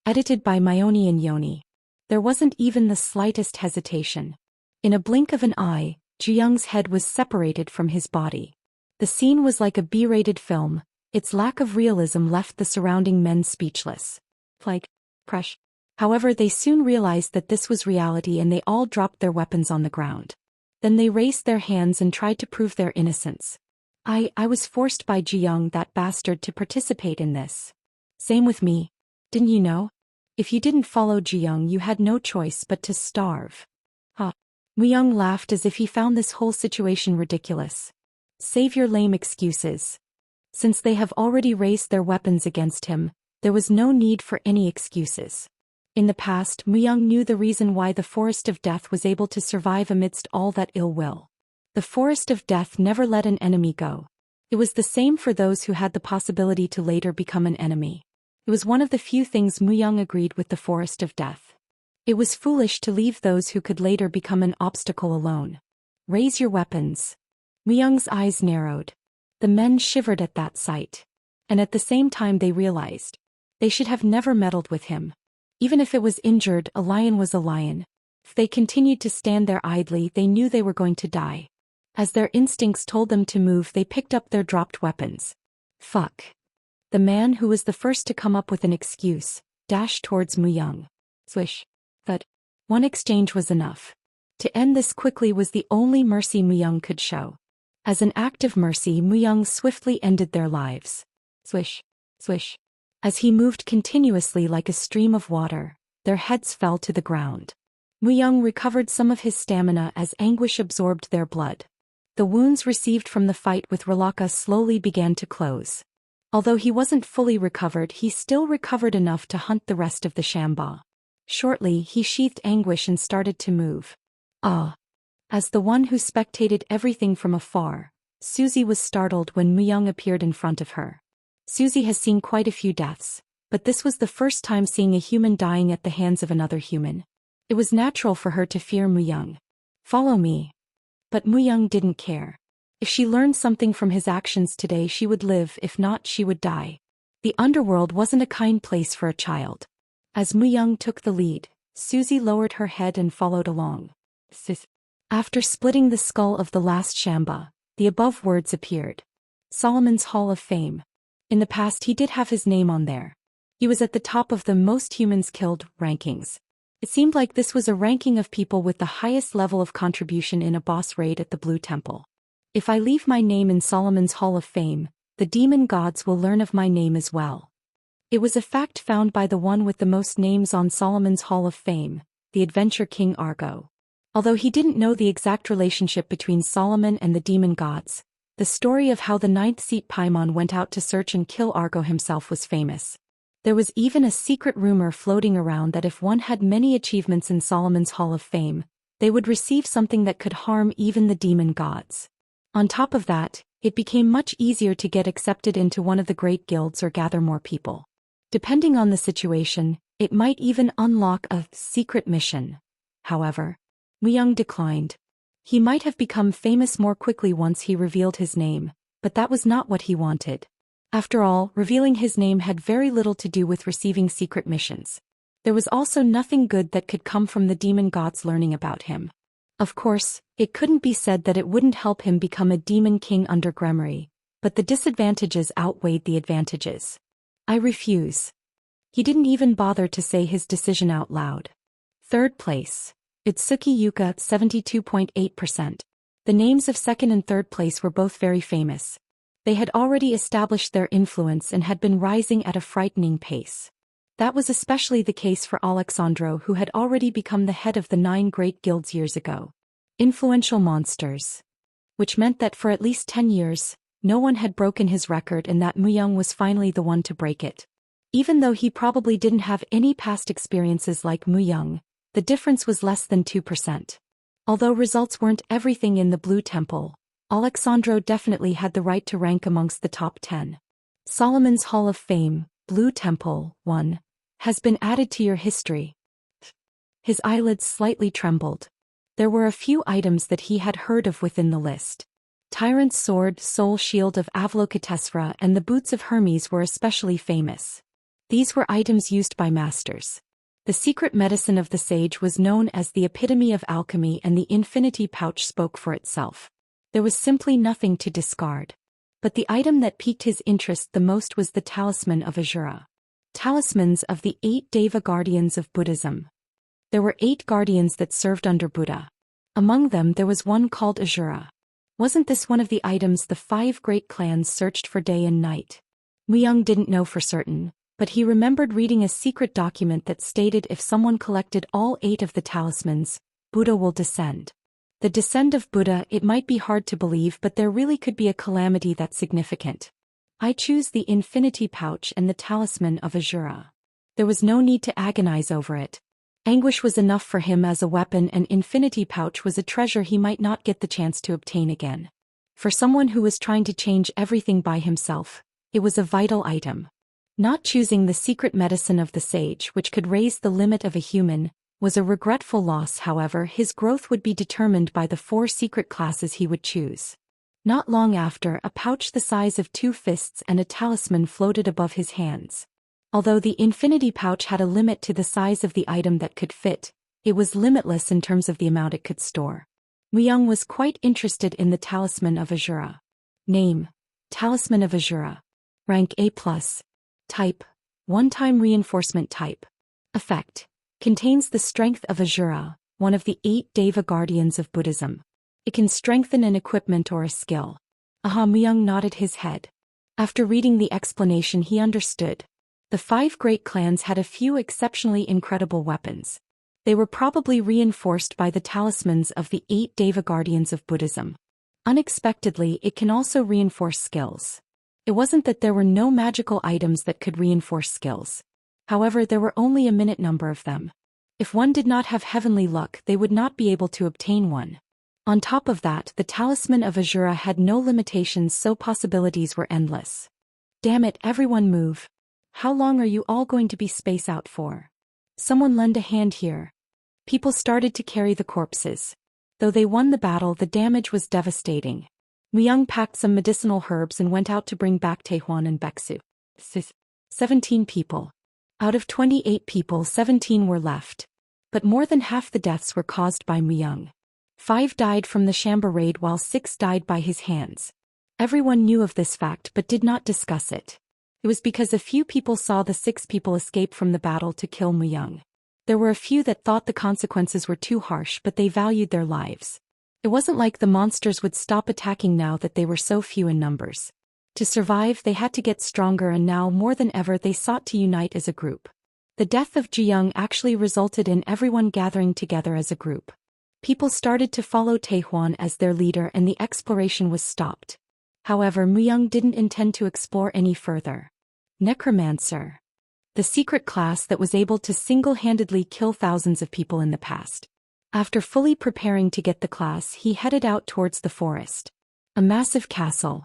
Edited by Mayoni and Yoni. There wasn't even the slightest hesitation. In a blink of an eye, Ji-young's head was separated from his body. The scene was like a B-rated film. Its lack of realism left the surrounding men speechless. Presh. However, they soon realized that this was reality and they all dropped their weapons on the ground. Then they raised their hands and tried to prove their innocence. I was forced by Ji-young, that bastard, to participate in this. Same with me. Didn't you know? If you didn't follow Ji-young, you had no choice but to starve. Mu-young laughed as if he found this whole situation ridiculous. Save your lame excuses. Since they have already raised their weapons against him, there was no need for any excuses. In the past, Mu-young knew the reason why the Forest of Death was able to survive amidst all that ill will. The Forest of Death never let an enemy go. It was the same for those who had the possibility to later become an enemy. It was one of the few things Mu-young agreed with the Forest of Death. It was foolish to leave those who could later become an obstacle alone. Raise your weapons. Mu-young's eyes narrowed. The men shivered at that sight. And at the same time they realized. They should have never meddled with him. Even if it was injured, a lion was a lion. If they continued to stand there idly, they knew they were going to die. As their instincts told them to move, they picked up their dropped weapons. Fuck. The man who was the first to come up with an excuse dashed towards Mu-young. Swish. But one exchange was enough. To end this quickly was the only mercy Mu-young could show. As an act of mercy, Mu-young swiftly ended their lives. Swish. Swish. As he moved continuously like a stream of water, their heads fell to the ground. Mu-young recovered some of his stamina as anguish absorbed their blood. The wounds received from the fight with Relaka slowly began to close. Although he wasn't fully recovered, he still recovered enough to hunt the rest of the Shamba. Shortly, he sheathed anguish and started to move. As the one who spectated everything from afar, Suzy was startled when Mu-young appeared in front of her. Suzy has seen quite a few deaths, but this was the first time seeing a human dying at the hands of another human. It was natural for her to fear Mu-young. Follow me. But Mu-young didn't care. If she learned something from his actions today, she would live; if not, she would die. The underworld wasn't a kind place for a child. As Mu-young took the lead, Suzy lowered her head and followed along. After splitting the skull of the last Shamba, the above words appeared. Solomon's Hall of Fame. In the past he did have his name on there. He was at the top of the most humans killed rankings. It seemed like this was a ranking of people with the highest level of contribution in a boss raid at the Blue Temple. If I leave my name in Solomon's Hall of Fame, the demon gods will learn of my name as well. It was a fact found by the one with the most names on Solomon's Hall of Fame, the Adventure King Argo. Although he didn't know the exact relationship between Solomon and the demon gods, the story of how the ninth seat Paimon went out to search and kill Argo himself was famous. There was even a secret rumor floating around that if one had many achievements in Solomon's Hall of Fame, they would receive something that could harm even the demon gods. On top of that, it became much easier to get accepted into one of the great guilds or gather more people. Depending on the situation, it might even unlock a secret mission. However, Mu-young declined. He might have become famous more quickly once he revealed his name, but that was not what he wanted. After all, revealing his name had very little to do with receiving secret missions. There was also nothing good that could come from the demon gods learning about him. Of course, it couldn't be said that it wouldn't help him become a demon king under Gremory, but the disadvantages outweighed the advantages. I refuse. He didn't even bother to say his decision out loud. Third place. Itsuki Yuka, 72.8%. The names of second and third place were both very famous. They had already established their influence and had been rising at a frightening pace. That was especially the case for Alexandro, who had already become the head of the 9 great guilds years ago. Influential monsters. Which meant that for at least 10 years, no one had broken his record and that Mu-young was finally the one to break it. Even though he probably didn't have any past experiences like Mu-young, the difference was less than 2%. Although results weren't everything in the Blue Temple, Alexandro definitely had the right to rank amongst the top 10. Solomon's Hall of Fame, Blue Temple, 1, has been added to your history. His eyelids slightly trembled. There were a few items that he had heard of within the list. Tyrant's Sword, Soul Shield of Avalokitesvara and the Boots of Hermes were especially famous. These were items used by masters. The secret medicine of the sage was known as the epitome of alchemy, and the infinity pouch spoke for itself. There was simply nothing to discard. But the item that piqued his interest the most was the talisman of Ahura. Talismans of the 8 Deva guardians of Buddhism. There were 8 guardians that served under Buddha. Among them there was one called Ahura. Wasn't this one of the items the 5 great clans searched for day and night? Myung didn't know for certain, but he remembered reading a secret document that stated if someone collected all 8 of the talismans, Buddha will descend. The descent of Buddha, it might be hard to believe, but there really could be a calamity that significant. I choose the infinity pouch and the talisman of Ahura. There was no need to agonize over it. Anguish was enough for him as a weapon, and infinity pouch was a treasure he might not get the chance to obtain again. For someone who was trying to change everything by himself, it was a vital item. Not choosing the secret medicine of the sage, which could raise the limit of a human, was a regretful loss. However, his growth would be determined by the 4 secret classes he would choose. Not long after, a pouch the size of 2 fists and a talisman floated above his hands. Although the infinity pouch had a limit to the size of the item that could fit, it was limitless in terms of the amount it could store. Myung was quite interested in the talisman of Ahura. Name: Talisman of Ahura. Rank A+. Type: one-time reinforcement type. Effect: contains the strength of Ahura, one of the 8 Deva guardians of Buddhism. It can strengthen an equipment or a skill. Myung nodded his head. After reading the explanation, he understood. The 5 great clans had a few exceptionally incredible weapons. They were probably reinforced by the talismans of the 8 Deva guardians of Buddhism. Unexpectedly, it can also reinforce skills. It wasn't that there were no magical items that could reinforce skills. However, there were only a minute number of them. If one did not have heavenly luck, they would not be able to obtain one. On top of that, the talisman of Ahura had no limitations, so possibilities were endless. Damn it, everyone move. How long are you all going to be spaced out for? Someone lend a hand here. People started to carry the corpses. Though they won the battle, the damage was devastating. Myung packed some medicinal herbs and went out to bring back Taehwan and Baeksu. 17 people. Out of 28 people, 17 were left. But more than half the deaths were caused by Myung. 5 died from the Shamba raid while 6 died by his hands. Everyone knew of this fact but did not discuss it. It was because a few people saw the 6 people escape from the battle to kill Myung. There were a few that thought the consequences were too harsh, but they valued their lives. It wasn't like the monsters would stop attacking now that they were so few in numbers. To survive, they had to get stronger, and now more than ever they sought to unite as a group. The death of Ji-young actually resulted in everyone gathering together as a group. People started to follow Taehwan as their leader, and the exploration was stopped. However, Myung didn't intend to explore any further. Necromancer. The secret class that was able to single-handedly kill thousands of people in the past. After fully preparing to get the class, he headed out towards the forest. A massive castle.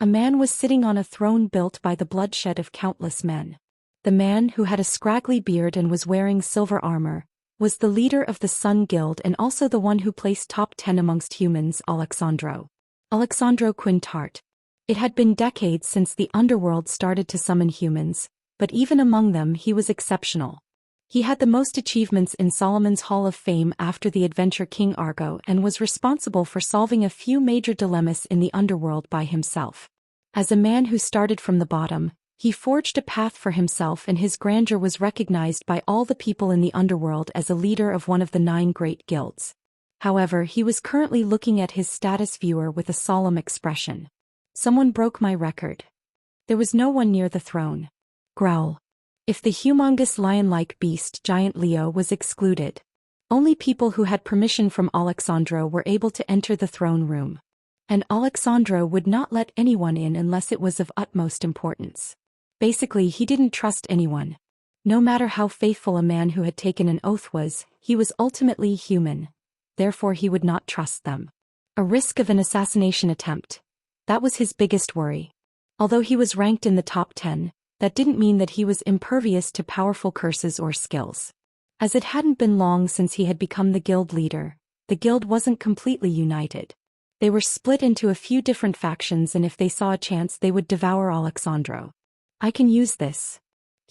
A man was sitting on a throne built by the bloodshed of countless men. The man, who had a scraggly beard and was wearing silver armor, was the leader of the Sun Guild and also the one who placed top 10 amongst humans, Alexandro Quintart. It had been decades since the underworld started to summon humans, but even among them he was exceptional. He had the most achievements in Solomon's Hall of Fame after the adventure King Argo, and was responsible for solving a few major dilemmas in the underworld by himself. As a man who started from the bottom, he forged a path for himself, and his grandeur was recognized by all the people in the underworld as a leader of one of the 9 great guilds. However, he was currently looking at his status viewer with a solemn expression. Someone broke my record. There was no one near the throne. Growl. If the humongous lion-like beast Giant Leo was excluded, only people who had permission from Alexandro were able to enter the throne room. And Alexandro would not let anyone in unless it was of utmost importance. Basically, he didn't trust anyone. No matter how faithful a man who had taken an oath was, he was ultimately human. Therefore he would not trust them. A risk of an assassination attempt. That was his biggest worry. Although he was ranked in the top 10, that didn't mean that he was impervious to powerful curses or skills. As it hadn't been long since he had become the guild leader, the guild wasn't completely united. They were split into a few different factions, and if they saw a chance they would devour Alexandro. I can use this.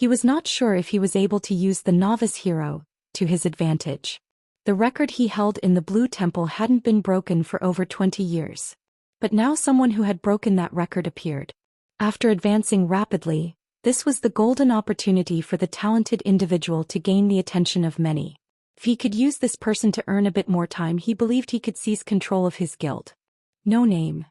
He was not sure if he was able to use the novice hero to his advantage. The record he held in the Blue Temple hadn't been broken for over 20 years. But now someone who had broken that record appeared. After advancing rapidly, this was the golden opportunity for the talented individual to gain the attention of many. If he could use this person to earn a bit more time, he believed he could seize control of his guild. No name.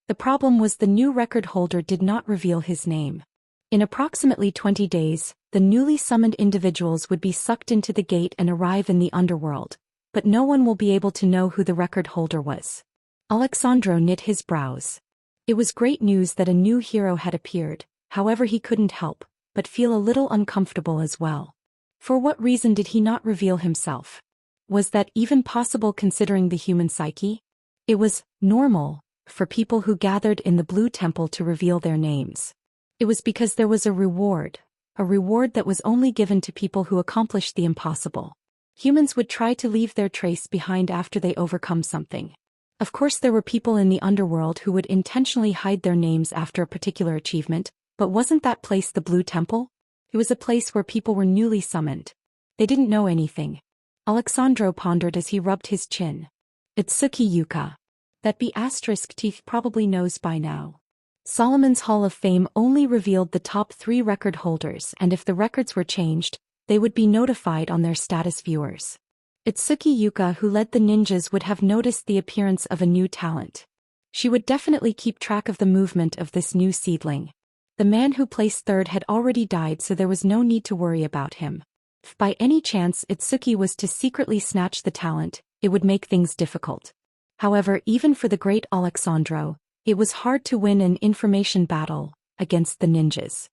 The problem was the new record holder did not reveal his name. In approximately 20 days, the newly summoned individuals would be sucked into the gate and arrive in the underworld, but no one will be able to know who the record holder was. Alexandro knit his brows. It was great news that a new hero had appeared, however he couldn't help but feel a little uncomfortable as well. For what reason did he not reveal himself? Was that even possible considering the human psyche? It was normal for people who gathered in the Blue Temple to reveal their names. It was because there was a reward that was only given to people who accomplished the impossible. Humans would try to leave their trace behind after they overcome something. Of course, there were people in the underworld who would intentionally hide their names after a particular achievement, but wasn't that place the Blue Temple? It was a place where people were newly summoned. They didn't know anything. Alexandro pondered as he rubbed his chin. Itsuki Yuka. That B*teeth probably knows by now. Solomon's Hall of Fame only revealed the top 3 record holders, and if the records were changed, they would be notified on their status viewers. Itsuki Yuka, who led the ninjas, would have noticed the appearance of a new talent. She would definitely keep track of the movement of this new seedling. The man who placed third had already died, so there was no need to worry about him. If by any chance Itsuki was to secretly snatch the talent, it would make things difficult. However, even for the great Alexandro, it was hard to win an information battle against the ninjas.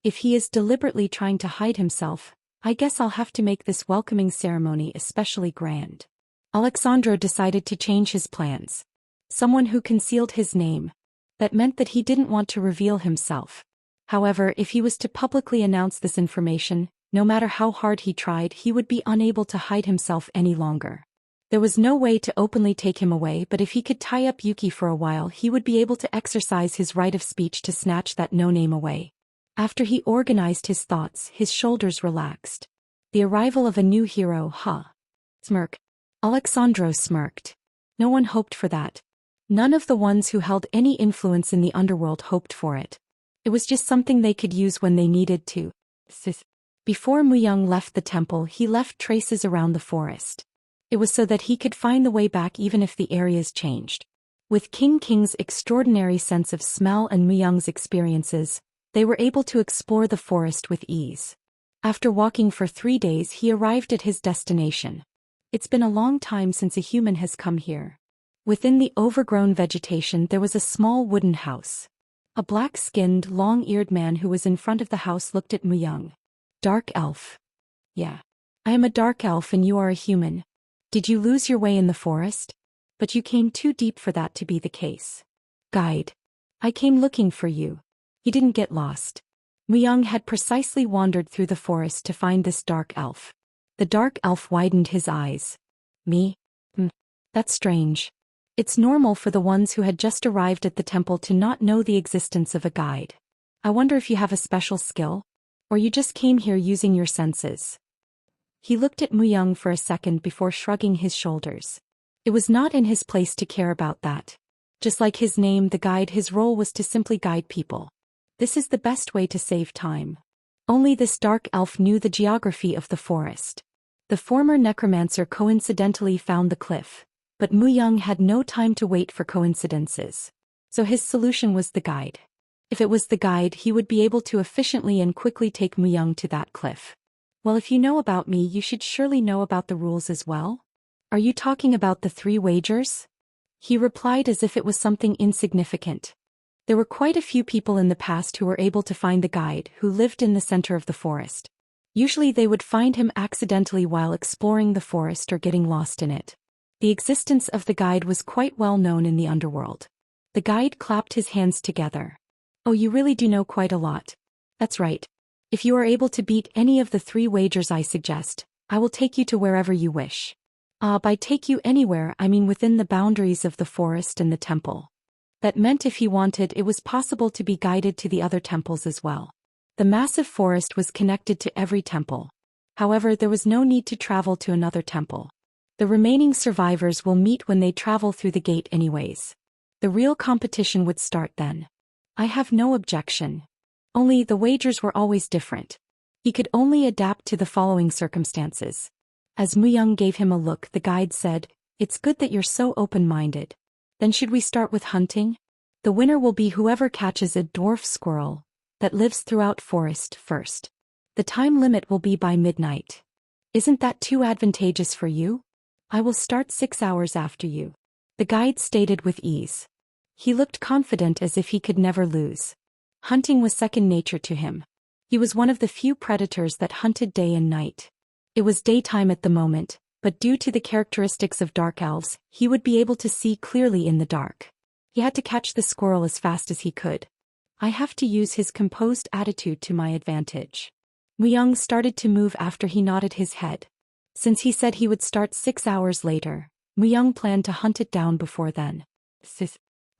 If he is deliberately trying to hide himself, I guess I'll have to make this welcoming ceremony especially grand. Alexandro decided to change his plans. Someone who concealed his name. That meant that he didn't want to reveal himself. However, if he was to publicly announce this information, no matter how hard he tried, he would be unable to hide himself any longer. There was no way to openly take him away, but if he could tie up Yuki for a while, he would be able to exercise his right of speech to snatch that no-name away. After he organized his thoughts, his shoulders relaxed. The arrival of a new hero, Smirk. Alexandro smirked. No one hoped for that. None of the ones who held any influence in the underworld hoped for it. It was just something they could use when they needed to. Before Muyang left the temple, he left traces around the forest. It was so that he could find the way back even if the areas changed. With King's extraordinary sense of smell and Muyang's experiences, they were able to explore the forest with ease. After walking for 3 days, he arrived at his destination. It's been a long time since a human has come here. Within the overgrown vegetation there was a small wooden house. A black-skinned, long-eared man who was in front of the house looked at Muyang. Dark elf. Yeah. I am a dark elf and you are a human. Did you lose your way in the forest? But you came too deep for that to be the case. Guide. I came looking for you. He didn't get lost. Muyang had precisely wandered through the forest to find this dark elf. The dark elf widened his eyes. Me? That's strange. It's normal for the ones who had just arrived at the temple to not know the existence of a guide. I wonder if you have a special skill? Or you just came here using your senses? He looked at Muyang for a second before shrugging his shoulders. It was not in his place to care about that. Just like his name, the guide, his role was to simply guide people. This is the best way to save time. Only this dark elf knew the geography of the forest. The former necromancer coincidentally found the cliff, but Muyang had no time to wait for coincidences. So his solution was the guide. If it was the guide, he would be able to efficiently and quickly take Muyang to that cliff. Well, if you know about me, you should surely know about the rules as well. Are you talking about the 3 wagers? He replied as if it was something insignificant. There were quite a few people in the past who were able to find the guide, who lived in the center of the forest. Usually they would find him accidentally while exploring the forest or getting lost in it. The existence of the guide was quite well known in the underworld. The guide clapped his hands together. Oh, you really do know quite a lot. That's right. If you are able to beat any of the 3 wagers I suggest, I will take you to wherever you wish. By take you anywhere, I mean within the boundaries of the forest and the temple. That meant if he wanted, it was possible to be guided to the other temples as well. The massive forest was connected to every temple. However, there was no need to travel to another temple. The remaining survivors will meet when they travel through the gate anyways. The real competition would start then. I have no objection. Only the wagers were always different. He could only adapt to the following circumstances. As Muyang gave him a look, the guide said, "It's good that you're so open-minded. Then should we start with hunting? The winner will be whoever catches a dwarf squirrel that lives throughout forest first. The time limit will be by midnight. Isn't that too advantageous for you? I will start 6 hours after you," the guide stated with ease. He looked confident as if he could never lose. Hunting was second nature to him. He was one of the few predators that hunted day and night. It was daytime at the moment, but due to the characteristics of dark elves, he would be able to see clearly in the dark. He had to catch the squirrel as fast as he could. I have to use his composed attitude to my advantage. Muyang started to move after he nodded his head. Since he said he would start 6 hours later, Muyang planned to hunt it down before then.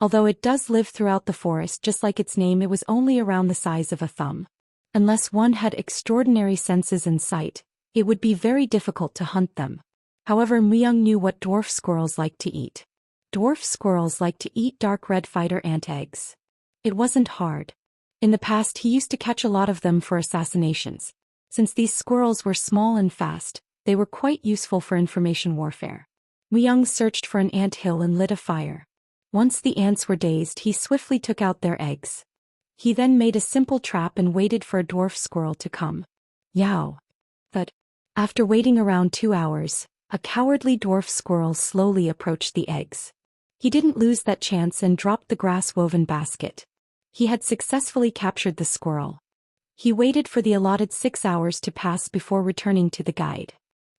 Although it does live throughout the forest just like its name, it was only around the size of a thumb. Unless one had extraordinary senses and sight, it would be very difficult to hunt them. However, Muyang knew what dwarf squirrels like to eat. Dwarf squirrels like to eat dark red fighter ant eggs. It wasn't hard. In the past he used to catch a lot of them for assassinations. Since these squirrels were small and fast, they were quite useful for information warfare. Muyang searched for an ant hill and lit a fire. Once the ants were dazed, he swiftly took out their eggs. He then made a simple trap and waited for a dwarf squirrel to come. Yow! But after waiting around 2 hours, a cowardly dwarf squirrel slowly approached the eggs. He didn't lose that chance and dropped the grass-woven basket. He had successfully captured the squirrel. He waited for the allotted 6 hours to pass before returning to the guide.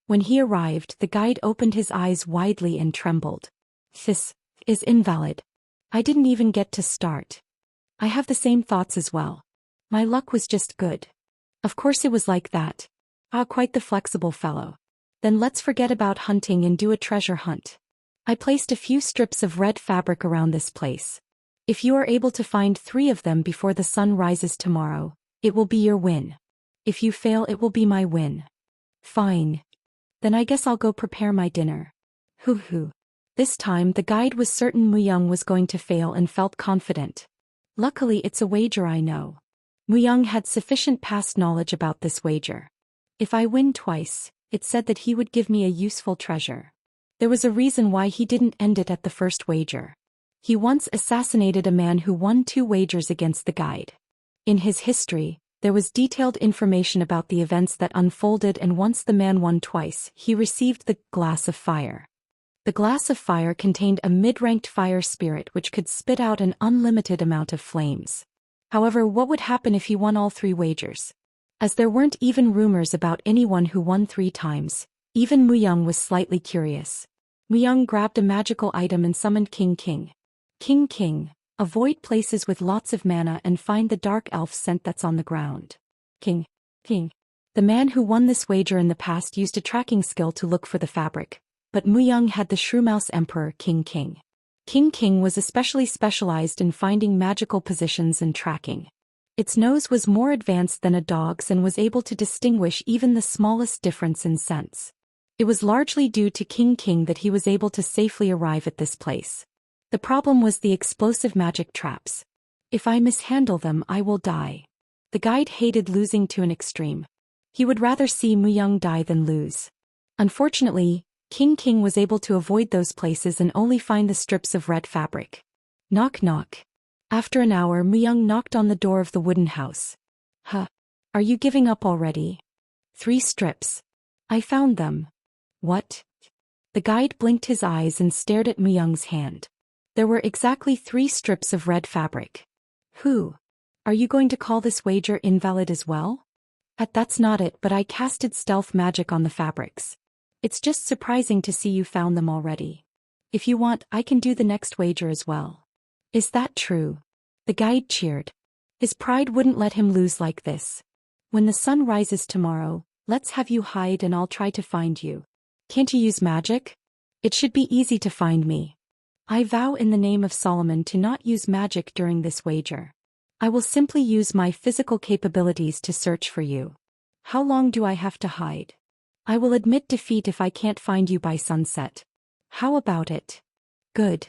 When he arrived, the guide opened his eyes widely and trembled. "This is invalid. I didn't even get to start." "I have the same thoughts as well. My luck was just good." "Of course it was like that. Ah, quite the flexible fellow. Then let's forget about hunting and do a treasure hunt. I placed a few strips of red fabric around this place. If you are able to find 3 of them before the sun rises tomorrow, it will be your win. If you fail, it will be my win." "Fine. Then I guess I'll go prepare my dinner." Hoo. This time the guide was certain Muyang was going to fail and felt confident. "Luckily it's a wager I know." Muyang had sufficient past knowledge about this wager. If I win twice, it said that he would give me a useful treasure. There was a reason why he didn't end it at the first wager. He once assassinated a man who won 2 wagers against the guide. In his history, there was detailed information about the events that unfolded, and once the man won twice, he received the glass of fire. The glass of fire contained a mid-ranked fire spirit which could spit out an unlimited amount of flames. However, what would happen if he won all 3 wagers? As there weren't even rumors about anyone who won 3 times, even Muyang was slightly curious. Muyang grabbed a magical item and summoned King King. King, avoid places with lots of mana and find the dark elf scent that's on the ground. King. The man who won this wager in the past used a tracking skill to look for the fabric, but Muyang had the Shrewmouse Emperor King King. King King was especially specialized in finding magical positions and tracking. Its nose was more advanced than a dog's and was able to distinguish even the smallest difference in scents. It was largely due to King King that he was able to safely arrive at this place. The problem was the explosive magic traps. If I mishandle them, I will die. The guide hated losing to an extreme. He would rather see Muyang die than lose. Unfortunately, King King was able to avoid those places and only find the strips of red fabric. Knock knock. After an hour, Muyang knocked on the door of the wooden house. "Huh. Are you giving up already?" 3 strips. I found them." "What?" The guide blinked his eyes and stared at Muyang's hand. There were exactly 3 strips of red fabric. "Who? Are you going to call this wager invalid as well?" That's not it, but I casted stealth magic on the fabrics. It's just surprising to see you found them already. If you want, I can do the next wager as well." "Is that true?" The guide cheered. His pride wouldn't let him lose like this. "When the sun rises tomorrow, let's have you hide and I'll try to find you. Can't you use magic? It should be easy to find me." "I vow in the name of Solomon to not use magic during this wager." I will simply use my physical capabilities to search for you. How long do I have to hide? I will admit defeat if I can't find you by sunset. How about it? Good.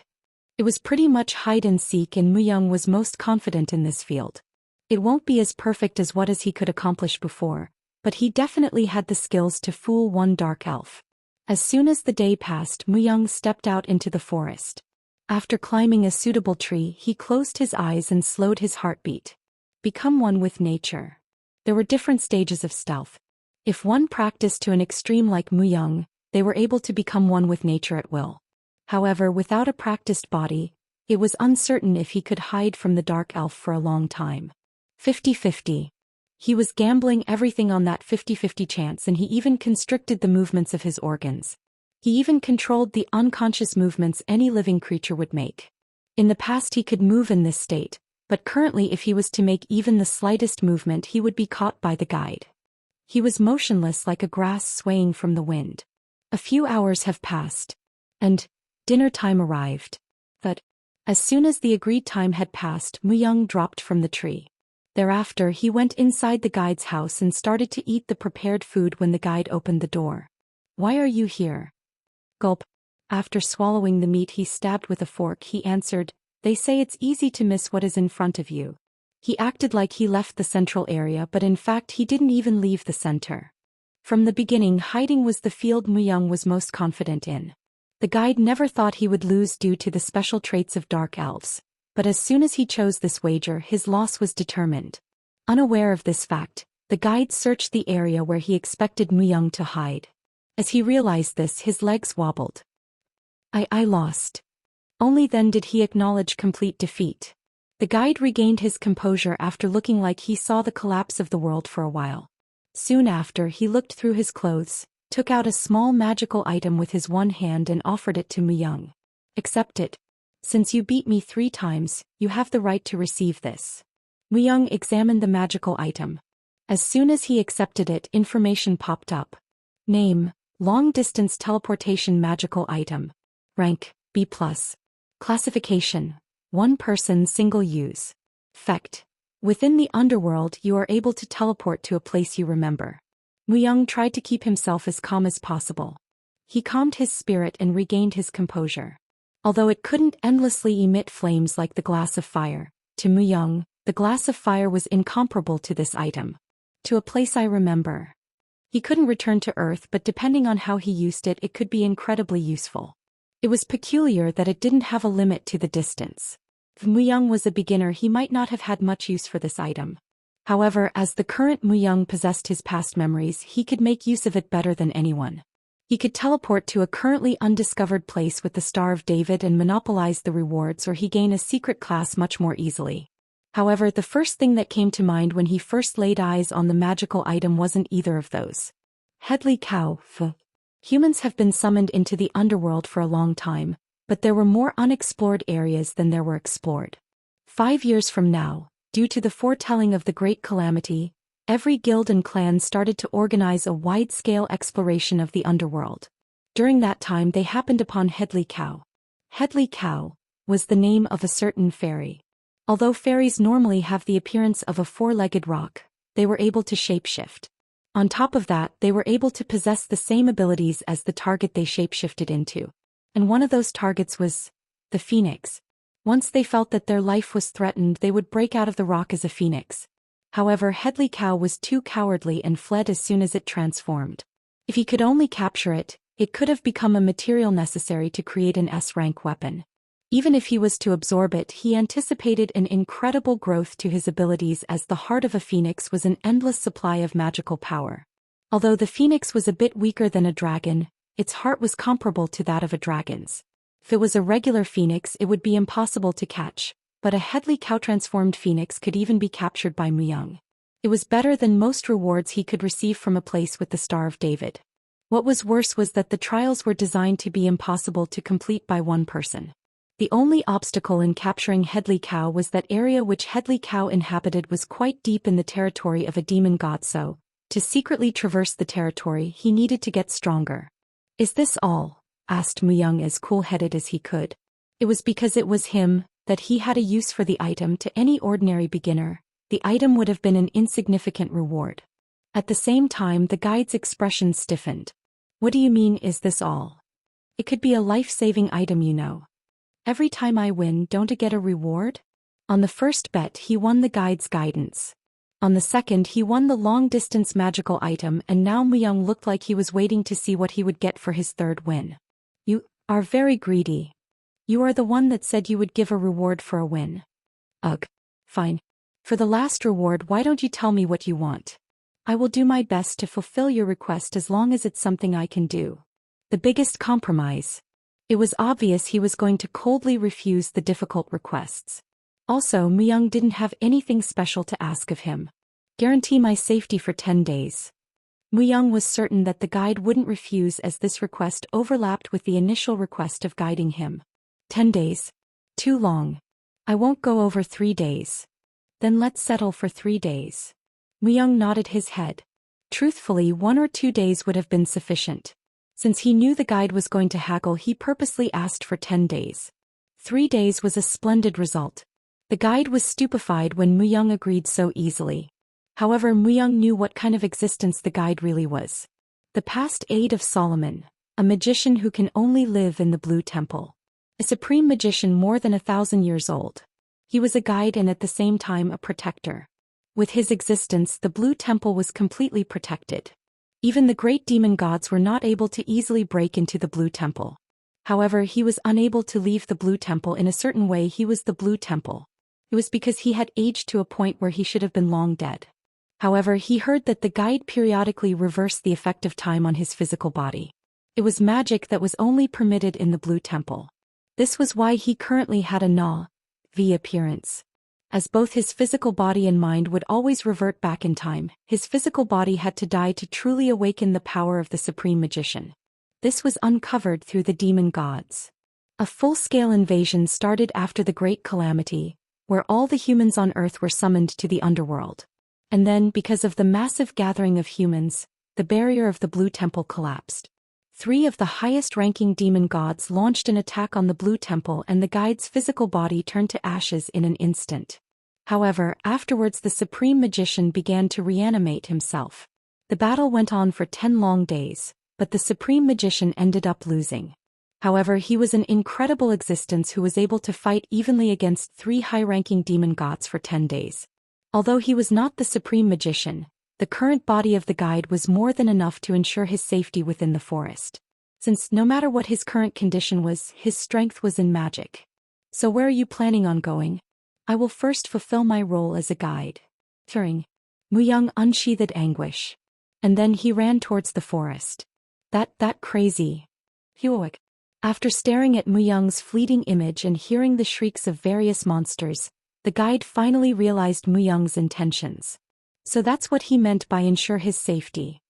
It was pretty much hide and seek, and Muyang was most confident in this field. It won't be as perfect as what he could accomplish before, but he definitely had the skills to fool one dark elf. As soon as the day passed, Muyang stepped out into the forest. After climbing a suitable tree, he closed his eyes and slowed his heartbeat. Become one with nature. There were different stages of stealth. If one practiced to an extreme like Muyang, they were able to become one with nature at will. However, without a practiced body, it was uncertain if he could hide from the dark elf for a long time. 50-50. He was gambling everything on that 50-50 chance, and he even constricted the movements of his organs. He even controlled the unconscious movements any living creature would make. In the past he could move in this state, but currently if he was to make even the slightest movement he would be caught by the guide. He was motionless like a grass swaying from the wind. A few hours have passed. And dinner time arrived. But as soon as the agreed time had passed, Muyang dropped from the tree. Thereafter he went inside the guide's house and started to eat the prepared food when the guide opened the door. Why are you here? Gulp. After swallowing the meat he stabbed with a fork, he answered, they say it's easy to miss what is in front of you. He acted like he left the central area, but in fact he didn't even leave the center. From the beginning, hiding was the field Muyang was most confident in. The guide never thought he would lose due to the special traits of dark elves, but as soon as he chose this wager, his loss was determined. Unaware of this fact, the guide searched the area where he expected Muyang to hide. As he realized this, his legs wobbled. I lost. Only then did he acknowledge complete defeat. The guide regained his composure after looking like he saw the collapse of the world for a while. Soon after, he looked through his clothes, took out a small magical item with his one hand and offered it to Muyang. Accept it. Since you beat me 3 times, you have the right to receive this. Muyang examined the magical item. As soon as he accepted it, information popped up. Name: long-distance teleportation magical item. Rank: B+. Classification: 1 person, single use. Effect: within the underworld you are able to teleport to a place you remember. Muyang tried to keep himself as calm as possible. He calmed his spirit and regained his composure. Although it couldn't endlessly emit flames like the glass of fire, to Muyang, the glass of fire was incomparable to this item. To a place I remember. He couldn't return to Earth, but depending on how he used it, it could be incredibly useful. It was peculiar that it didn't have a limit to the distance. If Muyang was a beginner, he might not have had much use for this item. However, as the current Muyang possessed his past memories, he could make use of it better than anyone. He could teleport to a currently undiscovered place with the Star of David and monopolize the rewards, or he gain a secret class much more easily. However, the first thing that came to mind when he first laid eyes on the magical item wasn't either of those. Headley cow. Humans have been summoned into the underworld for a long time, but there were more unexplored areas than there were explored. 5 years from now, due to the foretelling of the Great Calamity, every guild and clan started to organize a wide-scale exploration of the underworld. During that time they happened upon Headley Cow. Headley Cow was the name of a certain fairy. Although fairies normally have the appearance of a 4-legged rock, they were able to shapeshift. On top of that, they were able to possess the same abilities as the target they shapeshifted into. And one of those targets was the phoenix. Once they felt that their life was threatened, they would break out of the rock as a phoenix. However, Headley Cow was too cowardly and fled as soon as it transformed. If he could only capture it, it could have become a material necessary to create an S-rank weapon. Even if he was to absorb it, he anticipated an incredible growth to his abilities, as the heart of a phoenix was an endless supply of magical power. Although the phoenix was a bit weaker than a dragon, its heart was comparable to that of a dragon's. If it was a regular phoenix, it would be impossible to catch, but a Headley Cow transformed phoenix could even be captured by Muyang. It was better than most rewards he could receive from a place with the Star of David. What was worse was that the trials were designed to be impossible to complete by one person. The only obstacle in capturing Headley Cow was that area which Headley Cow inhabited was quite deep in the territory of a demon god, so, to secretly traverse the territory, he needed to get stronger. Is this all? Asked Muyang as cool-headed as he could. It was because it was him that he had a use for the item. To any ordinary beginner, the item would have been an insignificant reward. At the same time, the guide's expression stiffened. What do you mean, is this all? It could be a life-saving item, you know. Every time I win, don't I get a reward? On the first bet, he won the guide's guidance. On the second, he won the long-distance magical item, and now Muyang looked like he was waiting to see what he would get for his third win. You are very greedy. You are the one that said you would give a reward for a win. Ugh. Fine. For the last reward, why don't you tell me what you want? I will do my best to fulfill your request as long as it's something I can do. The biggest compromise. It was obvious he was going to coldly refuse the difficult requests. Also, Muyang didn't have anything special to ask of him. Guarantee my safety for 10 days. Muyang was certain that the guide wouldn't refuse, as this request overlapped with the initial request of guiding him. 10 days. Too long. I won't go over 3 days. Then let's settle for 3 days. Muyang nodded his head. Truthfully, 1 or 2 days would have been sufficient. Since he knew the guide was going to haggle, he purposely asked for 10 days. 3 days was a splendid result. The guide was stupefied when Muyang agreed so easily. However, Muyang knew what kind of existence the guide really was. The past aide of Solomon, a magician who can only live in the Blue Temple. A supreme magician more than 1,000 years old. He was a guide and at the same time a protector. With his existence, the Blue Temple was completely protected. Even the great demon gods were not able to easily break into the Blue Temple. However, he was unable to leave the Blue Temple. In a certain way, he was the Blue Temple. It was because he had aged to a point where he should have been long dead. However, he heard that the guide periodically reversed the effect of time on his physical body. It was magic that was only permitted in the Blue Temple. This was why he currently had a Na-V appearance. As both his physical body and mind would always revert back in time, his physical body had to die to truly awaken the power of the Supreme Magician. This was uncovered through the demon gods. A full-scale invasion started after the Great Calamity, where all the humans on Earth were summoned to the underworld. And then, because of the massive gathering of humans, the barrier of the Blue Temple collapsed. 3 of the highest-ranking demon gods launched an attack on the Blue Temple, and the guide's physical body turned to ashes in an instant. However, afterwards the Supreme Magician began to reanimate himself. The battle went on for 10 long days, but the Supreme Magician ended up losing. However, he was an incredible existence who was able to fight evenly against 3 high-ranking demon gods for 10 days. Although he was not the Supreme Magician, the current body of the guide was more than enough to ensure his safety within the forest. Since no matter what his current condition was, his strength was in magic. So where are you planning on going? I will first fulfill my role as a guide. Turing. Muyang unsheathed anguish. And then he ran towards the forest. That crazy. Huoik. After staring at Muyang's fleeting image and hearing the shrieks of various monsters, the guide finally realized Muyang's intentions. So that's what he meant by ensure his safety.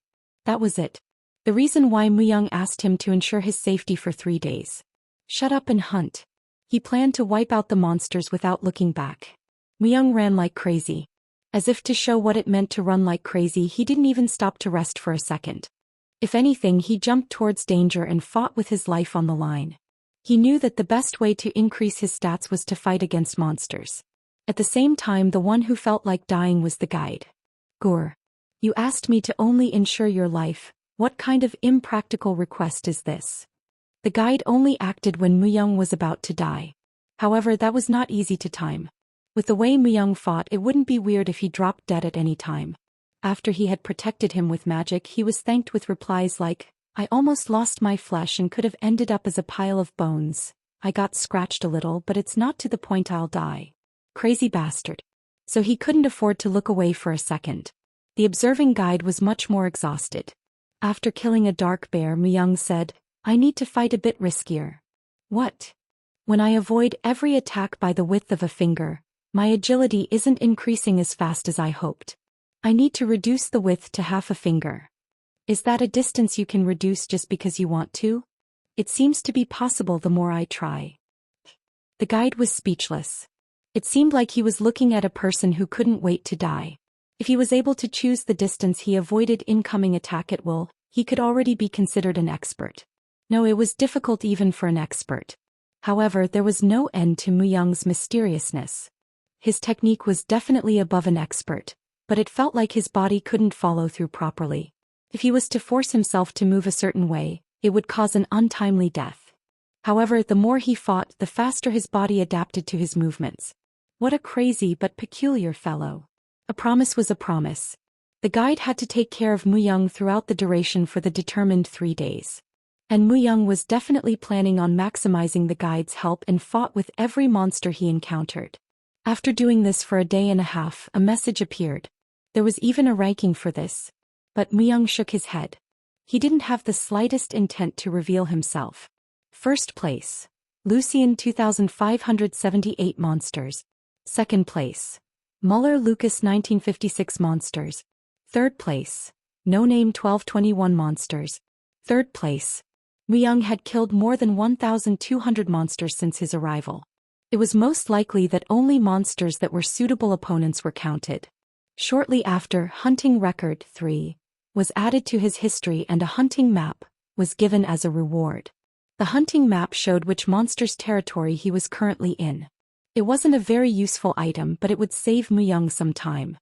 That was it. The reason why Muyang asked him to ensure his safety for 3 days. Shut up and hunt. He planned to wipe out the monsters without looking back. Muyang ran like crazy. As if to show what it meant to run like crazy, he didn't even stop to rest for a second. If anything, he jumped towards danger and fought with his life on the line. He knew that the best way to increase his stats was to fight against monsters. At the same time, the one who felt like dying was the guide. Gur. You asked me to only ensure your life. What kind of impractical request is this? The guide only acted when Muyang was about to die. However, that was not easy to time. With the way Muyang fought, it wouldn't be weird if he dropped dead at any time. After he had protected him with magic, he was thanked with replies like, I almost lost my flesh and could have ended up as a pile of bones. I got scratched a little, but it's not to the point I'll die. Crazy bastard. So he couldn't afford to look away for a second. The observing guide was much more exhausted. After killing a dark bear, Muyang said, I need to fight a bit riskier. What? When I avoid every attack by the width of a finger, my agility isn't increasing as fast as I hoped. I need to reduce the width to half a finger. Is that a distance you can reduce just because you want to? It seems to be possible the more I try. The guide was speechless. It seemed like he was looking at a person who couldn't wait to die. If he was able to choose the distance he avoided incoming attack at will, he could already be considered an expert. No, it was difficult even for an expert. However, there was no end to Muyang's mysteriousness. His technique was definitely above an expert, but it felt like his body couldn't follow through properly. If he was to force himself to move a certain way, it would cause an untimely death. However, the more he fought, the faster his body adapted to his movements. What a crazy but peculiar fellow. A promise was a promise. The guide had to take care of Muyang throughout the duration for the determined 3 days. And Muyang was definitely planning on maximizing the guide's help and fought with every monster he encountered. After doing this for a day and a half, a message appeared. There was even a ranking for this. But Muyang shook his head. He didn't have the slightest intent to reveal himself. First place. Lucian 2578 monsters. Second place. Muller Lucas 1956 monsters. Third place. No Name 1221 monsters. Third place. Muyang had killed more than 1,200 monsters since his arrival. It was most likely that only monsters that were suitable opponents were counted. Shortly after, Hunting Record 3 was added to his history and a hunting map was given as a reward. The hunting map showed which monster's territory he was currently in. It wasn't a very useful item, but it would save Muyang some time.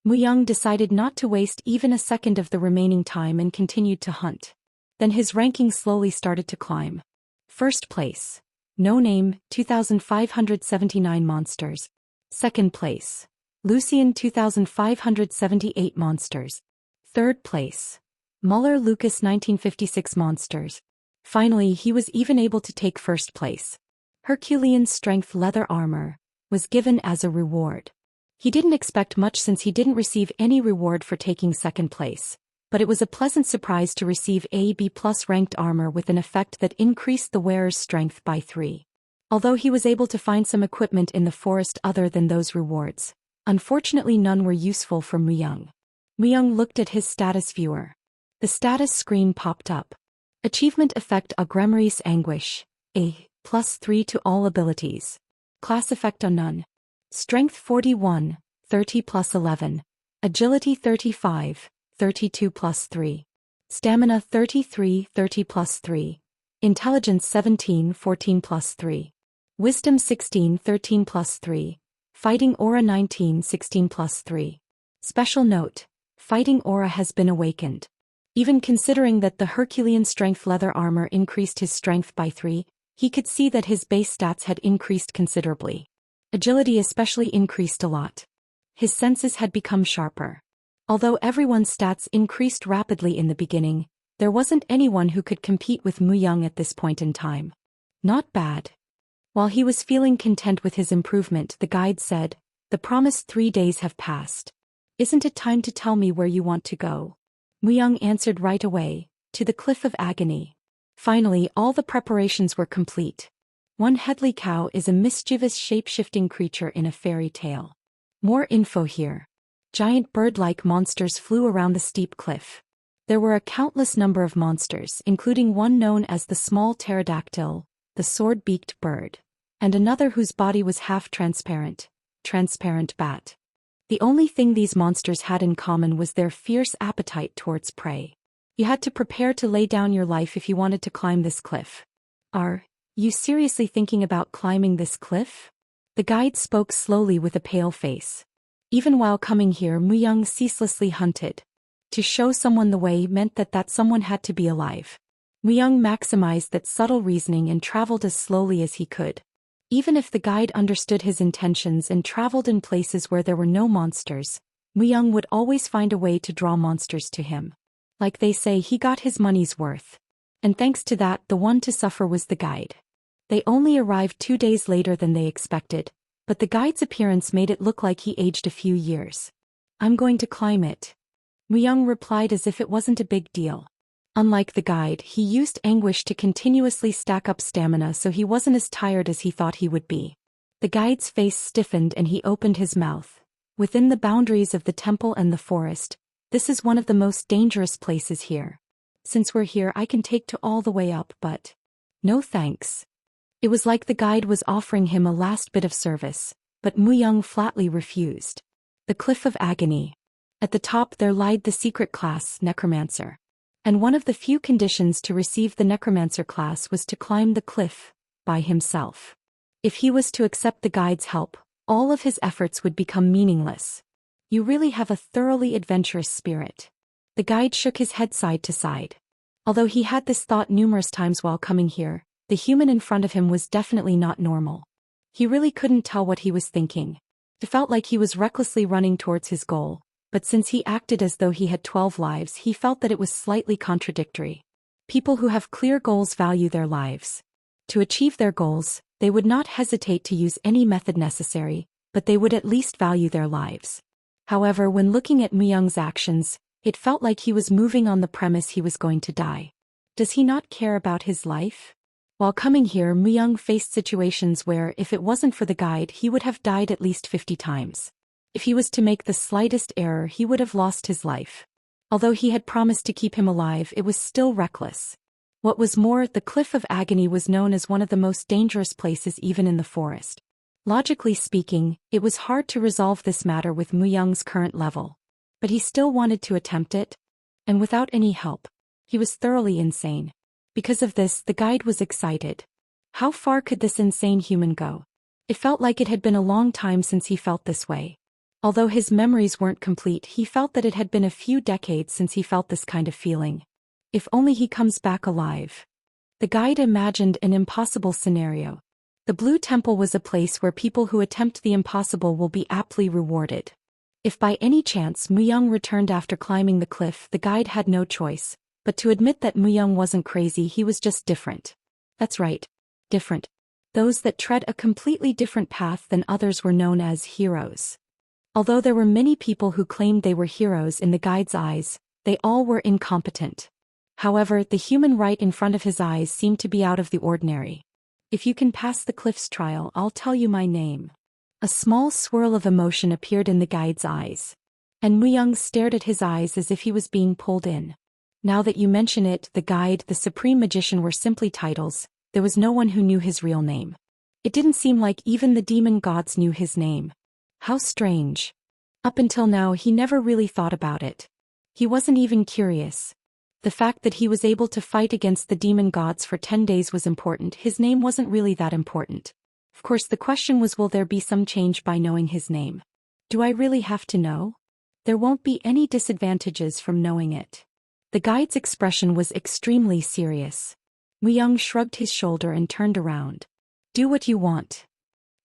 Muyang decided not to waste even a second of the remaining time and continued to hunt. Then his ranking slowly started to climb. First place. No Name 2579 monsters. Second place. Lucian 2578 monsters. Third place. Muller Lucas 1956 monsters. Finally, he was even able to take first place. Herculean strength leather armor was given as a reward. He didn't expect much since he didn't receive any reward for taking second place, but it was a pleasant surprise to receive B+ ranked armor with an effect that increased the wearer's strength by 3. Although he was able to find some equipment in the forest other than those rewards, unfortunately none were useful for Muyang. Muyang looked at his status viewer. The status screen popped up. Achievement effect Agremory's Anguish, +3 to all abilities. Class effect on none. Strength 41, 30 + 11. Agility 35, 32 + 3. Stamina 33, 30 + 3. Intelligence 17, 14 + 3. Wisdom 16, 13 + 3. Fighting Aura 19, 16 + 3. Special note: Fighting Aura has been awakened. Even considering that the Herculean strength leather armor increased his strength by 3, he could see that his base stats had increased considerably. Agility especially increased a lot. His senses had become sharper. Although everyone's stats increased rapidly in the beginning, there wasn't anyone who could compete with Muyang at this point in time. Not bad. While he was feeling content with his improvement, the guide said, "The promised 3 days have passed. Isn't it time to tell me where you want to go?" Muyang answered right away, "To the Cliff of Agony." Finally, all the preparations were complete. One Headley Cow is a mischievous shape-shifting creature in a fairy tale. More info here. Giant bird-like monsters flew around the steep cliff. There were a countless number of monsters, including one known as the small pterodactyl, the sword-beaked bird, and another whose body was half-transparent, transparent bat. The only thing these monsters had in common was their fierce appetite towards prey. You had to prepare to lay down your life if you wanted to climb this cliff. Are you seriously thinking about climbing this cliff? The guide spoke slowly with a pale face. Even while coming here, Muyang ceaselessly hunted. To show someone the way meant that someone had to be alive. Muyang maximized that subtle reasoning and traveled as slowly as he could. Even if the guide understood his intentions and traveled in places where there were no monsters, Muyang would always find a way to draw monsters to him. Like they say, he got his money's worth. And thanks to that, the one to suffer was the guide. They only arrived 2 days later than they expected, but the guide's appearance made it look like he aged a few years. "I'm going to climb it." Muyang replied as if it wasn't a big deal. Unlike the guide, he used anguish to continuously stack up stamina, so he wasn't as tired as he thought he would be. The guide's face stiffened and he opened his mouth. "Within the boundaries of the temple and the forest, this is one of the most dangerous places here. Since we're here, I can take to all the way up, but no thanks." It was like the guide was offering him a last bit of service, but Muyang flatly refused. The Cliff of Agony. At the top there lied the secret class, Necromancer. And one of the few conditions to receive the Necromancer class was to climb the cliff by himself. If he was to accept the guide's help, all of his efforts would become meaningless. You really have a thoroughly adventurous spirit. The guide shook his head side to side. Although he had this thought numerous times while coming here, the human in front of him was definitely not normal. He really couldn't tell what he was thinking. It felt like he was recklessly running towards his goal, but since he acted as though he had 12 lives, he felt that it was slightly contradictory. People who have clear goals value their lives. To achieve their goals, they would not hesitate to use any method necessary, but they would at least value their lives. However, when looking at Muyang's actions, it felt like he was moving on the premise he was going to die. Does he not care about his life? While coming here, Muyang faced situations where, if it wasn't for the guide, he would have died at least 50 times. If he was to make the slightest error, he would have lost his life. Although he had promised to keep him alive, it was still reckless. What was more, the Cliff of Agony was known as one of the most dangerous places even in the forest. Logically speaking, it was hard to resolve this matter with Muyang's current level. But he still wanted to attempt it. And without any help. He was thoroughly insane. Because of this, the guide was excited. How far could this insane human go? It felt like it had been a long time since he felt this way. Although his memories weren't complete, he felt that it had been a few decades since he felt this kind of feeling. If only he comes back alive. The guide imagined an impossible scenario. The Blue Temple was a place where people who attempt the impossible will be aptly rewarded. If by any chance Muyang returned after climbing the cliff, the guide had no choice, but to admit that Muyang wasn't crazy, he was just different. That's right. Different. Those that tread a completely different path than others were known as heroes. Although there were many people who claimed they were heroes in the guide's eyes, they all were incompetent. However, the human right in front of his eyes seemed to be out of the ordinary. If you can pass the cliff's trial, I'll tell you my name. A small swirl of emotion appeared in the guide's eyes. And Muyang stared at his eyes as if he was being pulled in. Now that you mention it, the guide, the supreme magician were simply titles. There was no one who knew his real name. It didn't seem like even the demon gods knew his name. How strange. Up until now, he never really thought about it. He wasn't even curious. The fact that he was able to fight against the demon gods for 10 days was important. His name wasn't really that important. Of course, the question was, will there be some change by knowing his name? Do I really have to know? There won't be any disadvantages from knowing it. The guide's expression was extremely serious. Muyang shrugged his shoulder and turned around. Do what you want.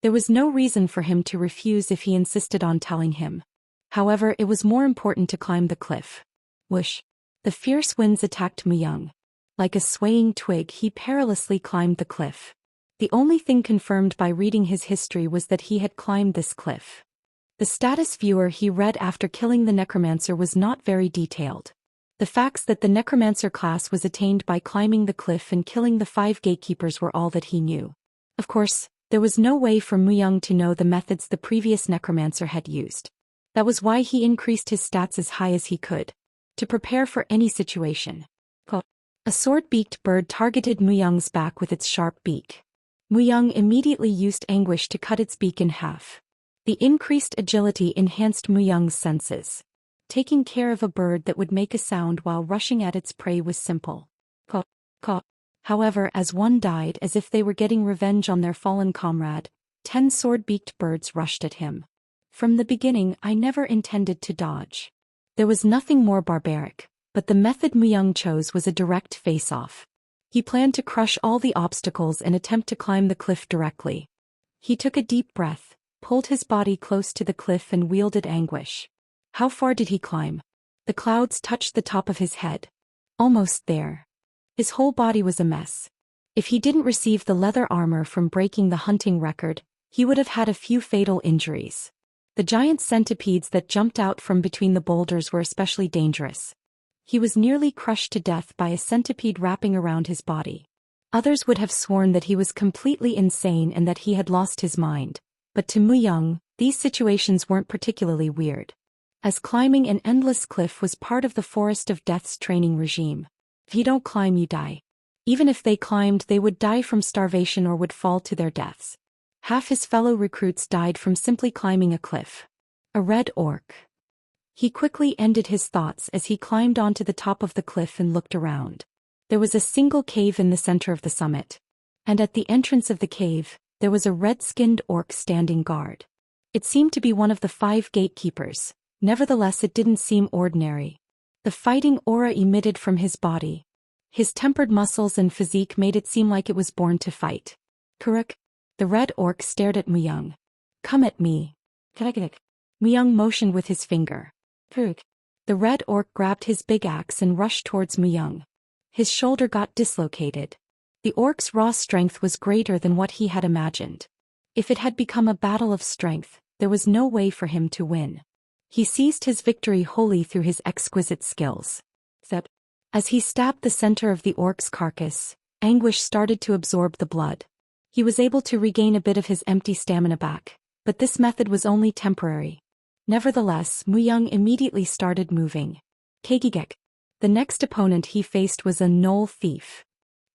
There was no reason for him to refuse if he insisted on telling him. However, it was more important to climb the cliff. Whoosh. The fierce winds attacked Muyang. Like a swaying twig, he perilously climbed the cliff. The only thing confirmed by reading his history was that he had climbed this cliff. The status viewer he read after killing the necromancer was not very detailed. The facts that the necromancer class was attained by climbing the cliff and killing the 5 gatekeepers were all that he knew. Of course, there was no way for Muyang to know the methods the previous necromancer had used. That was why he increased his stats as high as he could. To prepare for any situation. A sword-beaked bird targeted Muyang's back with its sharp beak. Muyang immediately used anguish to cut its beak in half. The increased agility enhanced Muyang's senses. Taking care of a bird that would make a sound while rushing at its prey was simple. However, as one died as if they were getting revenge on their fallen comrade, 10 sword-beaked birds rushed at him. From the beginning, I never intended to dodge. There was nothing more barbaric, but the method Muyang chose was a direct face-off. He planned to crush all the obstacles and attempt to climb the cliff directly. He took a deep breath, pulled his body close to the cliff and wielded anguish. How far did he climb? The clouds touched the top of his head. Almost there. His whole body was a mess. If he didn't receive the leather armor from breaking the hunting record, he would have had a few fatal injuries. The giant centipedes that jumped out from between the boulders were especially dangerous. He was nearly crushed to death by a centipede wrapping around his body. Others would have sworn that he was completely insane and that he had lost his mind. But to Muyang, these situations weren't particularly weird. As climbing an endless cliff was part of the Forest of Death's training regime. If you don't climb, you die. Even if they climbed, they would die from starvation or would fall to their deaths. Half his fellow recruits died from simply climbing a cliff. A red orc. He quickly ended his thoughts as he climbed onto the top of the cliff and looked around. There was a single cave in the center of the summit. And at the entrance of the cave, there was a red-skinned orc standing guard. It seemed to be one of the 5 gatekeepers, nevertheless it didn't seem ordinary. The fighting aura emitted from his body. His tempered muscles and physique made it seem like it was born to fight. Kuruk. The red orc stared at Muyang. Come at me. Kuruk. Muyang motioned with his finger. Kuruk. The red orc grabbed his big axe and rushed towards Muyang. His shoulder got dislocated. The orc's raw strength was greater than what he had imagined. If it had become a battle of strength, there was no way for him to win. He seized his victory wholly through his exquisite skills. As he stabbed the center of the orc's carcass, anguish started to absorb the blood. He was able to regain a bit of his empty stamina back, but this method was only temporary. Nevertheless, Muyang immediately started moving. Kegigek. The next opponent he faced was a Knoll thief.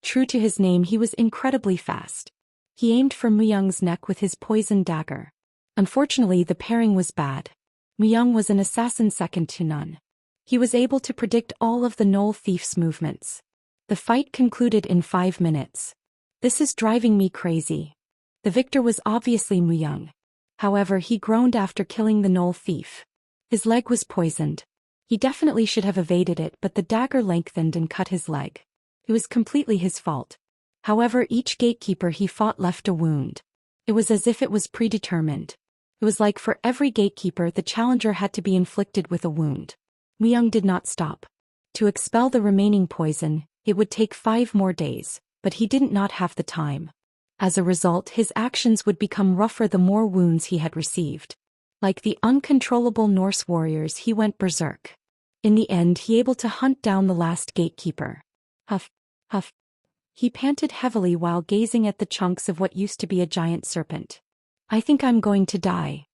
True to his name, he was incredibly fast. He aimed for Muyang's neck with his poison dagger. Unfortunately, the pairing was bad. Muyang was an assassin second to none. He was able to predict all of the Knoll thief's movements. The fight concluded in 5 minutes. This is driving me crazy. The victor was obviously Muyang. However, he groaned after killing the Knoll thief. His leg was poisoned. He definitely should have evaded it, but the dagger lengthened and cut his leg. It was completely his fault. However, each gatekeeper he fought left a wound. It was as if it was predetermined. It was like for every gatekeeper the challenger had to be inflicted with a wound. Muyang did not stop. To expel the remaining poison, it would take 5 more days, but he did not have the time. As a result, his actions would become rougher the more wounds he had received. Like the uncontrollable Norse warriors, he went berserk. In the end, he able to hunt down the last gatekeeper. Huff, huff. He panted heavily while gazing at the chunks of what used to be a giant serpent. I think I'm going to die.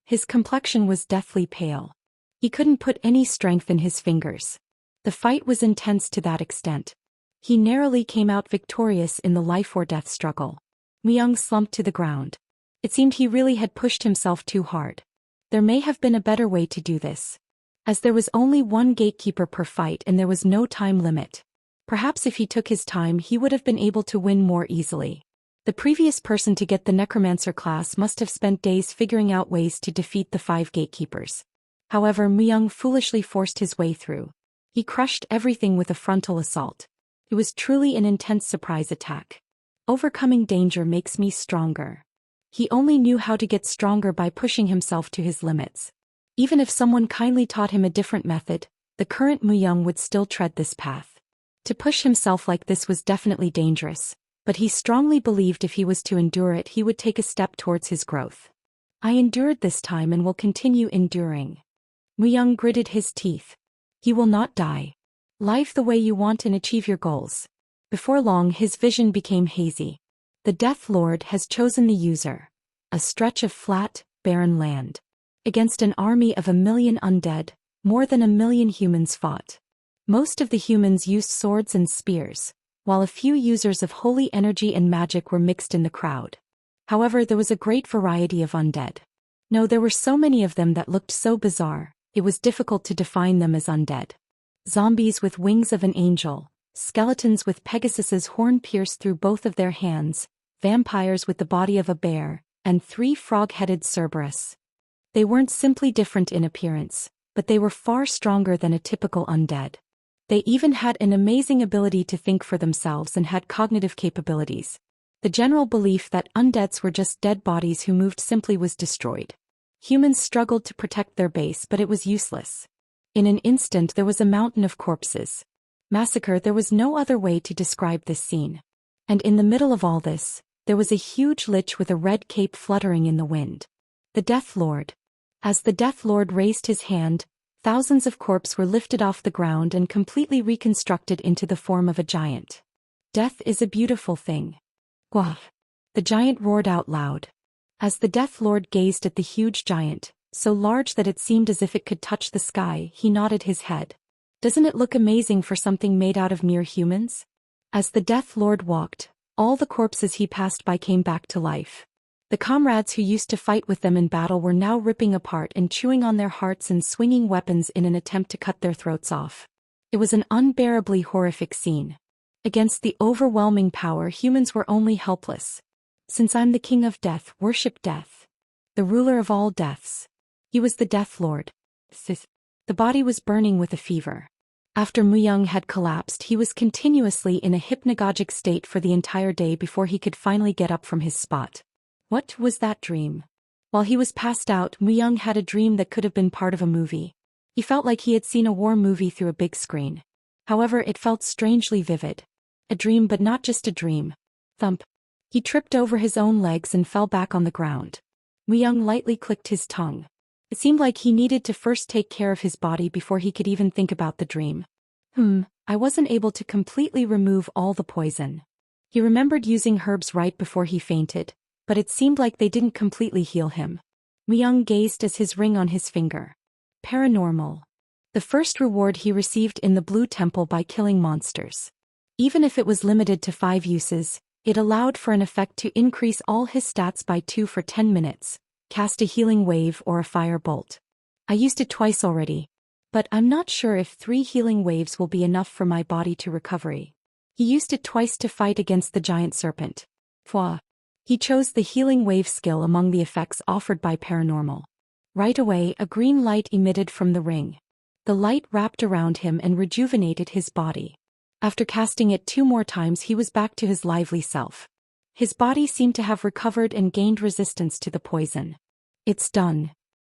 His complexion was deathly pale. He couldn't put any strength in his fingers. The fight was intense to that extent. He narrowly came out victorious in the life-or-death struggle. Muyang slumped to the ground. It seemed he really had pushed himself too hard. There may have been a better way to do this. As there was only 1 gatekeeper per fight and there was no time limit. Perhaps if he took his time he would have been able to win more easily. The previous person to get the necromancer class must have spent days figuring out ways to defeat the 5 gatekeepers. However, Muyang foolishly forced his way through. He crushed everything with a frontal assault. It was truly an intense surprise attack. Overcoming danger makes me stronger. He only knew how to get stronger by pushing himself to his limits. Even if someone kindly taught him a different method, the current Muyang would still tread this path. To push himself like this was definitely dangerous, but he strongly believed if he was to endure it he would take a step towards his growth. I endured this time and will continue enduring. Muyang gritted his teeth. He will not die. Live the way you want and achieve your goals. Before long his vision became hazy. The Death Lord has chosen the user. A stretch of flat, barren land. Against an army of 1,000,000 undead, more than 1,000,000 humans fought. Most of the humans used swords and spears, while a few users of holy energy and magic were mixed in the crowd. However, there was a great variety of undead. No, there were so many of them that looked so bizarre, it was difficult to define them as undead. Zombies with wings of an angel, skeletons with Pegasus's horn pierced through both of their hands, vampires with the body of a bear, and 3 frog-headed Cerberus. They weren't simply different in appearance, but they were far stronger than a typical undead. They even had an amazing ability to think for themselves and had cognitive capabilities. The general belief that undeads were just dead bodies who moved simply was destroyed. Humans struggled to protect their base, but it was useless. In an instant there was a mountain of corpses. Massacre, there was no other way to describe this scene. And in the middle of all this, there was a huge lich with a red cape fluttering in the wind. The Death Lord. As the Death Lord raised his hand, thousands of corpses were lifted off the ground and completely reconstructed into the form of a giant. Death is a beautiful thing. Gwah! The giant roared out loud. As the Death Lord gazed at the huge giant, so large that it seemed as if it could touch the sky, he nodded his head. Doesn't it look amazing for something made out of mere humans? As the Death Lord walked, all the corpses he passed by came back to life. The comrades who used to fight with them in battle were now ripping apart and chewing on their hearts and swinging weapons in an attempt to cut their throats off. It was an unbearably horrific scene. Against the overwhelming power, humans were only helpless. Since I'm the king of death, worship death. The ruler of all deaths. He was the Death Lord. The body was burning with a fever. After Muyang had collapsed, he was continuously in a hypnagogic state for the entire day before he could finally get up from his spot. What was that dream? While he was passed out, Muyang had a dream that could have been part of a movie. He felt like he had seen a war movie through a big screen. However, it felt strangely vivid. A dream, but not just a dream. Thump. He tripped over his own legs and fell back on the ground. Muyang lightly clicked his tongue. It seemed like he needed to first take care of his body before he could even think about the dream. I wasn't able to completely remove all the poison. He remembered using herbs right before he fainted, but it seemed like they didn't completely heal him. Muyang gazed as his ring on his finger. Paranormal. The first reward he received in the Blue Temple by killing monsters. Even if it was limited to 5 uses, it allowed for an effect to increase all his stats by 2 for 10 minutes. Cast a healing wave or a fire bolt. I used it twice already. But I'm not sure if 3 healing waves will be enough for my body to recovery. He used it twice to fight against the giant serpent. He chose the healing wave skill among the effects offered by paranormal. Right away, a green light emitted from the ring. The light wrapped around him and rejuvenated his body. After casting it 2 more times, he was back to his lively self. His body seemed to have recovered and gained resistance to the poison. It's done.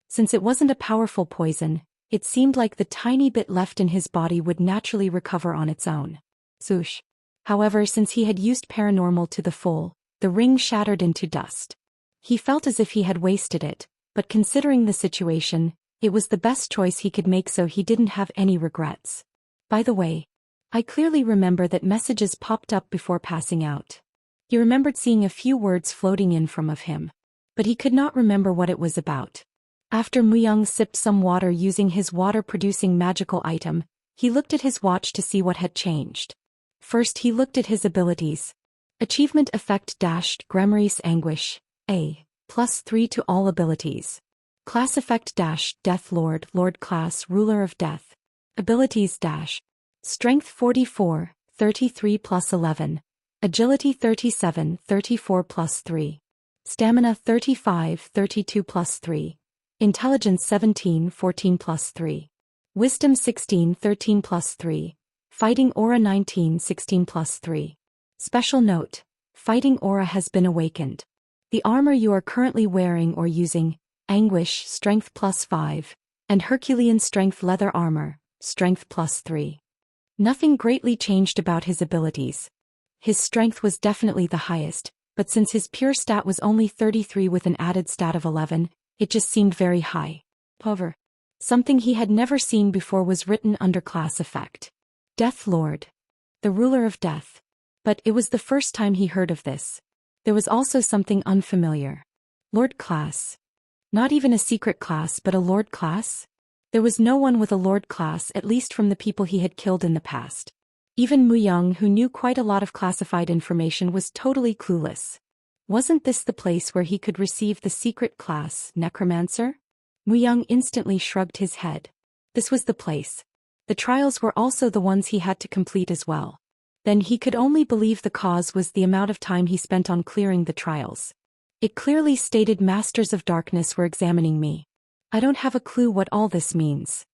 Since it wasn't a powerful poison, it seemed like the tiny bit left in his body would naturally recover on its own. Swoosh. However, since he had used paranormal to the full, the ring shattered into dust. He felt as if he had wasted it, but considering the situation, it was the best choice he could make, so he didn't have any regrets. By the way, I clearly remember that messages popped up before passing out. He remembered seeing a few words floating in from of him, but he could not remember what it was about. After Muyang sipped some water using his water-producing magical item, he looked at his watch to see what had changed. First he looked at his abilities. Achievement effect dashed Grimory's Anguish, A, +3 to all abilities. Class effect dash Death Lord, Lord class Ruler of Death. Abilities dash Strength 44, 33 + 11. Agility 37, 34 + 3. Stamina 35, 32 + 3. Intelligence 17, 14 + 3. Wisdom 16, 13 + 3. Fighting Aura 19, 16 + 3. Special note: Fighting Aura has been awakened. The armor you are currently wearing or using, Anguish Strength +5, and Herculean Strength Leather Armor, Strength +3. Nothing greatly changed about his abilities. His strength was definitely the highest, but since his pure stat was only 33 with an added stat of 11, it just seemed very high. However, something he had never seen before was written under class effect. Death Lord. The ruler of death. But it was the first time he heard of this. There was also something unfamiliar. Lord class. Not even a secret class, but a Lord class? There was no one with a Lord class, at least from the people he had killed in the past. Even Muyang, who knew quite a lot of classified information, was totally clueless. Wasn't this the place where he could receive the secret class, Necromancer? Muyang instantly shrugged his head. This was the place. The trials were also the ones he had to complete as well. Then he could only believe the cause was the amount of time he spent on clearing the trials. It clearly stated Masters of Darkness were examining me. I don't have a clue what all this means.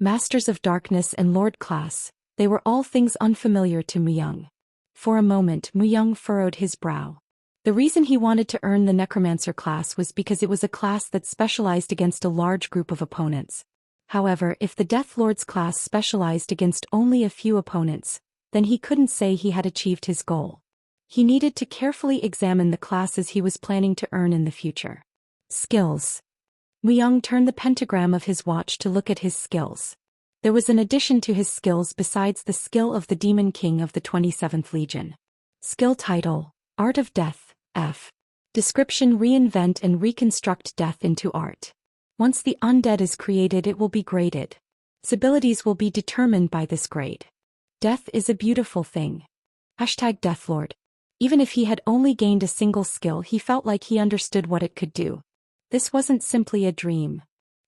Masters of Darkness and Lord class, they were all things unfamiliar to Muyang. For a moment Muyang furrowed his brow. The reason he wanted to earn the Necromancer class was because it was a class that specialized against a large group of opponents. However, if the Death Lord's class specialized against only a few opponents, then he couldn't say he had achieved his goal. He needed to carefully examine the classes he was planning to earn in the future. Skills. Muyang turned the pentagram of his watch to look at his skills. There was an addition to his skills besides the skill of the Demon King of the 27th Legion. Skill title: Art of Death, F. Description: reinvent and reconstruct death into art. Once the undead is created, it will be graded. Its abilities will be determined by this grade. Death is a beautiful thing. #Deathlord. Even if he had only gained a single skill, he felt like he understood what it could do. This wasn't simply a dream.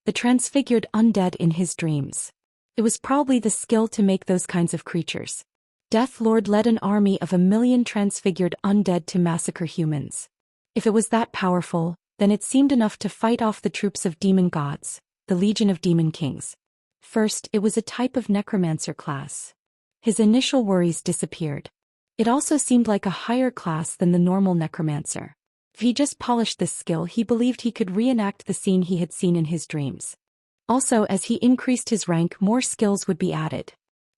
The transfigured undead in his dreams. It was probably the skill to make those kinds of creatures. Death Lord led an army of 1 million transfigured undead to massacre humans. If it was that powerful, then it seemed enough to fight off the troops of demon gods, the Legion of Demon Kings. First, it was a type of necromancer class. His initial worries disappeared. It also seemed like a higher class than the normal necromancer. If he just polished this skill, he believed he could reenact the scene he had seen in his dreams. Also, as he increased his rank, more skills would be added.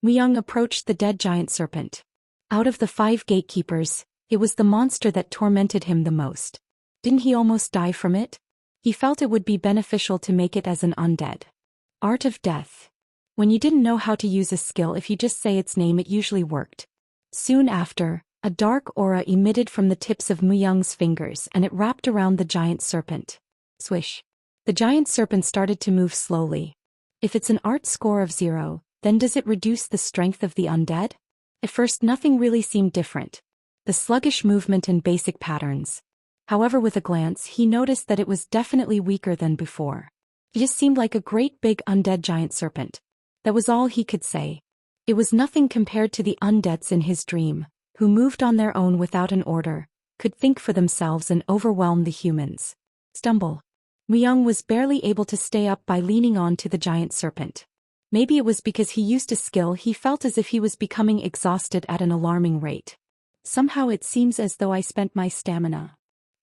Muyang approached the dead giant serpent. Out of the 5 gatekeepers, it was the monster that tormented him the most. Didn't he almost die from it? He felt it would be beneficial to make it as an undead. Art of Death. When you didn't know how to use a skill, if you just say its name, it usually worked. Soon after, a dark aura emitted from the tips of Muyang's fingers and it wrapped around the giant serpent. Swish. The giant serpent started to move slowly. If it's an art score of 0, then does it reduce the strength of the undead? At first nothing really seemed different. The sluggish movement and basic patterns. However, with a glance he noticed that it was definitely weaker than before. It just seemed like a great big undead giant serpent. That was all he could say. It was nothing compared to the undeads in his dream, who moved on their own without an order, could think for themselves and overwhelm the humans. Stumble. Muyang was barely able to stay up by leaning on to the giant serpent. Maybe it was because he used a skill, he felt as if he was becoming exhausted at an alarming rate. Somehow it seems as though I spent my stamina.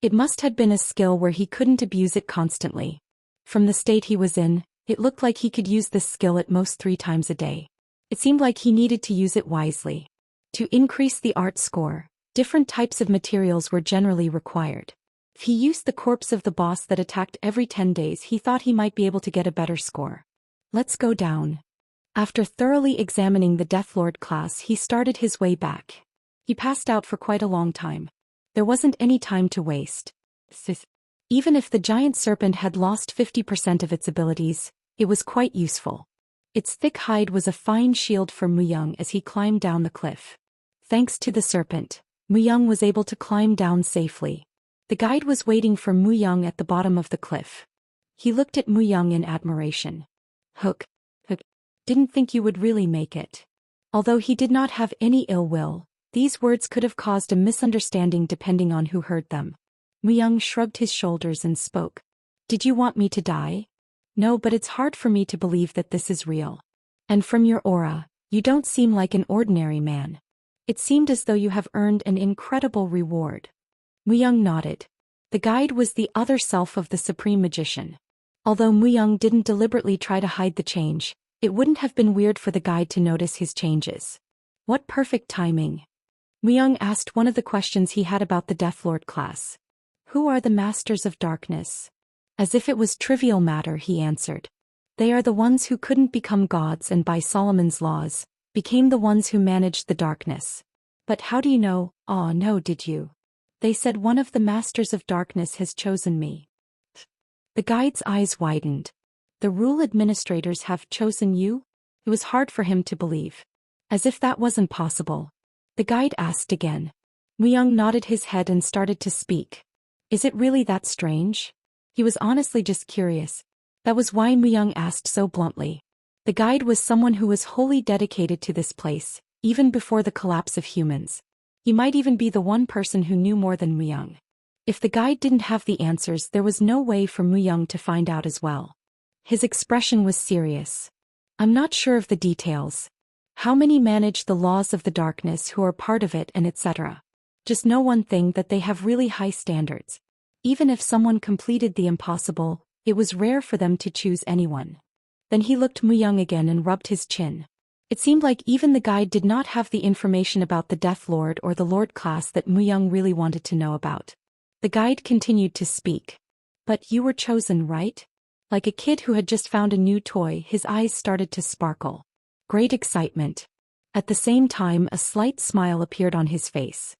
It must have been a skill where he couldn't abuse it constantly. From the state he was in, it looked like he could use this skill at most 3 times a day. It seemed like he needed to use it wisely. To increase the art score, different types of materials were generally required. If he used the corpse of the boss that attacked every 10 days, he thought he might be able to get a better score. Let's go down. After thoroughly examining the Deathlord class, he started his way back. He passed out for quite a long time. There wasn't any time to waste. Even if the giant serpent had lost 50% of its abilities, it was quite useful. Its thick hide was a fine shield for Muyang as he climbed down the cliff. Thanks to the serpent, Muyang was able to climb down safely. The guide was waiting for Muyang at the bottom of the cliff. He looked at Muyang in admiration. Hook. Didn't think you would really make it. Although he did not have any ill will, these words could have caused a misunderstanding depending on who heard them. Muyang shrugged his shoulders and spoke. Did you want me to die? No, but it's hard for me to believe that this is real. And from your aura, you don't seem like an ordinary man. It seemed as though you have earned an incredible reward. Muyang nodded. The guide was the other self of the supreme magician. Although Muyang didn't deliberately try to hide the change, it wouldn't have been weird for the guide to notice his changes. What perfect timing. Muyang asked one of the questions he had about the Deathlord class. Who are the Masters of Darkness? As if it was trivial matter, he answered. They are the ones who couldn't become gods and by Solomon's laws, became the ones who managed the darkness. But how do you know? Oh no, did you? They said one of the Masters of Darkness has chosen me. The guide's eyes widened. The rule administrators have chosen you? It was hard for him to believe. As if that wasn't possible. The guide asked again. Muyang nodded his head and started to speak. Is it really that strange? He was honestly just curious. That was why Muyang asked so bluntly. The guide was someone who was wholly dedicated to this place, even before the collapse of humans. He might even be the one person who knew more than Muyang. If the guide didn't have the answers, there was no way for Muyang to find out as well. His expression was serious. I'm not sure of the details. How many manage the laws of the darkness, who are part of it, and etc. Just know one thing, that they have really high standards. Even if someone completed the impossible, it was rare for them to choose anyone. Then he looked Muyang again and rubbed his chin. It seemed like even the guide did not have the information about the Death Lord or the Lord class that Muyang really wanted to know about. The guide continued to speak. But you were chosen, right? Like a kid who had just found a new toy, his eyes started to sparkle. Great excitement. At the same time, a slight smile appeared on his face.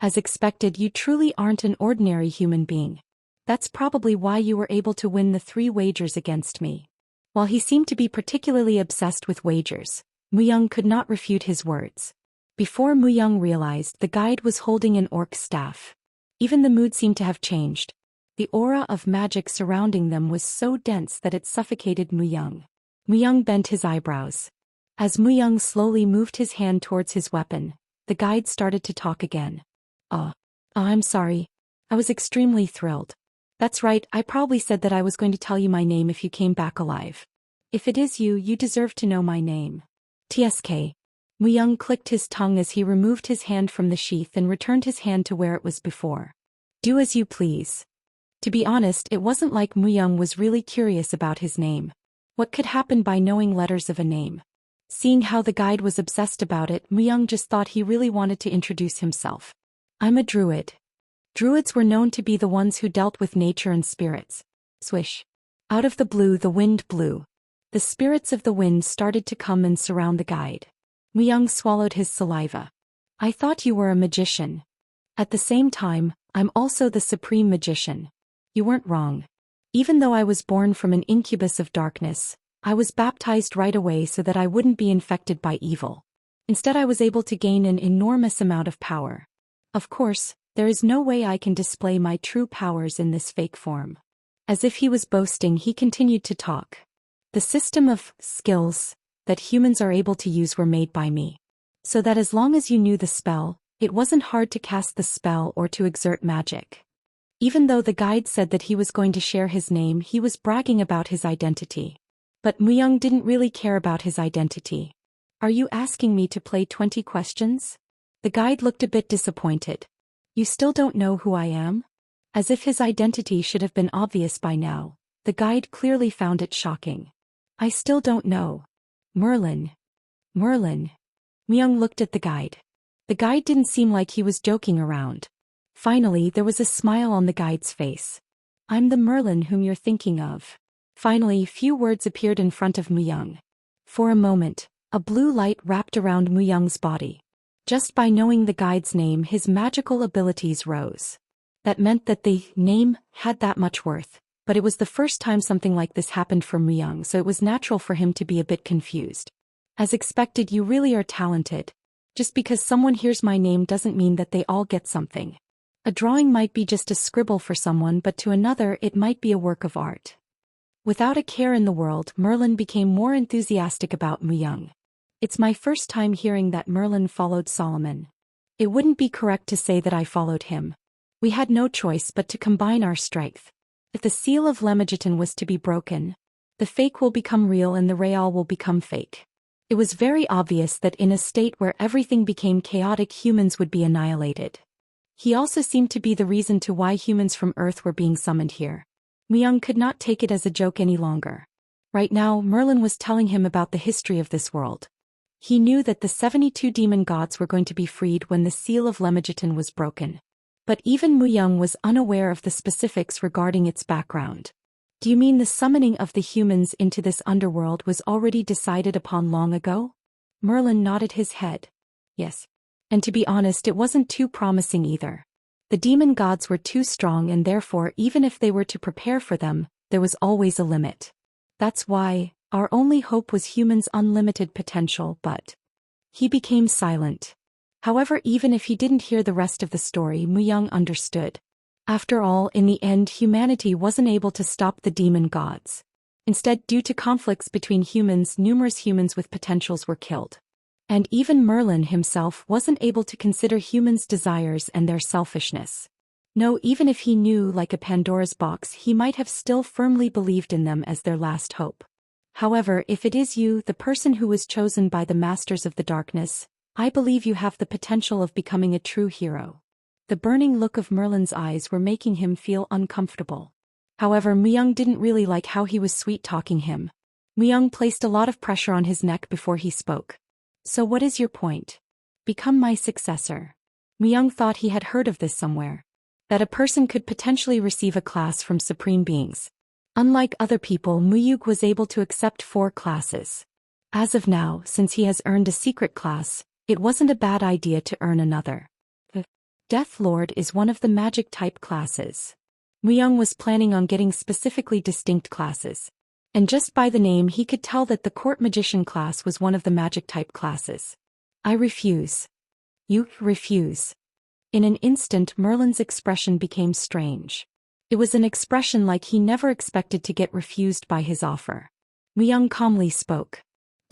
As expected, you truly aren't an ordinary human being. That's probably why you were able to win the 3 wagers against me. While he seemed to be particularly obsessed with wagers, Muyang could not refute his words. Before Muyang realized, the guide was holding an orc staff. Even the mood seemed to have changed. The aura of magic surrounding them was so dense that it suffocated Muyang. Muyang bent his eyebrows. As Muyang slowly moved his hand towards his weapon, the guide started to talk again. I'm sorry. I was extremely thrilled. That's right, I probably said that I was going to tell you my name if you came back alive. If it is you, you deserve to know my name. TSK. Muyang clicked his tongue as he removed his hand from the sheath and returned his hand to where it was before. Do as you please. To be honest, it wasn't like Muyang was really curious about his name. What could happen by knowing letters of a name? Seeing how the guide was obsessed about it, Muyang just thought he really wanted to introduce himself. I'm a druid. Druids were known to be the ones who dealt with nature and spirits. Swish. Out of the blue the wind blew. The spirits of the wind started to come and surround the guide. Muyang swallowed his saliva. I thought you were a magician. At the same time, I'm also the supreme magician. You weren't wrong. Even though I was born from an incubus of darkness, I was baptized right away so that I wouldn't be infected by evil. Instead, I was able to gain an enormous amount of power. Of course, there is no way I can display my true powers in this fake form. As if he was boasting, he continued to talk. The system of skills that humans are able to use were made by me. So that as long as you knew the spell, it wasn't hard to cast the spell or to exert magic. Even though the guide said that he was going to share his name, he was bragging about his identity. But Muyang didn't really care about his identity. Are you asking me to play 20 questions? The guide looked a bit disappointed. You still don't know who I am? As if his identity should have been obvious by now, the guide clearly found it shocking. I still don't know. Merlin. Merlin. Muyang looked at the guide. The guide didn't seem like he was joking around. Finally, there was a smile on the guide's face. I'm the Merlin whom you're thinking of. Finally, few words appeared in front of Muyang. For a moment, a blue light wrapped around Muyang's body. Just by knowing the guide's name, his magical abilities rose. That meant that the name had that much worth, but it was the first time something like this happened for Muyang, so it was natural for him to be a bit confused. As expected, you really are talented. Just because someone hears my name doesn't mean that they all get something. A drawing might be just a scribble for someone, but to another it might be a work of art. Without a care in the world, Merlin became more enthusiastic about Muyang. It's my first time hearing that Merlin followed Solomon. It wouldn't be correct to say that I followed him. We had no choice but to combine our strength. If the seal of Lemegeton was to be broken, the fake will become real and the real will become fake. It was very obvious that in a state where everything became chaotic, humans would be annihilated. He also seemed to be the reason to why humans from Earth were being summoned here. Muyang could not take it as a joke any longer. Right now, Merlin was telling him about the history of this world. He knew that the 72 demon gods were going to be freed when the seal of Lemegeton was broken. But even Muyang was unaware of the specifics regarding its background. Do you mean the summoning of the humans into this underworld was already decided upon long ago? Merlin nodded his head. Yes. And to be honest, it wasn't too promising either. The demon gods were too strong, and therefore even if they were to prepare for them, there was always a limit. That's why our only hope was humans' unlimited potential, but... He became silent. However, even if he didn't hear the rest of the story, Muyang understood. After all, in the end, humanity wasn't able to stop the demon gods. Instead, due to conflicts between humans, numerous humans with potentials were killed. And even Merlin himself wasn't able to consider humans' desires and their selfishness. No, even if he knew, like a Pandora's box, he might have still firmly believed in them as their last hope. However, if it is you, the person who was chosen by the Masters of the Darkness, I believe you have the potential of becoming a true hero. The burning look of Merlin's eyes were making him feel uncomfortable. However, Muyang didn't really like how he was sweet-talking him. Muyang placed a lot of pressure on his neck before he spoke. So what is your point? Become my successor. Muyang thought he had heard of this somewhere. That a person could potentially receive a class from supreme beings. Unlike other people, Muyang was able to accept 4 classes. As of now, since he has earned a secret class, it wasn't a bad idea to earn another. The Death Lord is one of the magic-type classes. Muyang was planning on getting specifically distinct classes. And just by the name he could tell that the court magician class was one of the magic-type classes. I refuse. You refuse. In an instant, Merlin's expression became strange. It was an expression like he never expected to get refused by his offer. Muyang calmly spoke.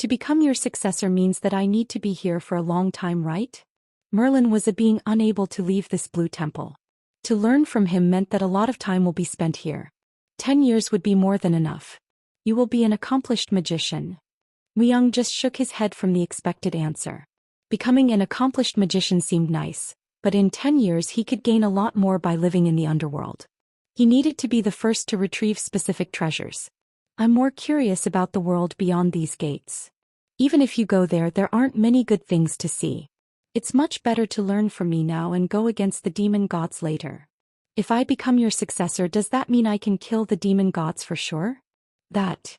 To become your successor means that I need to be here for a long time, right? Merlin was a being unable to leave this blue temple. To learn from him meant that a lot of time will be spent here. 10 years would be more than enough. You will be an accomplished magician. Muyang just shook his head from the expected answer. Becoming an accomplished magician seemed nice, but in 10 years he could gain a lot more by living in the underworld. He needed to be the first to retrieve specific treasures. I'm more curious about the world beyond these gates. Even if you go there, there aren't many good things to see. It's much better to learn from me now and go against the demon gods later. If I become your successor, does that mean I can kill the demon gods for sure? That.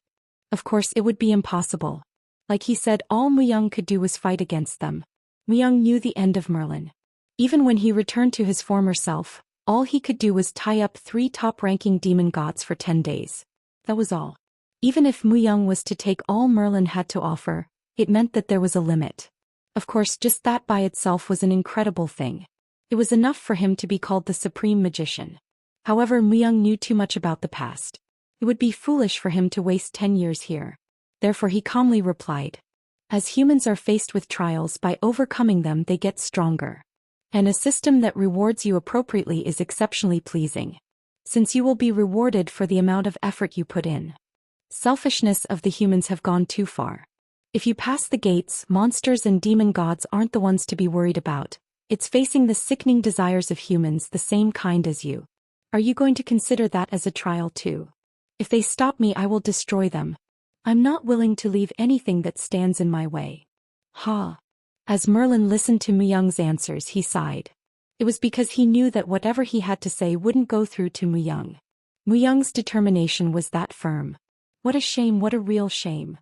Of course, it would be impossible. Like he said, all Muyang could do was fight against them. Muyang knew the end of Merlin. Even when he returned to his former self, all he could do was tie up 3 top-ranking demon gods for 10 days. That was all. Even if Muyang was to take all Merlin had to offer, it meant that there was a limit. Of course, just that by itself was an incredible thing. It was enough for him to be called the Supreme Magician. However, Muyang knew too much about the past. It would be foolish for him to waste 10 years here. Therefore he calmly replied. As humans are faced with trials, by overcoming them they get stronger. And a system that rewards you appropriately is exceptionally pleasing. Since you will be rewarded for the amount of effort you put in. Selfishness of the humans have gone too far. If you pass the gates, monsters and demon gods aren't the ones to be worried about. It's facing the sickening desires of humans, the same kind as you. Are you going to consider that as a trial too? If they stop me, I will destroy them. I'm not willing to leave anything that stands in my way. Ha! As Merlin listened to Muyang's answers, he sighed. It was because he knew that whatever he had to say wouldn't go through to Muyang. Muyang's determination was that firm. What a shame, what a real shame.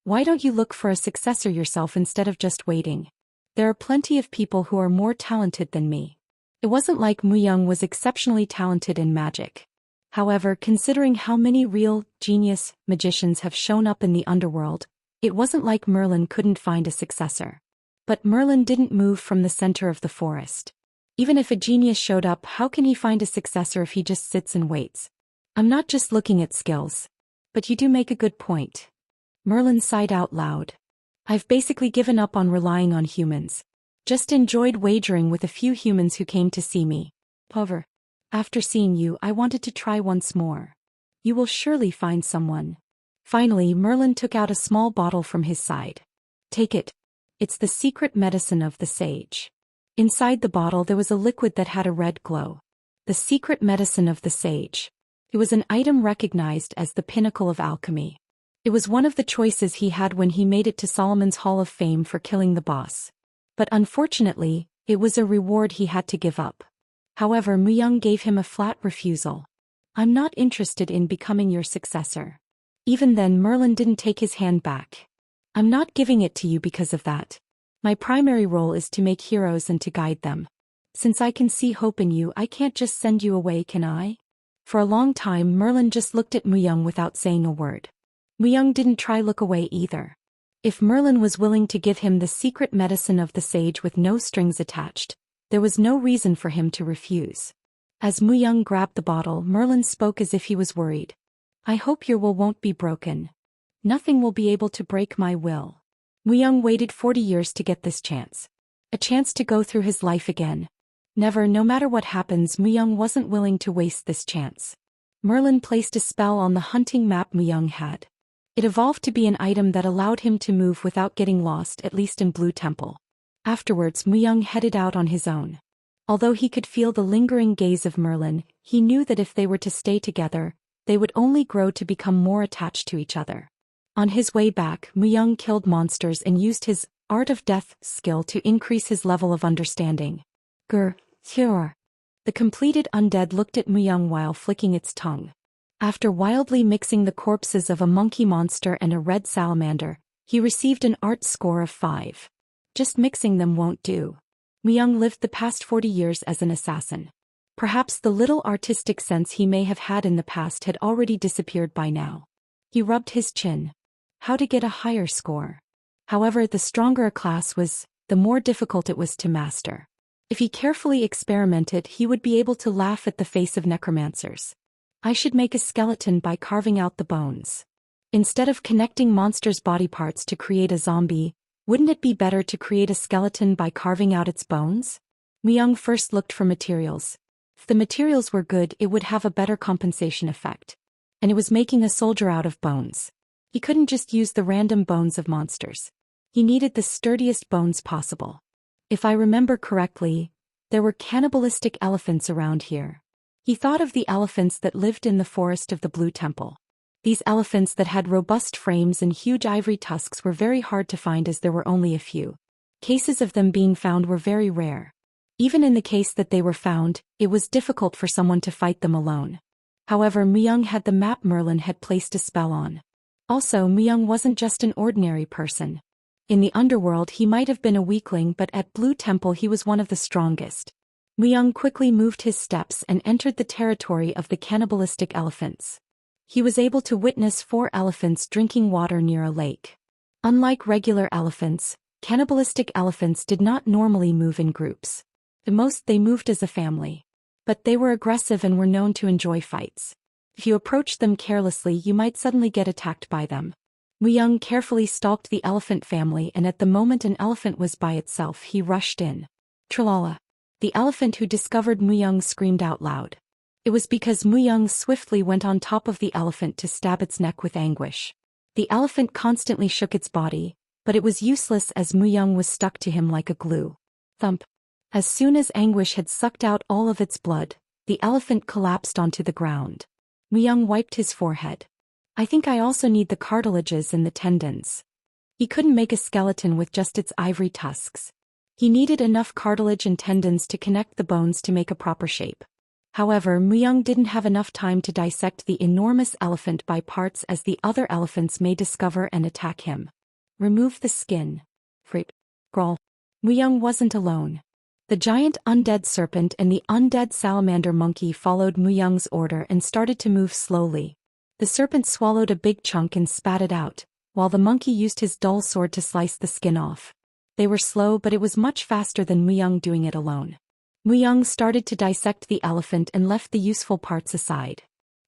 Why don't you look for a successor yourself instead of just waiting? There are plenty of people who are more talented than me. It wasn't like Muyang was exceptionally talented in magic. However, considering how many real, genius magicians have shown up in the underworld, it wasn't like Merlin couldn't find a successor. But Merlin didn't move from the center of the forest. Even if a genius showed up, how can he find a successor if he just sits and waits? I'm not just looking at skills. But you do make a good point. Merlin sighed out loud. I've basically given up on relying on humans. Just enjoyed wagering with a few humans who came to see me. However, after seeing you, I wanted to try once more. You will surely find someone. Finally, Merlin took out a small bottle from his side. Take it. It's the secret medicine of the sage. Inside the bottle there was a liquid that had a red glow. The secret medicine of the sage. It was an item recognized as the pinnacle of alchemy. It was one of the choices he had when he made it to Solomon's Hall of Fame for killing the boss. But unfortunately, it was a reward he had to give up. However, Muyang gave him a flat refusal. I'm not interested in becoming your successor. Even then, Merlin didn't take his hand back. I'm not giving it to you because of that. My primary role is to make heroes and to guide them. Since I can see hope in you, I can't just send you away, can I? For a long time, Merlin just looked at Muyang without saying a word. Muyang didn't try look away either. If Merlin was willing to give him the secret medicine of the sage with no strings attached, there was no reason for him to refuse. As Muyang grabbed the bottle, Merlin spoke as if he was worried. I hope your will won't be broken. Nothing will be able to break my will. Muyang waited 40 years to get this chance. A chance to go through his life again. Never, no matter what happens, Muyang wasn't willing to waste this chance. Merlin placed a spell on the hunting map Muyang had. It evolved to be an item that allowed him to move without getting lost, at least in Blue Temple. Afterwards, Muyang headed out on his own. Although he could feel the lingering gaze of Merlin, he knew that if they were to stay together, they would only grow to become more attached to each other. On his way back, Muyang killed monsters and used his Art of Death skill to increase his level of understanding. Sure. The completed undead looked at Muyang while flicking its tongue. After wildly mixing the corpses of a monkey monster and a red salamander, he received an art score of 5. Just mixing them won't do. Muyang lived the past 40 years as an assassin. Perhaps the little artistic sense he may have had in the past had already disappeared by now. He rubbed his chin. How to get a higher score? However, the stronger a class was, the more difficult it was to master. If he carefully experimented, he would be able to laugh at the face of necromancers. I should make a skeleton by carving out the bones. Instead of connecting monsters' body parts to create a zombie, wouldn't it be better to create a skeleton by carving out its bones? Myung first looked for materials. If the materials were good, it would have a better compensation effect. And it was making a soldier out of bones. He couldn't just use the random bones of monsters. He needed the sturdiest bones possible. If I remember correctly, there were cannibalistic elephants around here. He thought of the elephants that lived in the forest of the Blue Temple. These elephants that had robust frames and huge ivory tusks were very hard to find as there were only a few. Cases of them being found were very rare. Even in the case that they were found, it was difficult for someone to fight them alone. However, Myung had the map Merlin had placed a spell on. Also, Myung wasn't just an ordinary person. In the underworld he might have been a weakling, but at Blue Temple he was one of the strongest. Myung quickly moved his steps and entered the territory of the cannibalistic elephants. He was able to witness 4 elephants drinking water near a lake. Unlike regular elephants, cannibalistic elephants did not normally move in groups. The most they moved as a family. But they were aggressive and were known to enjoy fights. If you approached them carelessly, you might suddenly get attacked by them. Myung carefully stalked the elephant family, and at the moment an elephant was by itself, he rushed in. Tralala. The elephant who discovered Myung screamed out loud. It was because Myung swiftly went on top of the elephant to stab its neck with anguish. The elephant constantly shook its body, but it was useless as Myung was stuck to him like a glue. Thump. As soon as anguish had sucked out all of its blood, the elephant collapsed onto the ground. Myung wiped his forehead. I think I also need the cartilages and the tendons. He couldn't make a skeleton with just its ivory tusks. He needed enough cartilage and tendons to connect the bones to make a proper shape. However, Myung didn't have enough time to dissect the enormous elephant by parts, as the other elephants may discover and attack him. Remove the skin. Freep. Growl. Myung wasn't alone. The giant undead serpent and the undead salamander monkey followed Myung's order and started to move slowly. The serpent swallowed a big chunk and spat it out, while the monkey used his dull sword to slice the skin off. They were slow, but it was much faster than Myung doing it alone. Myung started to dissect the elephant and left the useful parts aside.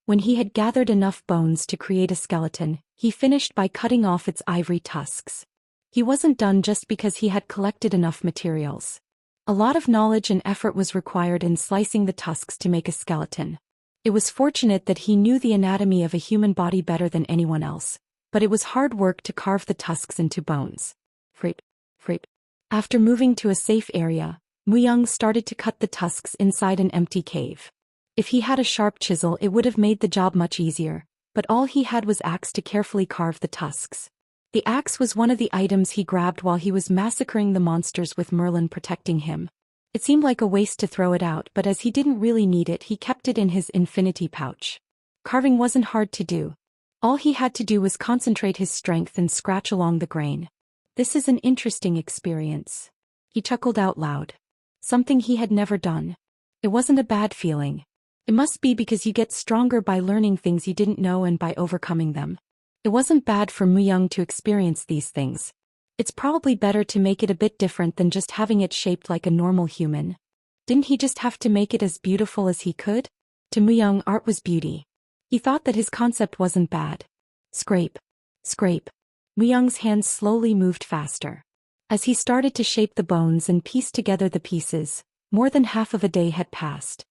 When he had gathered enough bones to create a skeleton, he finished by cutting off its ivory tusks. He wasn't done just because he had collected enough materials. A lot of knowledge and effort was required in slicing the tusks to make a skeleton. It was fortunate that he knew the anatomy of a human body better than anyone else, but it was hard work to carve the tusks into bones. Freep. Freep. After moving to a safe area, Myung started to cut the tusks inside an empty cave. If he had a sharp chisel, it would have made the job much easier, but all he had was axe to carefully carve the tusks. The axe was one of the items he grabbed while he was massacring the monsters with Merlin protecting him. It seemed like a waste to throw it out, but as he didn't really need it, he kept it in his infinity pouch. Carving wasn't hard to do. All he had to do was concentrate his strength and scratch along the grain. This is an interesting experience. He chuckled out loud. Something he had never done. It wasn't a bad feeling. It must be because you get stronger by learning things you didn't know and by overcoming them. It wasn't bad for Myung to experience these things. It's probably better to make it a bit different than just having it shaped like a normal human. Didn't he just have to make it as beautiful as he could? To Myung, art was beauty. He thought that his concept wasn't bad. Scrape. Scrape. Myung's hands slowly moved faster. As he started to shape the bones and piece together the pieces, more than half of a day had passed.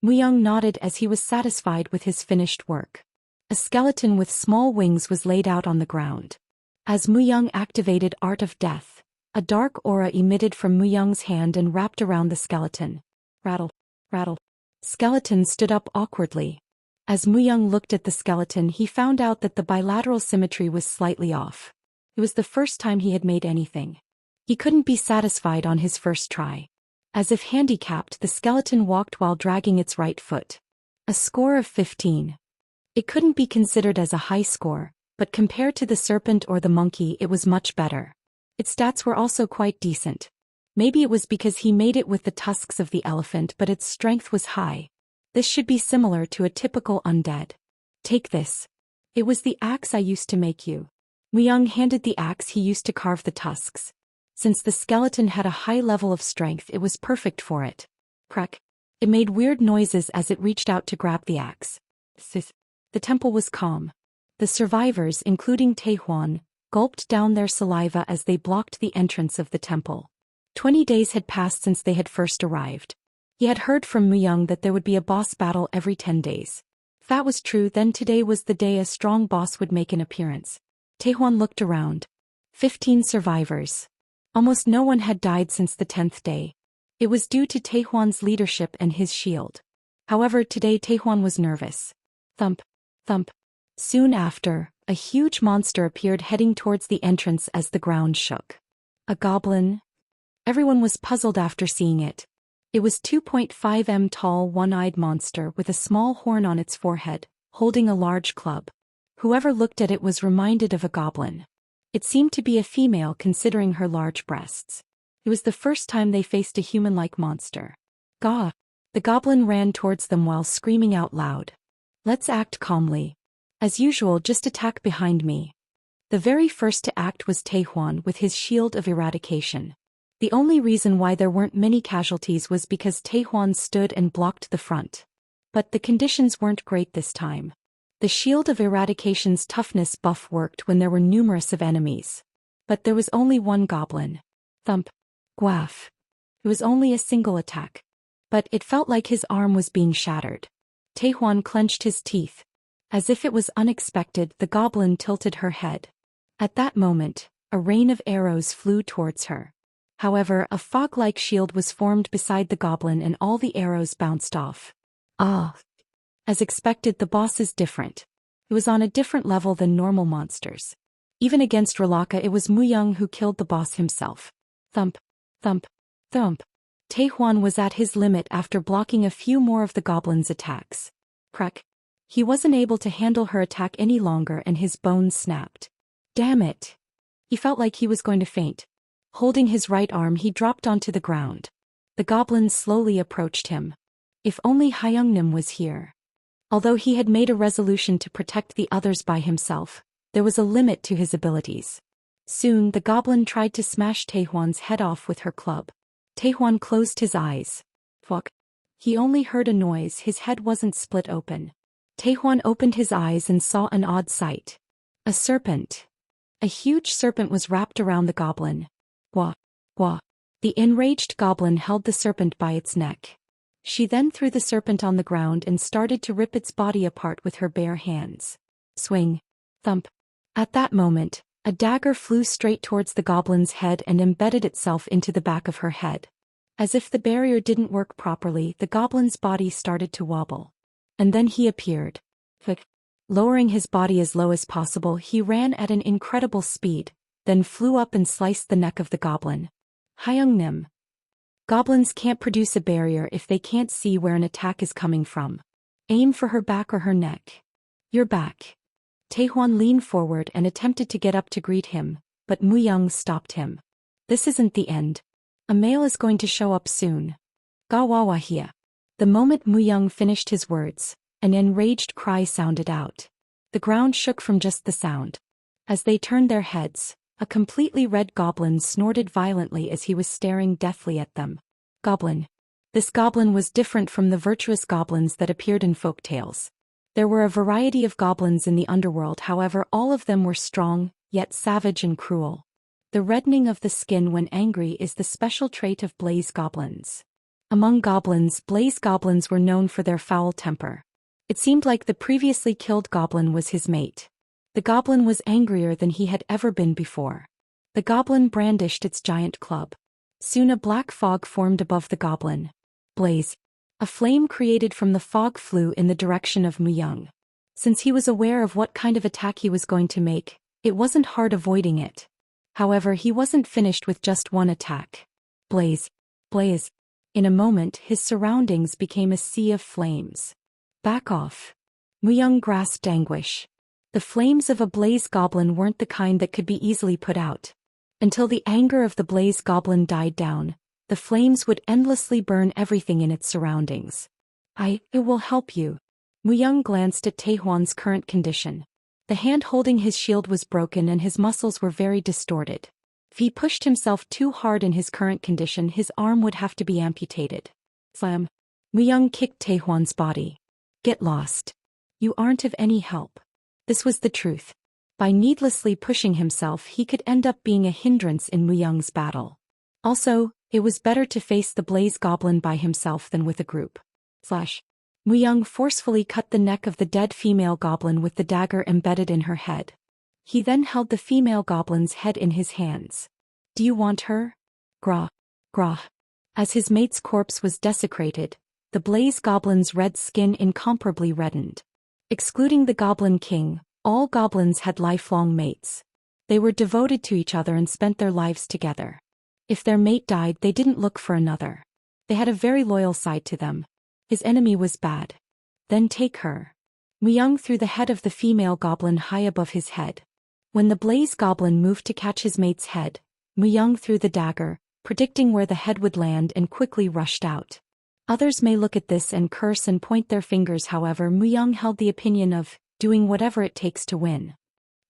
Myung nodded as he was satisfied with his finished work. A skeleton with small wings was laid out on the ground. As Myung activated Art of Death, a dark aura emitted from Myung's hand and wrapped around the skeleton. Rattle. Rattle. Skeleton stood up awkwardly. As Myung looked at the skeleton, he found out that the bilateral symmetry was slightly off. It was the first time he had made anything. He couldn't be satisfied on his first try. As if handicapped, the skeleton walked while dragging its right foot. A score of 15. It couldn't be considered as a high score, but compared to the serpent or the monkey it was much better. Its stats were also quite decent. Maybe it was because he made it with the tusks of the elephant, but its strength was high. This should be similar to a typical undead. Take this. It was the axe I used to make you. Myung handed the axe he used to carve the tusks. Since the skeleton had a high level of strength, it was perfect for it. Crack. It made weird noises as it reached out to grab the axe. The temple was calm. The survivors, including Taehwan, gulped down their saliva as they blocked the entrance of the temple. 20 days had passed since they had first arrived. He had heard from Muyang that there would be a boss battle every 10 days. If that was true, then today was the day a strong boss would make an appearance. Taehwan looked around. 15 survivors. Almost no one had died since the 10th day. It was due to Taehwan's leadership and his shield. However, today Taehwan was nervous. Thump, thump. Soon after, a huge monster appeared heading towards the entrance as the ground shook. A goblin? Everyone was puzzled after seeing it. It was 2.5 m tall, one-eyed monster with a small horn on its forehead, holding a large club. Whoever looked at it was reminded of a goblin. It seemed to be a female considering her large breasts. It was the first time they faced a human-like monster. Gah! The goblin ran towards them while screaming out loud. Let's act calmly. As usual, just attack behind me. The very first to act was Taehwan with his shield of eradication. The only reason why there weren't many casualties was because Taehwan stood and blocked the front. But the conditions weren't great this time. The shield of eradication's toughness buff worked when there were numerous of enemies. But there was only one goblin. Thump. Gwaff. It was only a single attack. But it felt like his arm was being shattered. Taehwan clenched his teeth. As if it was unexpected, the goblin tilted her head. At that moment, a rain of arrows flew towards her. However, a fog-like shield was formed beside the goblin and all the arrows bounced off. Ah! As expected, the boss is different. It was on a different level than normal monsters. Even against Rolaka, it was Muyang who killed the boss himself. Thump, thump, thump. Taehwan was at his limit after blocking a few more of the goblin's attacks. Crack. He wasn't able to handle her attack any longer and his bones snapped. Damn it! He felt like he was going to faint. Holding his right arm, he dropped onto the ground. The goblin slowly approached him. If only Hyungnim was here. Although he had made a resolution to protect the others by himself, there was a limit to his abilities. Soon the goblin tried to smash Taehwan's head off with her club. Taehwan closed his eyes. Fuck. He only heard a noise, his head wasn't split open. Taehwan opened his eyes and saw an odd sight. A serpent. A huge serpent was wrapped around the goblin. Wah, wah. The enraged goblin held the serpent by its neck. She then threw the serpent on the ground and started to rip its body apart with her bare hands. Swing. Thump. At that moment, a dagger flew straight towards the goblin's head and embedded itself into the back of her head. As if the barrier didn't work properly, the goblin's body started to wobble. And then he appeared. Lowering his body as low as possible, he ran at an incredible speed, then flew up and sliced the neck of the goblin. Hyungnim. Goblins can't produce a barrier if they can't see where an attack is coming from. Aim for her back or her neck. Your back. Taehwan leaned forward and attempted to get up to greet him, but Muyang stopped him. This isn't the end. A male is going to show up soon. Gawawahia. The moment Muyang finished his words, an enraged cry sounded out. The ground shook from just the sound. As they turned their heads, a completely red goblin snorted violently as he was staring deathly at them. Goblin. This goblin was different from the virtuous goblins that appeared in folk tales. There were a variety of goblins in the underworld, however, all of them were strong, yet savage and cruel. The reddening of the skin when angry is the special trait of blaze goblins. Among goblins, blaze goblins were known for their foul temper. It seemed like the previously killed goblin was his mate. The goblin was angrier than he had ever been before. The goblin brandished its giant club. Soon a black fog formed above the goblin. Blaze. A flame created from the fog flew in the direction of Muyang. Since he was aware of what kind of attack he was going to make, it wasn't hard avoiding it. However, he wasn't finished with just one attack. Blaze. Blaze. In a moment, his surroundings became a sea of flames. Back off. Muyang grasped anguish. The flames of a blaze goblin weren't the kind that could be easily put out. Until the anger of the blaze goblin died down, the flames would endlessly burn everything in its surroundings. It will help you. Muyang glanced at Taehwan's current condition. The hand holding his shield was broken and his muscles were very distorted. If he pushed himself too hard in his current condition, his arm would have to be amputated. Slam. Muyang kicked Taehwan's body. Get lost. You aren't of any help. This was the truth. By needlessly pushing himself, he could end up being a hindrance in Muyang's battle. Also, it was better to face the Blaze Goblin by himself than with a group. Muyang forcefully cut the neck of the dead female goblin with the dagger embedded in her head. He then held the female goblin's head in his hands. "Do you want her?" Grah. Grah. As his mate's corpse was desecrated, the Blaze Goblin's red skin incomparably reddened. Excluding the Goblin King, all goblins had lifelong mates. They were devoted to each other and spent their lives together. If their mate died, they didn't look for another. They had a very loyal side to them. His enemy was bad. "Then take her." Muyang threw the head of the female goblin high above his head. When the Blaze Goblin moved to catch his mate's head, Muyang threw the dagger, predicting where the head would land, and quickly rushed out. Others may look at this and curse and point their fingers. However, Muyang held the opinion of doing whatever it takes to win.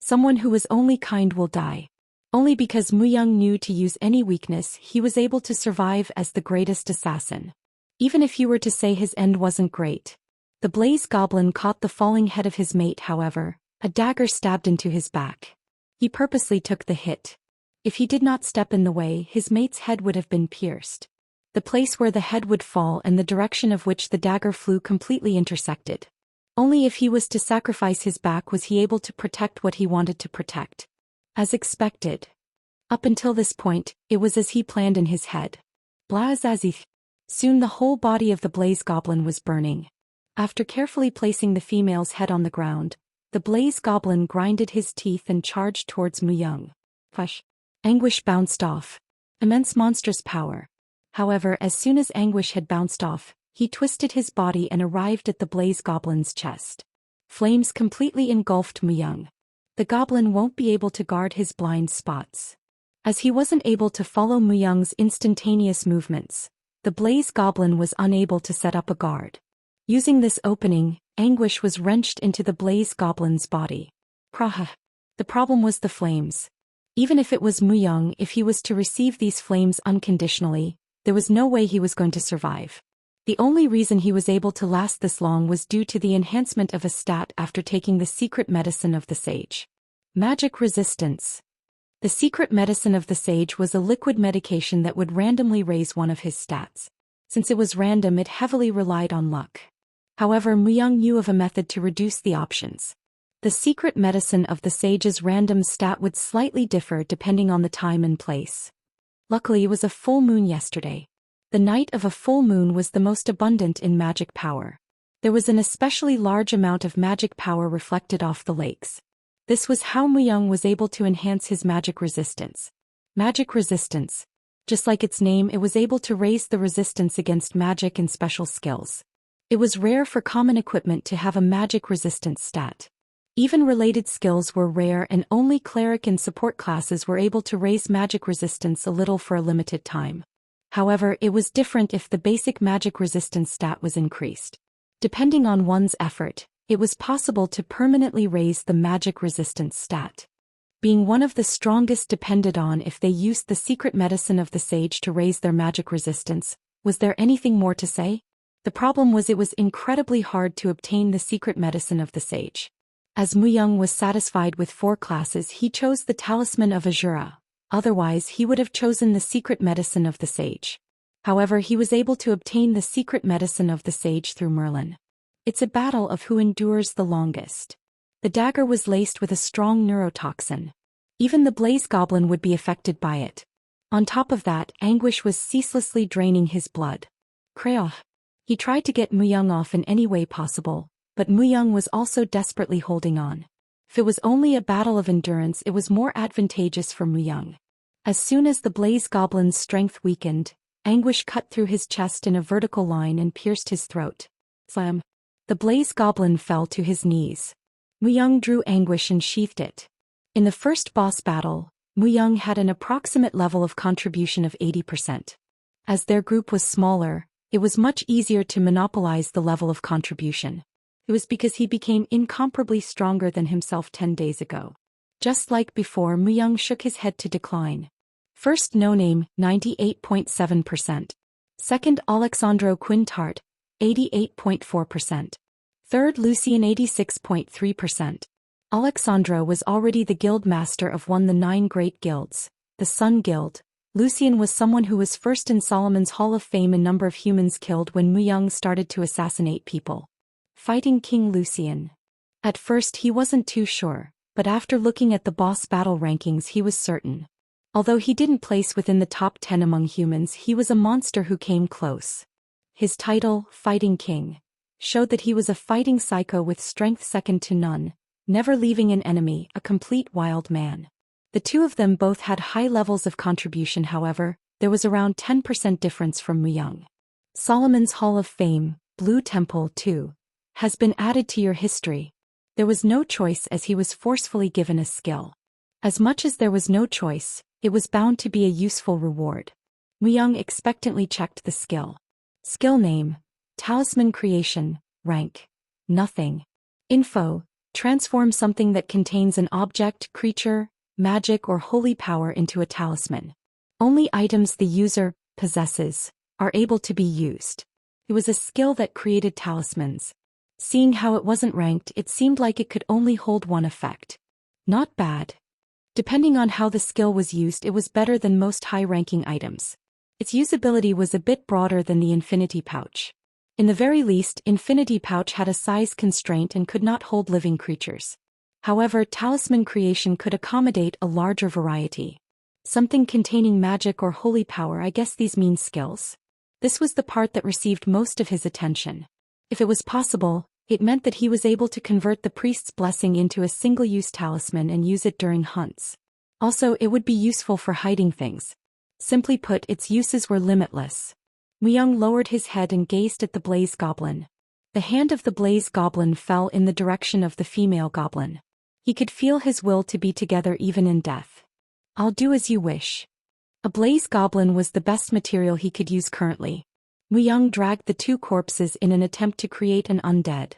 Someone who is only kind will die. Only because Muyang knew to use any weakness, he was able to survive as the greatest assassin. Even if you were to say his end wasn't great. The Blaze Goblin caught the falling head of his mate. However, a dagger stabbed into his back. He purposely took the hit. If he did not step in the way, his mate's head would have been pierced. The place where the head would fall and the direction of which the dagger flew completely intersected. Only if he was to sacrifice his back was he able to protect what he wanted to protect. As expected. Up until this point, it was as he planned in his head. Blazazith. Soon the whole body of the Blaze Goblin was burning. After carefully placing the female's head on the ground, the Blaze Goblin grinded his teeth and charged towards Muyang. Push. Anguish bounced off. Immense monstrous power. However, as soon as Anguish had bounced off, he twisted his body and arrived at the Blaze Goblin's chest. Flames completely engulfed Muyang. The goblin won't be able to guard his blind spots. As he wasn't able to follow Muyang's instantaneous movements, the Blaze Goblin was unable to set up a guard. Using this opening, Anguish was wrenched into the Blaze Goblin's body. Praha. The problem was the flames. Even if it was Muyang, if he was to receive these flames unconditionally, there was no way he was going to survive. The only reason he was able to last this long was due to the enhancement of a stat after taking the secret medicine of the sage. Magic resistance. The secret medicine of the sage was a liquid medication that would randomly raise one of his stats. Since it was random, it heavily relied on luck. However, Muyang knew of a method to reduce the options. The secret medicine of the sage's random stat would slightly differ depending on the time and place. Luckily, it was a full moon yesterday. The night of a full moon was the most abundant in magic power. There was an especially large amount of magic power reflected off the lakes. This was how Muyang was able to enhance his magic resistance. Magic resistance. Just like its name, it was able to raise the resistance against magic and special skills. It was rare for common equipment to have a magic resistance stat. Even related skills were rare, and only cleric and support classes were able to raise magic resistance a little for a limited time. However, it was different if the basic magic resistance stat was increased. Depending on one's effort, it was possible to permanently raise the magic resistance stat. Being one of the strongest depended on if they used the secret medicine of the sage to raise their magic resistance. Was there anything more to say? The problem was it was incredibly hard to obtain the secret medicine of the sage. As Muyang was satisfied with 4 classes, he chose the Talisman of Azura. Otherwise, he would have chosen the secret medicine of the sage. However, he was able to obtain the secret medicine of the sage through Merlin. It's a battle of who endures the longest. The dagger was laced with a strong neurotoxin. Even the Blaze Goblin would be affected by it. On top of that, Anguish was ceaselessly draining his blood. Kreoh. He tried to get Muyang off in any way possible, but Muyang was also desperately holding on. If it was only a battle of endurance, it was more advantageous for Muyang. As soon as the Blaze Goblin's strength weakened, Anguish cut through his chest in a vertical line and pierced his throat. Slam. The Blaze Goblin fell to his knees. Muyang drew Anguish and sheathed it. In the first boss battle, Muyang had an approximate level of contribution of 80%. As their group was smaller, it was much easier to monopolize the level of contribution. It was because he became incomparably stronger than himself 10 days ago. Just like before, Muyang shook his head to decline. First No Name, 98.7%. Second Alexandro Quintart, 88.4%. Third Lucien, 86.3%. Alexandra was already the guild master of one of the 9 great guilds, the Sun Guild. Lucian was someone who was first in Solomon's Hall of Fame in number of humans killed when Muyang started to assassinate people. Fighting King Lucian. At first he wasn't too sure, but after looking at the boss battle rankings he was certain. Although he didn't place within the top 10 among humans, he was a monster who came close. His title, Fighting King, showed that he was a fighting psycho with strength second to none, never leaving an enemy, a complete wild man. The two of them both had high levels of contribution, however, there was around 10% difference from Muyang. Solomon's Hall of Fame, Blue Temple 2, has been added to your history. There was no choice as he was forcefully given a skill. As much as there was no choice, it was bound to be a useful reward. Muyang expectantly checked the skill. Skill name, Talisman Creation, rank, nothing. Info, transform something that contains an object, creature, magic or holy power into a talisman. Only items the user possesses are able to be used. It was a skill that created talismans. Seeing how it wasn't ranked, it seemed like it could only hold one effect. Not bad. Depending on how the skill was used, it was better than most high-ranking items. Its usability was a bit broader than the Infinity Pouch. In the very least, Infinity Pouch had a size constraint and could not hold living creatures. However, Talisman Creation could accommodate a larger variety. Something containing magic or holy power, I guess these mean skills. This was the part that received most of his attention. If it was possible, it meant that he was able to convert the priest's blessing into a single-use talisman and use it during hunts. Also, it would be useful for hiding things. Simply put, its uses were limitless. Muyang lowered his head and gazed at the Blaze Goblin. The hand of the Blaze Goblin fell in the direction of the female goblin. He could feel his will to be together even in death. I'll do as you wish. A Blaze Goblin was the best material he could use currently. Muyang dragged the 2 corpses in an attempt to create an undead.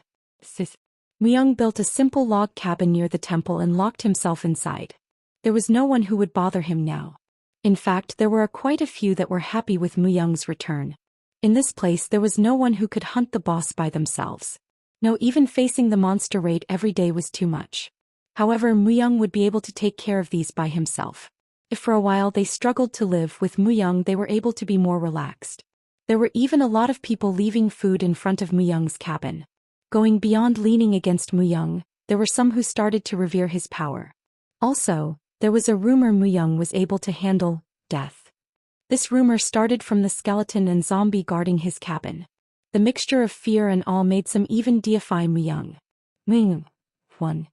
Muyang built a simple log cabin near the temple and locked himself inside. There was no one who would bother him now. In fact, there were quite a few that were happy with Muyang's return. In this place there was no one who could hunt the boss by themselves. No, even facing the monster raid every day was too much. However, Muyang would be able to take care of these by himself. If for a while they struggled to live with Muyang, they were able to be more relaxed. There were even a lot of people leaving food in front of Muyang's cabin. Going beyond leaning against Muyang, there were some who started to revere his power. Also, there was a rumor Muyang was able to handle death. This rumor started from the skeleton and zombie guarding his cabin. The mixture of fear and awe made some even deify Muyang. 1.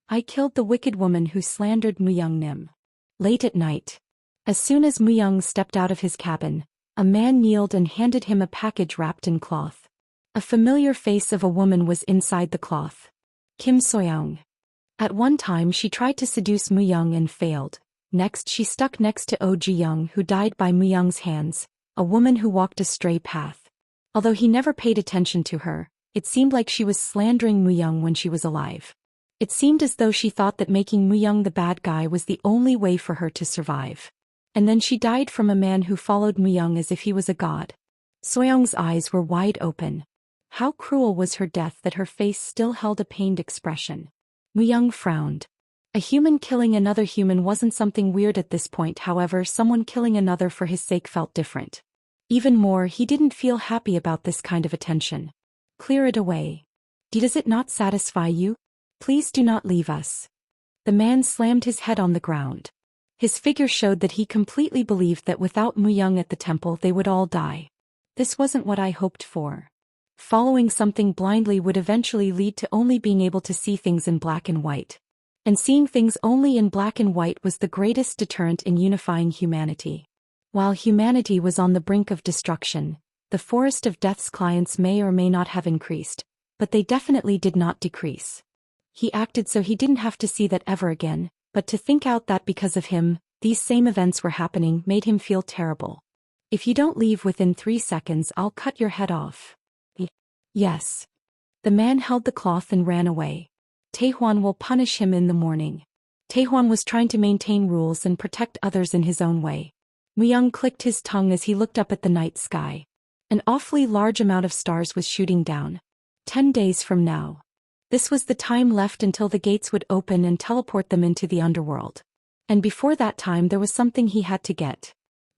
I killed the wicked woman who slandered Muyang Nim. Late at night. As soon as Muyang stepped out of his cabin, a man kneeled and handed him a package wrapped in cloth. A familiar face of a woman was inside the cloth. Kim Soyoung. At one time she tried to seduce Muyang and failed. Next she stuck next to Oh Ji-young, who died by Muyang's hands, a woman who walked a stray path. Although he never paid attention to her, it seemed like she was slandering Muyang when she was alive. It seemed as though she thought that making Muyang the bad guy was the only way for her to survive. And then she died from a man who followed Muyang as if he was a god. Soyoung's eyes were wide open. How cruel was her death that her face still held a pained expression. Muyang frowned. A human killing another human wasn't something weird at this point, however, someone killing another for his sake felt different. Even more, he didn't feel happy about this kind of attention. Clear it away. Does it not satisfy you? Please do not leave us. The man slammed his head on the ground. His figure showed that he completely believed that without Muyang at the temple they would all die. This wasn't what I hoped for. Following something blindly would eventually lead to only being able to see things in black and white. And seeing things only in black and white was the greatest deterrent in unifying humanity. While humanity was on the brink of destruction, the Forest of Death's clients may or may not have increased, but they definitely did not decrease. He acted so he didn't have to see that ever again, but to think out that because of him, these same events were happening made him feel terrible. If you don't leave within 3 seconds, I'll cut your head off. Yes. The man held the cloth and ran away. Taehwan will punish him in the morning. Taehwan was trying to maintain rules and protect others in his own way. Muyang clicked his tongue as he looked up at the night sky. An awfully large amount of stars was shooting down. 10 days from now. This was the time left until the gates would open and teleport them into the underworld. And before that time there was something he had to get.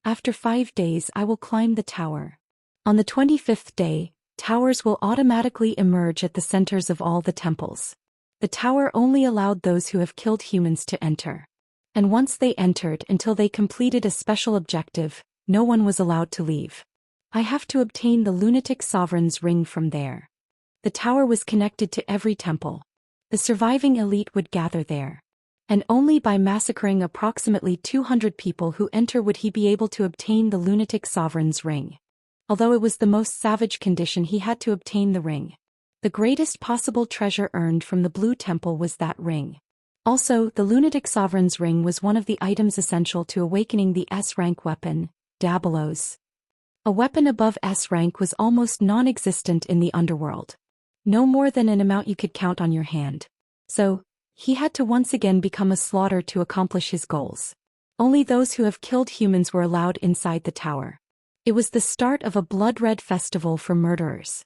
After 5 days I will climb the tower. On the 25th day, towers will automatically emerge at the centers of all the temples. The tower only allowed those who have killed humans to enter. And once they entered until they completed a special objective, no one was allowed to leave. I have to obtain the lunatic sovereign's ring from there. The tower was connected to every temple. The surviving elite would gather there. And only by massacring approximately 200 people who enter would he be able to obtain the lunatic sovereign's ring. Although it was the most savage condition, he had to obtain the ring. The greatest possible treasure earned from the Blue Temple was that ring. Also, the lunatic sovereign's ring was one of the items essential to awakening the S-rank weapon, Dabalos. A weapon above S-rank was almost non-existent in the underworld. No more than an amount you could count on your hand. So, he had to once again become a slaughter to accomplish his goals. Only those who have killed humans were allowed inside the tower. It was the start of a blood-red festival for murderers.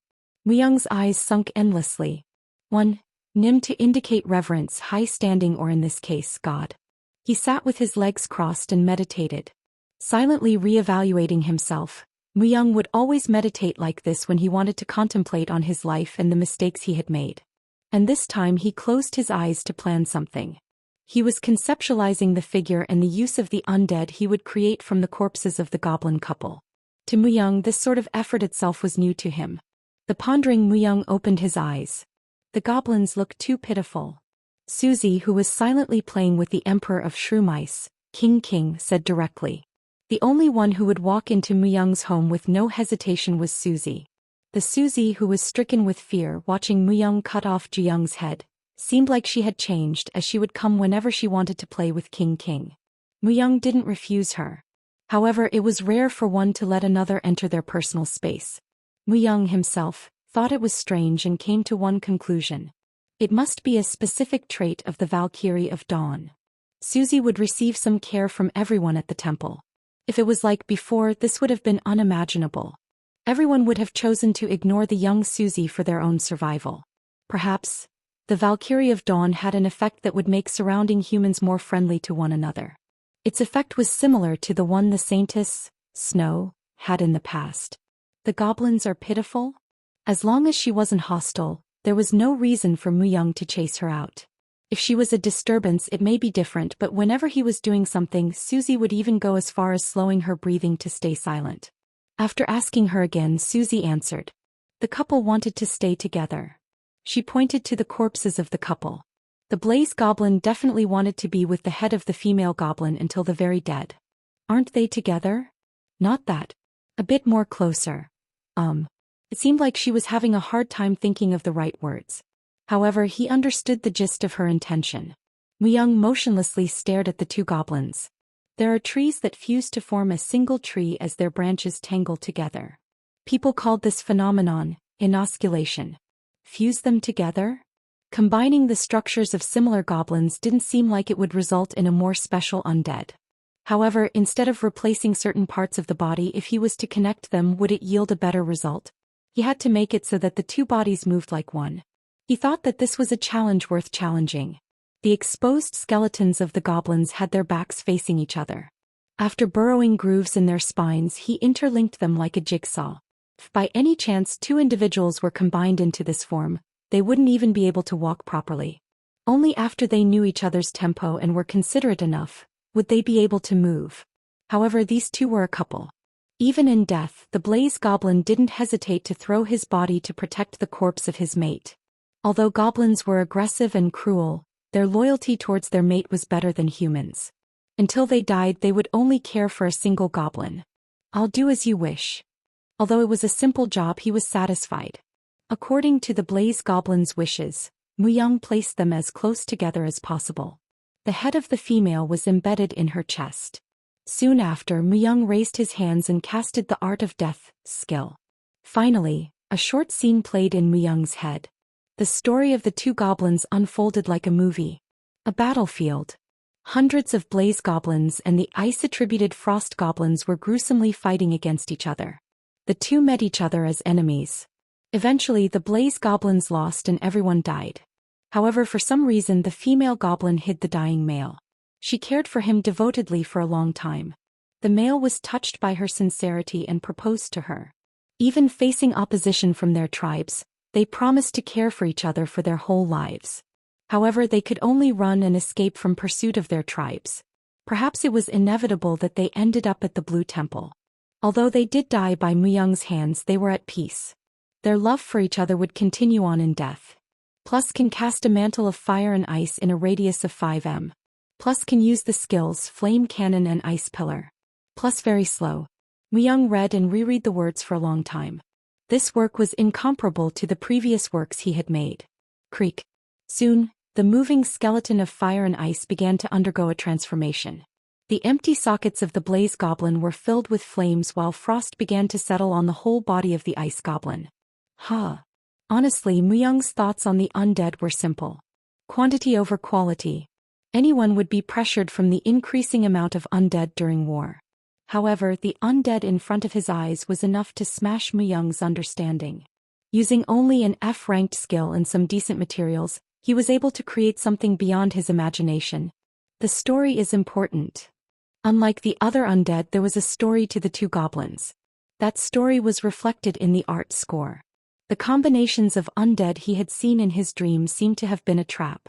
Muyang's eyes sunk endlessly. 1. Nim to indicate reverence, high standing, or in this case, God. He sat with his legs crossed and meditated. Silently re-evaluating himself, Muyang would always meditate like this when he wanted to contemplate on his life and the mistakes he had made. And this time he closed his eyes to plan something. He was conceptualizing the figure and the use of the undead he would create from the corpses of the goblin couple. To Muyang, this sort of effort itself was new to him. The pondering Muyang opened his eyes. The goblins looked too pitiful. Suzy, who was silently playing with the Emperor of Shrew Mice, King, said directly. The only one who would walk into Muyang's home with no hesitation was Suzy. The Suzy who was stricken with fear watching Muyang cut off Juyang's head, seemed like she had changed, as she would come whenever she wanted to play with King. Muyang didn't refuse her. However, it was rare for one to let another enter their personal space. Muyang himself thought it was strange and came to one conclusion. It must be a specific trait of the Valkyrie of Dawn. Suzy would receive some care from everyone at the temple. If it was like before, this would have been unimaginable. Everyone would have chosen to ignore the young Suzy for their own survival. Perhaps, the Valkyrie of Dawn had an effect that would make surrounding humans more friendly to one another. Its effect was similar to the one the Saintess, Snow, had in the past. The goblins are pitiful? As long as she wasn't hostile, there was no reason for Muyang to chase her out. If she was a disturbance it may be different, but whenever he was doing something, Suzy would even go as far as slowing her breathing to stay silent. After asking her again, Suzy answered. The couple wanted to stay together. She pointed to the corpses of the couple. The Blaze Goblin definitely wanted to be with the head of the female goblin until the very dead. Aren't they together? Not that. A bit more closer. It seemed like she was having a hard time thinking of the right words. However, he understood the gist of her intention. Muyang motionlessly stared at the two goblins. There are trees that fuse to form a single tree as their branches tangle together. People called this phenomenon inosculation. Fuse them together? Combining the structures of similar goblins didn't seem like it would result in a more special undead. However, instead of replacing certain parts of the body, if he was to connect them, would it yield a better result? He had to make it so that the two bodies moved like one. He thought that this was a challenge worth challenging. The exposed skeletons of the goblins had their backs facing each other. After burrowing grooves in their spines, he interlinked them like a jigsaw. If by any chance two individuals were combined into this form, they wouldn't even be able to walk properly. Only after they knew each other's tempo and were considerate enough, would they be able to move. However, these two were a couple. Even in death, the Blaze Goblin didn't hesitate to throw his body to protect the corpse of his mate. Although goblins were aggressive and cruel, their loyalty towards their mate was better than humans. Until they died, they would only care for a single goblin. I'll do as you wish. Although it was a simple job, he was satisfied. According to the Blaze Goblin's wishes, Muyang placed them as close together as possible. The head of the female was embedded in her chest. Soon after, Muyang raised his hands and casted the Art of Death skill. Finally, a short scene played in Muyang's head. The story of the two goblins unfolded like a movie. A battlefield. Hundreds of Blaze Goblins and the ice-attributed Frost Goblins were gruesomely fighting against each other. The two met each other as enemies. Eventually, the Blaze Goblins lost and everyone died. However, for some reason the female goblin hid the dying male. She cared for him devotedly for a long time. The male was touched by her sincerity and proposed to her. Even facing opposition from their tribes, they promised to care for each other for their whole lives. However, they could only run and escape from pursuit of their tribes. Perhaps it was inevitable that they ended up at the Blue Temple. Although they did die by Muyang's hands, they were at peace. Their love for each other would continue on in death. Plus can cast a mantle of fire and ice in a radius of 5 m. Plus can use the skills Flame Cannon and Ice Pillar. Plus very slow. Muyang read and reread the words for a long time. This work was incomparable to the previous works he had made. Creak. Soon, the moving skeleton of fire and ice began to undergo a transformation. The empty sockets of the blaze goblin were filled with flames while frost began to settle on the whole body of the ice goblin. Honestly, Muyang's thoughts on the undead were simple. Quantity over quality. Anyone would be pressured from the increasing amount of undead during war. However, the undead in front of his eyes was enough to smash Muyang's understanding. Using only an F-ranked skill and some decent materials, he was able to create something beyond his imagination. The story is important. Unlike the other undead, there was a story to the two goblins. That story was reflected in the art score. The combinations of undead he had seen in his dreams seemed to have been a trap.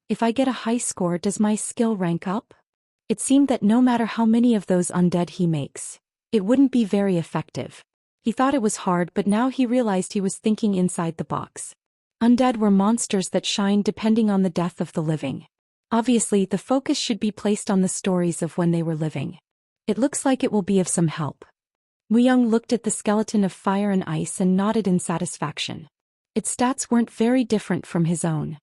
If I get a high score, does my skill rank up? It seemed that no matter how many of those undead he makes, it wouldn't be very effective. He thought it was hard, but now he realized he was thinking inside the box. Undead were monsters that shine depending on the death of the living. Obviously, the focus should be placed on the stories of when they were living. It looks like it will be of some help. Muyang looked at the skeleton of fire and ice and nodded in satisfaction. Its stats weren't very different from his own.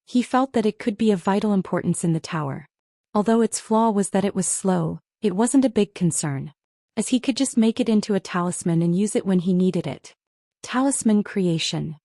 He felt that it could be of vital importance in the tower. Although its flaw was that it was slow, it wasn't a big concern, as he could just make it into a talisman and use it when he needed it. Talisman creation.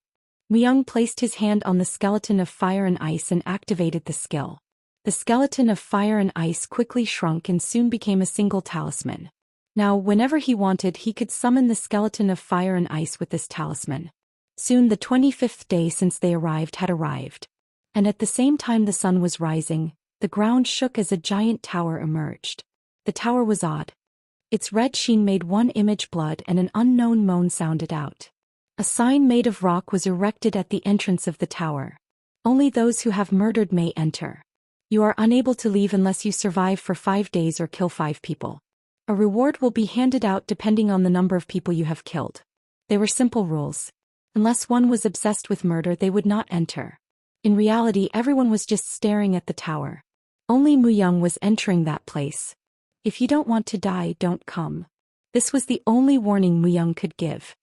Muyang placed his hand on the skeleton of fire and ice and activated the skill. The skeleton of fire and ice quickly shrunk and soon became a single talisman. Now, whenever he wanted, he could summon the skeleton of fire and ice with this talisman. Soon the 25th day since they arrived had arrived. And at the same time the sun was rising, the ground shook as a giant tower emerged. The tower was odd. Its red sheen made one image blood and an unknown moan sounded out. A sign made of rock was erected at the entrance of the tower. Only those who have murdered may enter. You are unable to leave unless you survive for 5 days or kill 5 people. A reward will be handed out depending on the number of people you have killed. They were simple rules. Unless one was obsessed with murder, they would not enter. In reality, everyone was just staring at the tower. Only Muyang was entering that place. If you don't want to die, don't come. This was the only warning Muyang could give.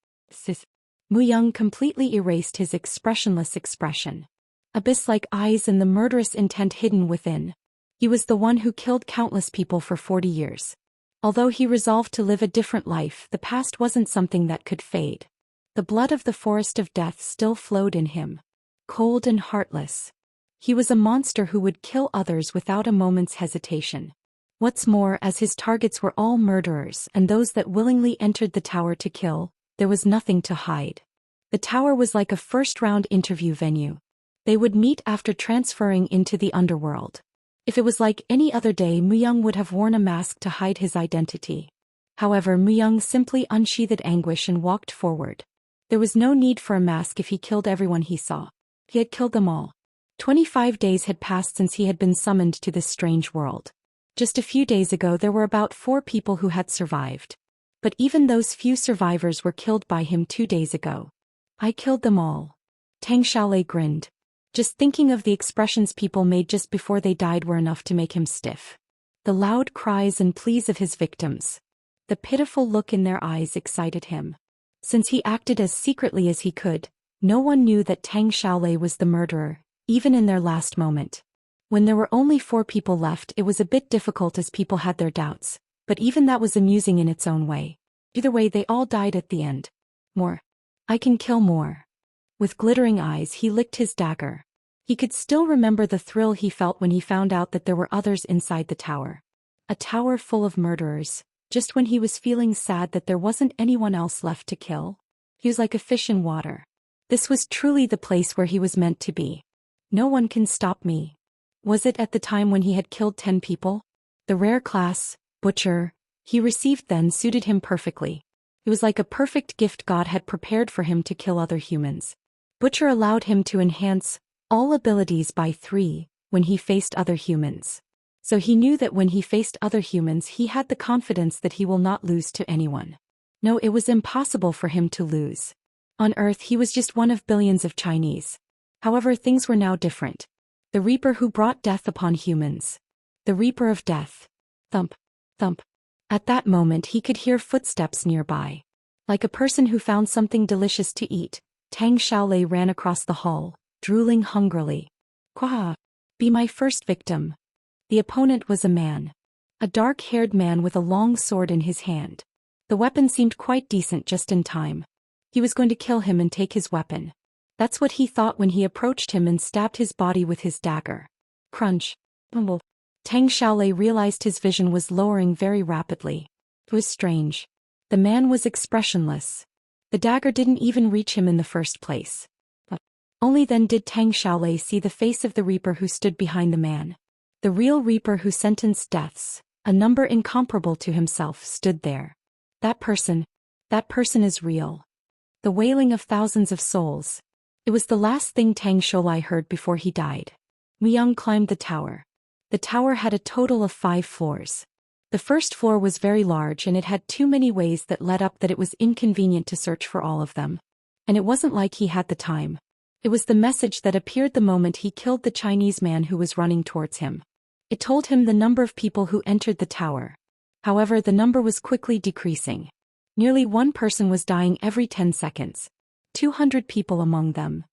Muyang completely erased his expressionless expression. Abyss-like eyes and the murderous intent hidden within. He was the one who killed countless people for 40 years. Although he resolved to live a different life, the past wasn't something that could fade. The blood of the forest of death still flowed in him. Cold and heartless. He was a monster who would kill others without a moment's hesitation. What's more, as his targets were all murderers and those that willingly entered the tower to kill, there was nothing to hide. The tower was like a first-round interview venue. They would meet after transferring into the underworld. If it was like any other day, Muyang would have worn a mask to hide his identity. However, Muyang simply unsheathed anguish and walked forward. There was no need for a mask if he killed everyone he saw. He had killed them all. 25 days had passed since he had been summoned to this strange world. Just a few days ago there were about 4 people who had survived. But even those few survivors were killed by him 2 days ago. I killed them all. Tang Xiaolei grinned. Just thinking of the expressions people made just before they died were enough to make him stiff. The loud cries and pleas of his victims. The pitiful look in their eyes excited him. Since he acted as secretly as he could, no one knew that Tang Xiaolei was the murderer, even in their last moment. When there were only 4 people left, it was a bit difficult as people had their doubts, but even that was amusing in its own way. Either way, they all died at the end. More. I can kill more. With glittering eyes, he licked his dagger. He could still remember the thrill he felt when he found out that there were others inside the tower. A tower full of murderers, just when he was feeling sad that there wasn't anyone else left to kill. He was like a fish in water. This was truly the place where he was meant to be. No one can stop me. Was it at the time when he had killed 10 people? The rare class, butcher, he received then suited him perfectly. It was like a perfect gift God had prepared for him to kill other humans. Butcher allowed him to enhance all abilities by 3 when he faced other humans. So he knew that when he faced other humans he had the confidence that he will not lose to anyone. No, it was impossible for him to lose. On Earth he was just one of billions of Chinese. However, things were now different. The Reaper who brought death upon humans. The Reaper of Death. Thump, thump. At that moment he could hear footsteps nearby. Like a person who found something delicious to eat, Tang Xiaolei ran across the hall, drooling hungrily. Quah! Be my first victim. The opponent was a man. A dark-haired man with a long sword in his hand. The weapon seemed quite decent just in time. He was going to kill him and take his weapon. That's what he thought when he approached him and stabbed his body with his dagger. Crunch. Bumble. Tang Xiaolei realized his vision was lowering very rapidly. It was strange. The man was expressionless. The dagger didn't even reach him in the first place. Only then did Tang Xiaolei see the face of the Reaper who stood behind the man. The real Reaper who sentenced deaths, a number incomparable to himself, stood there. That person is real. The wailing of thousands of souls. It was the last thing Tang Xiaolei heard before he died. Miyoung climbed the tower. The tower had a total of 5 floors. The first floor was very large and it had too many ways that led up that it was inconvenient to search for all of them. And it wasn't like he had the time. It was the message that appeared the moment he killed the Chinese man who was running towards him. It told him the number of people who entered the tower. However, the number was quickly decreasing. Nearly 1 person was dying every 10 seconds. 200 people among them.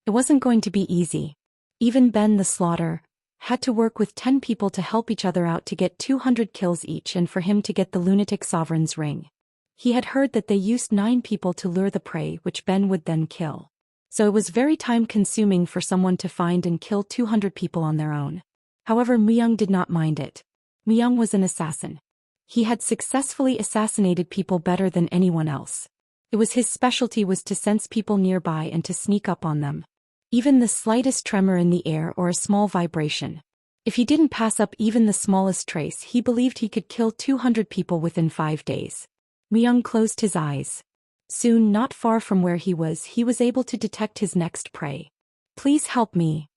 It wasn't going to be easy. Even Ben the Slaughter had to work with 10 people to help each other out to get 200 kills each and for him to get the lunatic sovereign's ring. He had heard that they used 9 people to lure the prey which Ben would then kill. So it was very time-consuming for someone to find and kill 200 people on their own. However, Miyoung did not mind it. Miyoung was an assassin. He had successfully assassinated people better than anyone else. It was his specialty was to sense people nearby and to sneak up on them. Even the slightest tremor in the air or a small vibration. If he didn't pass up even the smallest trace, he believed he could kill 200 people within 5 days. Miyoung closed his eyes. Soon, not far from where he was able to detect his next prey. Please help me.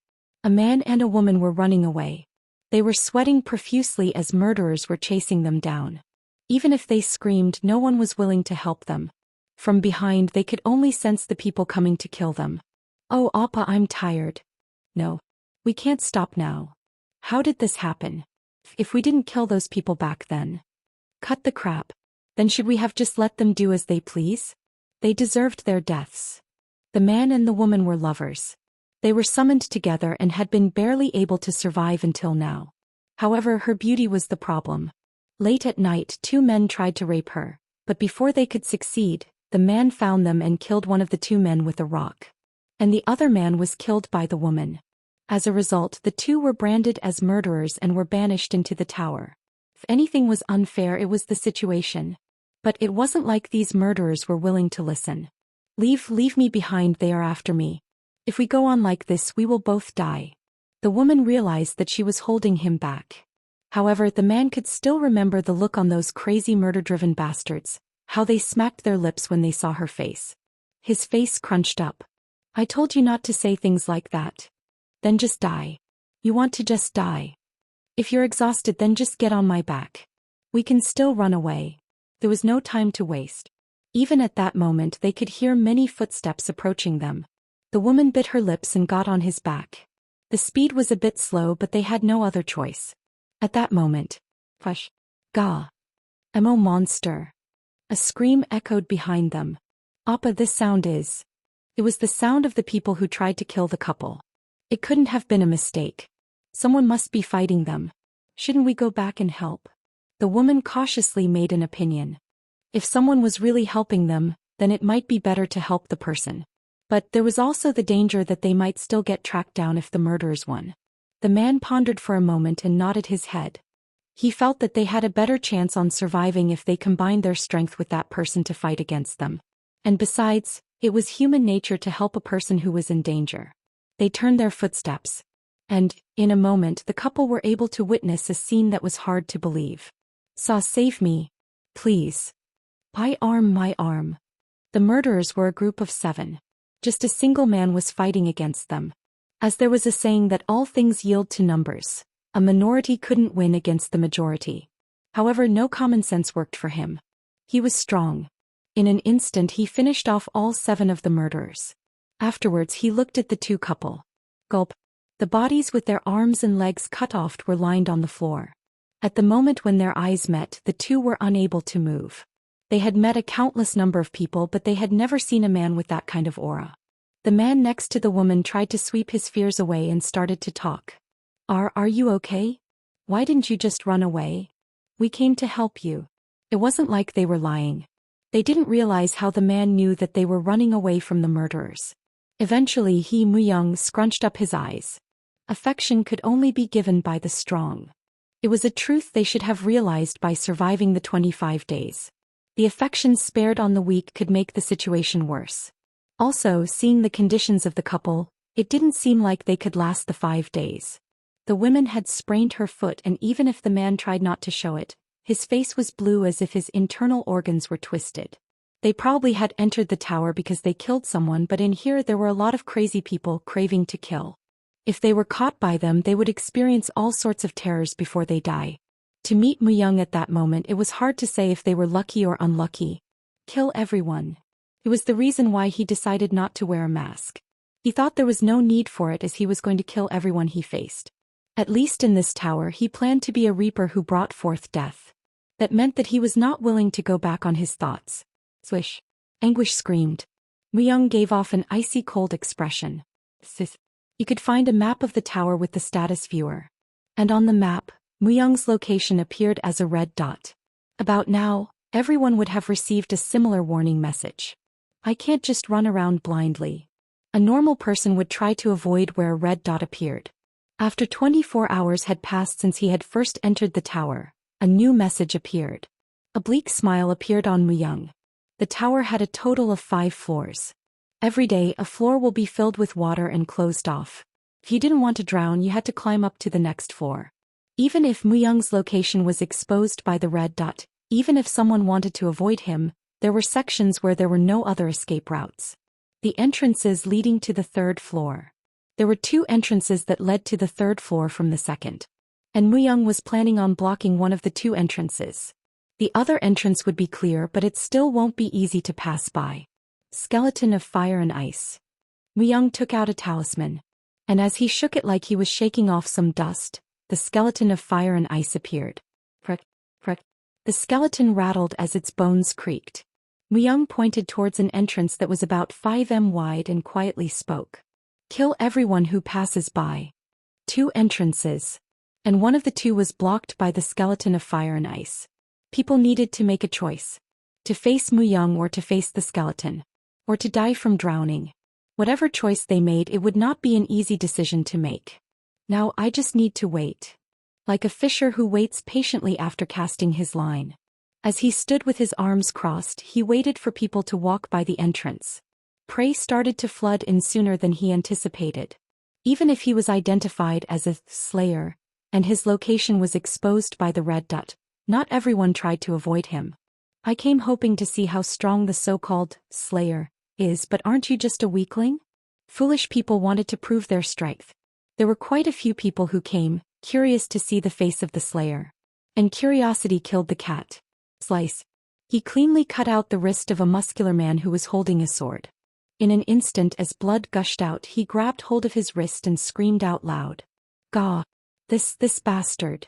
A man and a woman were running away. They were sweating profusely as murderers were chasing them down. Even if they screamed, no one was willing to help them. From behind they could only sense the people coming to kill them. Oh, Appa, I'm tired. No. We can't stop now. How did this happen? If we didn't kill those people back then. Cut the crap. Then should we have just let them do as they please? They deserved their deaths. The man and the woman were lovers. They were summoned together and had been barely able to survive until now. However, her beauty was the problem. Late at night, 2 men tried to rape her, but before they could succeed, the man found them and killed one of the 2 men with a rock. And the other man was killed by the woman. As a result, the 2 were branded as murderers and were banished into the tower. If anything was unfair, it was the situation. But it wasn't like these murderers were willing to listen. Leave me behind, they are after me. If we go on like this, we will both die. The woman realized that she was holding him back. However, the man could still remember the look on those crazy murder-driven bastards, how they smacked their lips when they saw her face. His face crunched up. I told you not to say things like that. Then just die. You want to just die. If you're exhausted, then just get on my back. We can still run away. There was no time to waste. Even at that moment they could hear many footsteps approaching them. The woman bit her lips and got on his back. The speed was a bit slow, but they had no other choice. At that moment, Push. Gah. Mo monster. A scream echoed behind them. Appa, this sound is. It was the sound of the people who tried to kill the couple. It couldn't have been a mistake. Someone must be fighting them. Shouldn't we go back and help? The woman cautiously made an opinion. If someone was really helping them, then it might be better to help the person. But there was also the danger that they might still get tracked down if the murderers won. The man pondered for a moment and nodded his head. He felt that they had a better chance on surviving if they combined their strength with that person to fight against them. And besides, it was human nature to help a person who was in danger. They turned their footsteps. And, in a moment, the couple were able to witness a scene that was hard to believe. Save me. Please. My arm, my arm. The murderers were a group of 7. Just a single man was fighting against them. As there was a saying that all things yield to numbers, a minority couldn't win against the majority. However, no common sense worked for him. He was strong. In an instant he finished off all 7 of the murderers. Afterwards he looked at the 2 couple. Gulp. The bodies with their arms and legs cut off were lined on the floor. At the moment when their eyes met, the 2 were unable to move. They had met a countless number of people, but they had never seen a man with that kind of aura. The man next to the woman tried to sweep his fears away and started to talk. Are you okay? Why didn't you just run away? We came to help you. It wasn't like they were lying. They didn't realize how the man knew that they were running away from the murderers. Eventually Mu-young scrunched up his eyes. Affection could only be given by the strong. It was a truth they should have realized by surviving the 25 days. The affection spared on the weak could make the situation worse. Also, seeing the conditions of the couple, it didn't seem like they could last the 5 days. The woman had sprained her foot, and even if the man tried not to show it, his face was blue as if his internal organs were twisted. They probably had entered the tower because they killed someone, but in here there were a lot of crazy people craving to kill. If they were caught by them, they would experience all sorts of terrors before they die. To meet Mu-young at that moment, it was hard to say if they were lucky or unlucky. Kill everyone. It was the reason why he decided not to wear a mask. He thought there was no need for it as he was going to kill everyone he faced. At least in this tower he planned to be a reaper who brought forth death. That meant that he was not willing to go back on his thoughts. Swish. Anguish screamed. Mu-young gave off an icy cold expression. Sis. You could find a map of the tower with the status viewer. And on the map, Mu-young's location appeared as a red dot. About now, everyone would have received a similar warning message. I can't just run around blindly. A normal person would try to avoid where a red dot appeared. After 24 hours had passed since he had first entered the tower, a new message appeared. A bleak smile appeared on Mu-young. The tower had a total of 5 floors. Every day, a floor will be filled with water and closed off. If you didn't want to drown, you had to climb up to the next floor. Even if Mu-young's location was exposed by the red dot, even if someone wanted to avoid him, there were sections where there were no other escape routes. The entrances leading to the 3rd floor. There were 2 entrances that led to the 3rd floor from the 2nd. And Mu-young was planning on blocking one of the 2 entrances. The other entrance would be clear, but it still won't be easy to pass by. Skeleton of fire and ice. Mu-young took out a talisman. And as he shook it like he was shaking off some dust, the skeleton of fire and ice appeared. Prick, prick. The skeleton rattled as its bones creaked. Mu-young pointed towards an entrance that was about 5 m wide and quietly spoke. Kill everyone who passes by. 2 entrances. And one of the 2 was blocked by the skeleton of fire and ice. People needed to make a choice. To face Mu-young or to face the skeleton. Or to die from drowning. Whatever choice they made, it would not be an easy decision to make. Now I just need to wait. Like a fisher who waits patiently after casting his line. As he stood with his arms crossed, he waited for people to walk by the entrance. Prey started to flood in sooner than he anticipated. Even if he was identified as a slayer, and his location was exposed by the red dot, not everyone tried to avoid him. I came hoping to see how strong the so-called slayer is, but aren't you just a weakling? Foolish people wanted to prove their strength. There were quite a few people who came, curious to see the face of the slayer. And curiosity killed the cat. Slice. He cleanly cut out the wrist of a muscular man who was holding a sword. In an instant, as blood gushed out, he grabbed hold of his wrist and screamed out loud. Gah! This bastard.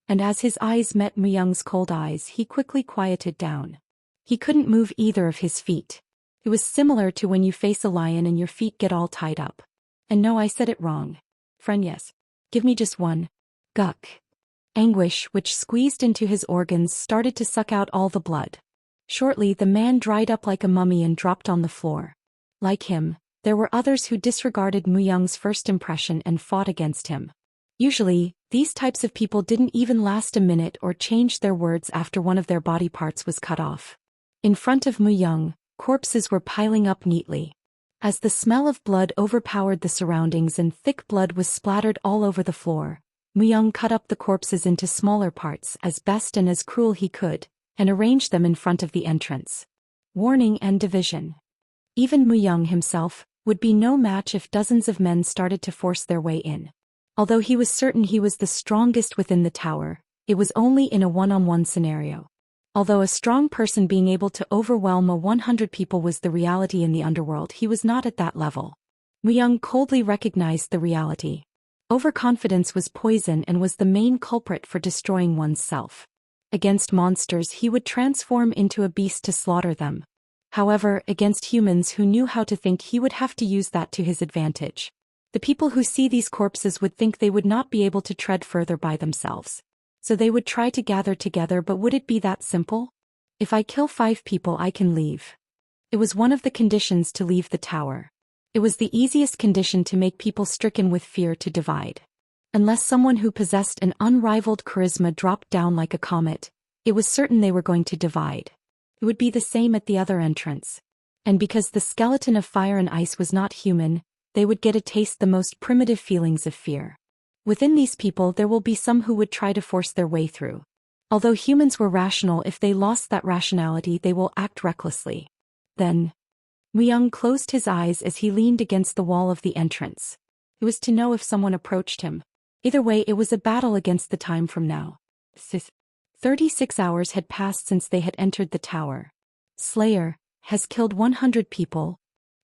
And as his eyes met Mu-young's cold eyes, he quickly quieted down. He couldn't move either of his feet. It was similar to when you face a lion and your feet get all tied up. And no, I said it wrong. Friend, yes. Give me just one. Guck. Anguish, which squeezed into his organs, started to suck out all the blood. Shortly, the man dried up like a mummy and dropped on the floor. Like him, there were others who disregarded Mu-young's first impression and fought against him. Usually, these types of people didn't even last a minute or change their words after one of their body parts was cut off. In front of Mu-young, corpses were piling up neatly. As the smell of blood overpowered the surroundings and thick blood was splattered all over the floor, Muyang cut up the corpses into smaller parts as best and as cruel he could, and arranged them in front of the entrance. Warning and division. Even Muyang himself would be no match if dozens of men started to force their way in. Although he was certain he was the strongest within the tower, it was only in a one-on-one scenario. Although a strong person being able to overwhelm 100 people was the reality in the underworld, he was not at that level. Muyang coldly recognized the reality. Overconfidence was poison and was the main culprit for destroying one's self. Against monsters he would transform into a beast to slaughter them. However, against humans who knew how to think, he would have to use that to his advantage. The people who see these corpses would think they would not be able to tread further by themselves. So they would try to gather together, but would it be that simple? If I kill 5 people I can leave. It was one of the conditions to leave the tower. It was the easiest condition to make people stricken with fear to divide. Unless someone who possessed an unrivaled charisma dropped down like a comet, it was certain they were going to divide. It would be the same at the other entrance. And because the skeleton of fire and ice was not human, they would get a taste the most primitive feelings of fear. Within these people there will be some who would try to force their way through. Although humans were rational, if they lost that rationality they will act recklessly. Then, Muyang closed his eyes as he leaned against the wall of the entrance. It was to know if someone approached him. Either way, it was a battle against the time from now. 36 hours had passed since they had entered the tower. Slayer has killed 100 people.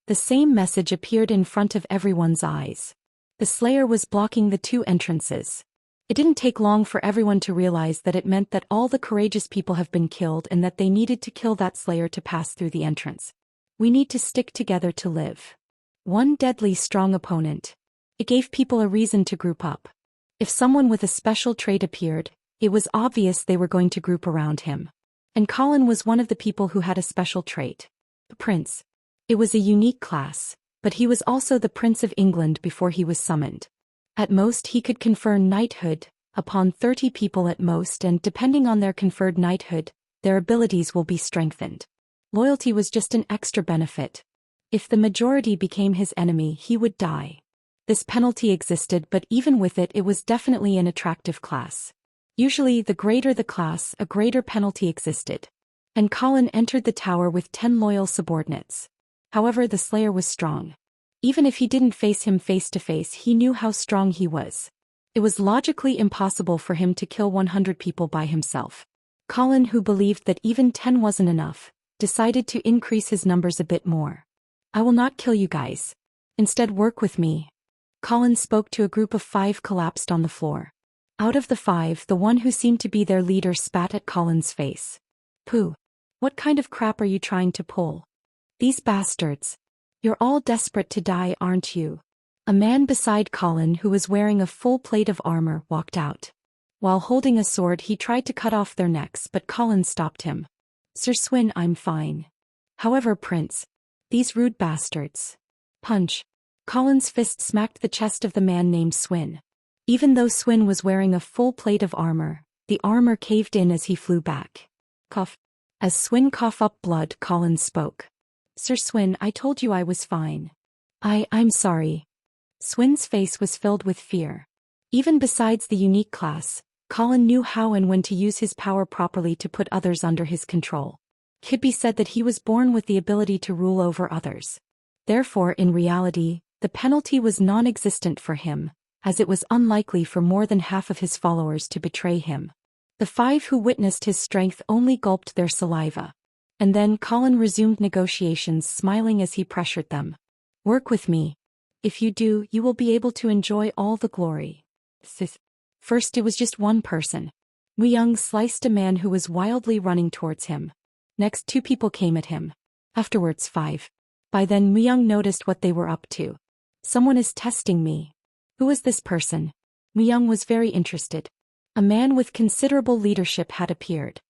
The same message appeared in front of everyone's eyes. The Slayer was blocking the 2 entrances. It didn't take long for everyone to realize that it meant that all the courageous people have been killed and that they needed to kill that Slayer to pass through the entrance. We need to stick together to live. One deadly strong opponent. It gave people a reason to group up. If someone with a special trait appeared, it was obvious they were going to group around him. And Colin was one of the people who had a special trait. The Prince. It was a unique class, but he was also the Prince of England before he was summoned. At most he could confer knighthood upon 30 people at most, and depending on their conferred knighthood, their abilities will be strengthened. Loyalty was just an extra benefit. If the majority became his enemy he would die. This penalty existed, but even with it, it was definitely an attractive class. Usually the greater the class, a greater penalty existed. And Colin entered the tower with 10 loyal subordinates. However, the Slayer was strong. Even if he didn't face him face to face, he knew how strong he was. It was logically impossible for him to kill 100 people by himself. Colin, who believed that even 10 wasn't enough, decided to increase his numbers a bit more. I will not kill you guys. Instead, work with me. Colin spoke to a group of 5 collapsed on the floor. Out of the 5, the one who seemed to be their leader spat at Colin's face. Pooh. What kind of crap are you trying to pull? These bastards. You're all desperate to die, aren't you? A man beside Colin, who was wearing a full plate of armor, walked out. While holding a sword he tried to cut off their necks, but Colin stopped him. Sir Swin, I'm fine. However, Prince. These rude bastards. Punch. Colin's fist smacked the chest of the man named Swin. Even though Swin was wearing a full plate of armor, the armor caved in as he flew back. Cough. As Swin coughed up blood, Colin spoke. Sir Swin, I told you I was fine. I'm sorry. Swin's face was filled with fear. Even besides the unique class, Colin knew how and when to use his power properly to put others under his control. It could be said that he was born with the ability to rule over others. Therefore, in reality, the penalty was non-existent for him, as it was unlikely for more than half of his followers to betray him. The 5 who witnessed his strength only gulped their saliva. And then Colin resumed negotiations, smiling as he pressured them. Work with me. If you do, you will be able to enjoy all the glory. First it was just one person. Muyang sliced a man who was wildly running towards him. Next 2 people came at him. Afterwards 5. By then Muyang noticed what they were up to. Someone is testing me. Who was this person? Muyang was very interested. A man with considerable leadership had appeared.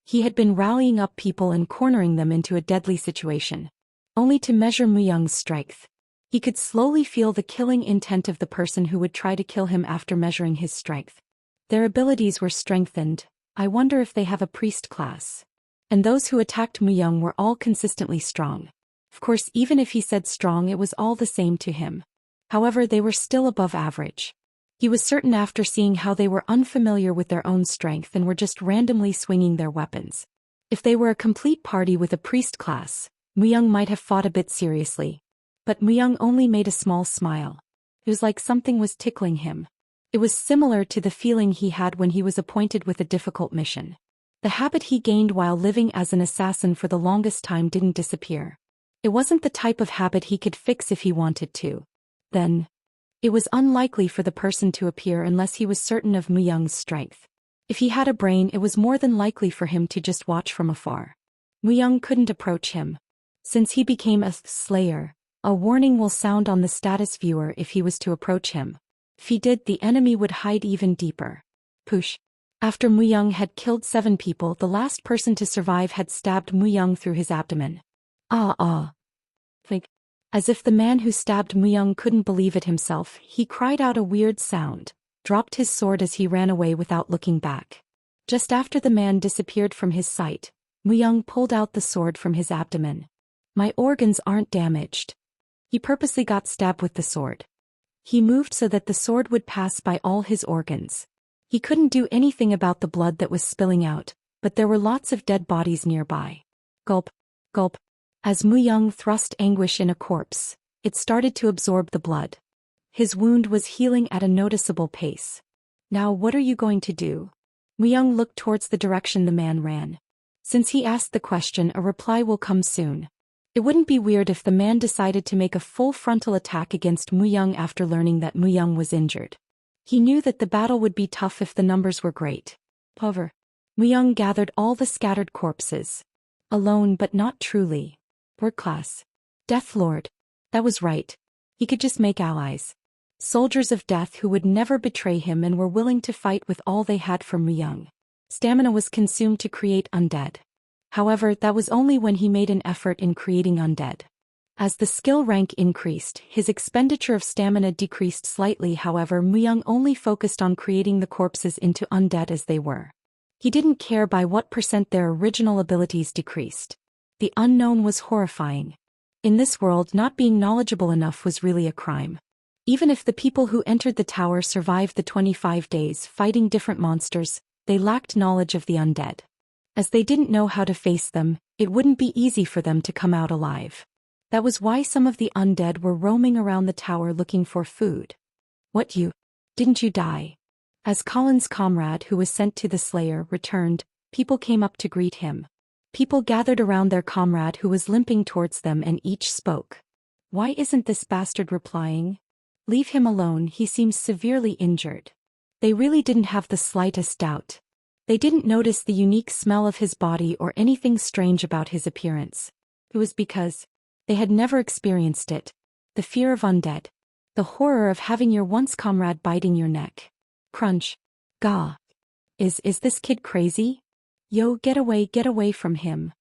He had been rallying up people and cornering them into a deadly situation. Only to measure Muyang's strength. He could slowly feel the killing intent of the person who would try to kill him after measuring his strength. Their abilities were strengthened. I wonder if they have a priest class. And those who attacked Muyang were all consistently strong. Of course, even if he said strong, it was all the same to him. However, they were still above average. He was certain after seeing how they were unfamiliar with their own strength and were just randomly swinging their weapons. If they were a complete party with a priest class, Muyang might have fought a bit seriously. But Muyang only made a small smile. It was like something was tickling him. It was similar to the feeling he had when he was appointed with a difficult mission. The habit he gained while living as an assassin for the longest time didn't disappear. It wasn't the type of habit he could fix if he wanted to. Then, it was unlikely for the person to appear unless he was certain of Muyang's strength. If he had a brain, it was more than likely for him to just watch from afar. Muyang couldn't approach him. Since he became a slayer, a warning will sound on the status viewer if he was to approach him. If he did, the enemy would hide even deeper. Push. After Muyang had killed 7 people, the last person to survive had stabbed Muyang through his abdomen. Like, as if the man who stabbed Muyang couldn't believe it himself, he cried out a weird sound, dropped his sword as he ran away without looking back. Just after the man disappeared from his sight, Muyang pulled out the sword from his abdomen. My organs aren't damaged. He purposely got stabbed with the sword. He moved so that the sword would pass by all his organs. He couldn't do anything about the blood that was spilling out, but there were lots of dead bodies nearby. Gulp, gulp. As Muyang thrust anguish in a corpse, it started to absorb the blood. His wound was healing at a noticeable pace. Now what are you going to do? Muyang looked towards the direction the man ran. Since he asked the question, a reply will come soon. It wouldn't be weird if the man decided to make a full frontal attack against Muyang after learning that Muyang was injured. He knew that the battle would be tough if the numbers were great. However, Muyang gathered all the scattered corpses. Alone but not truly. Word class. Death Lord. That was right. He could just make allies. Soldiers of death who would never betray him and were willing to fight with all they had for Muyang. Stamina was consumed to create undead. However, that was only when he made an effort in creating undead. As the skill rank increased, his expenditure of stamina decreased slightly. However, Muyang only focused on creating the corpses into undead as they were. He didn't care by what % their original abilities decreased. The unknown was horrifying. In this world, not being knowledgeable enough was really a crime. Even if the people who entered the tower survived the 25 days fighting different monsters, they lacked knowledge of the undead. As they didn't know how to face them, it wouldn't be easy for them to come out alive. That was why some of the undead were roaming around the tower looking for food. What, you? Didn't you die? As Colin's comrade who was sent to the Slayer returned, people came up to greet him. People gathered around their comrade who was limping towards them and each spoke. Why isn't this bastard replying? Leave him alone, he seems severely injured. They really didn't have the slightest doubt. They didn't notice the unique smell of his body or anything strange about his appearance. It was because they had never experienced it. The fear of undead. The horror of having your once comrade biting your neck. Crunch. Gah. Is this kid crazy? Yo, get away from him.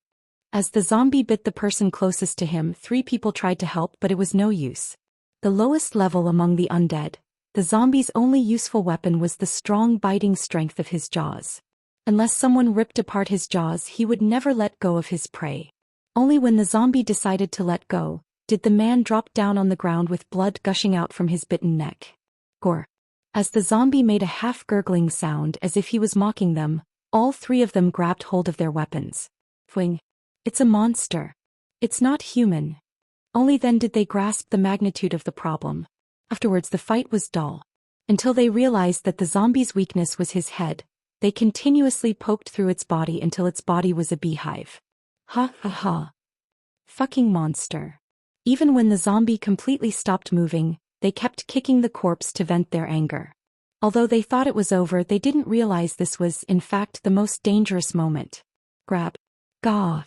As the zombie bit the person closest to him, 3 people tried to help, but it was no use. The lowest level among the undead, the zombie's only useful weapon was the strong biting strength of his jaws. Unless someone ripped apart his jaws, he would never let go of his prey. Only when the zombie decided to let go, did the man drop down on the ground with blood gushing out from his bitten neck. Gore. As the zombie made a half-gurgling sound as if he was mocking them, all 3 of them grabbed hold of their weapons. Fwing. It's a monster. It's not human. Only then did they grasp the magnitude of the problem. Afterwards the fight was dull. Until they realized that the zombie's weakness was his head, they continuously poked through its body until its body was a beehive. Ha ha ha. Fucking monster. Even when the zombie completely stopped moving, they kept kicking the corpse to vent their anger. Although they thought it was over, they didn't realize this was, in fact, the most dangerous moment. Grab. Gah.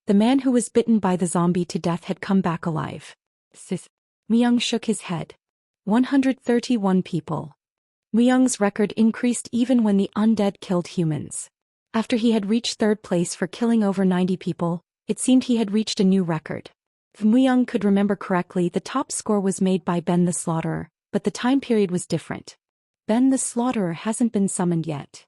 The man who was bitten by the zombie to death had come back alive. Sis. Muyang shook his head. 131 people. Muyang's record increased even when the undead killed humans. After he had reached 3rd place for killing over 90 people, it seemed he had reached a new record. If Muyang could remember correctly, the top score was made by Ben the Slaughterer, but the time period was different. Ben the Slaughterer hasn't been summoned yet.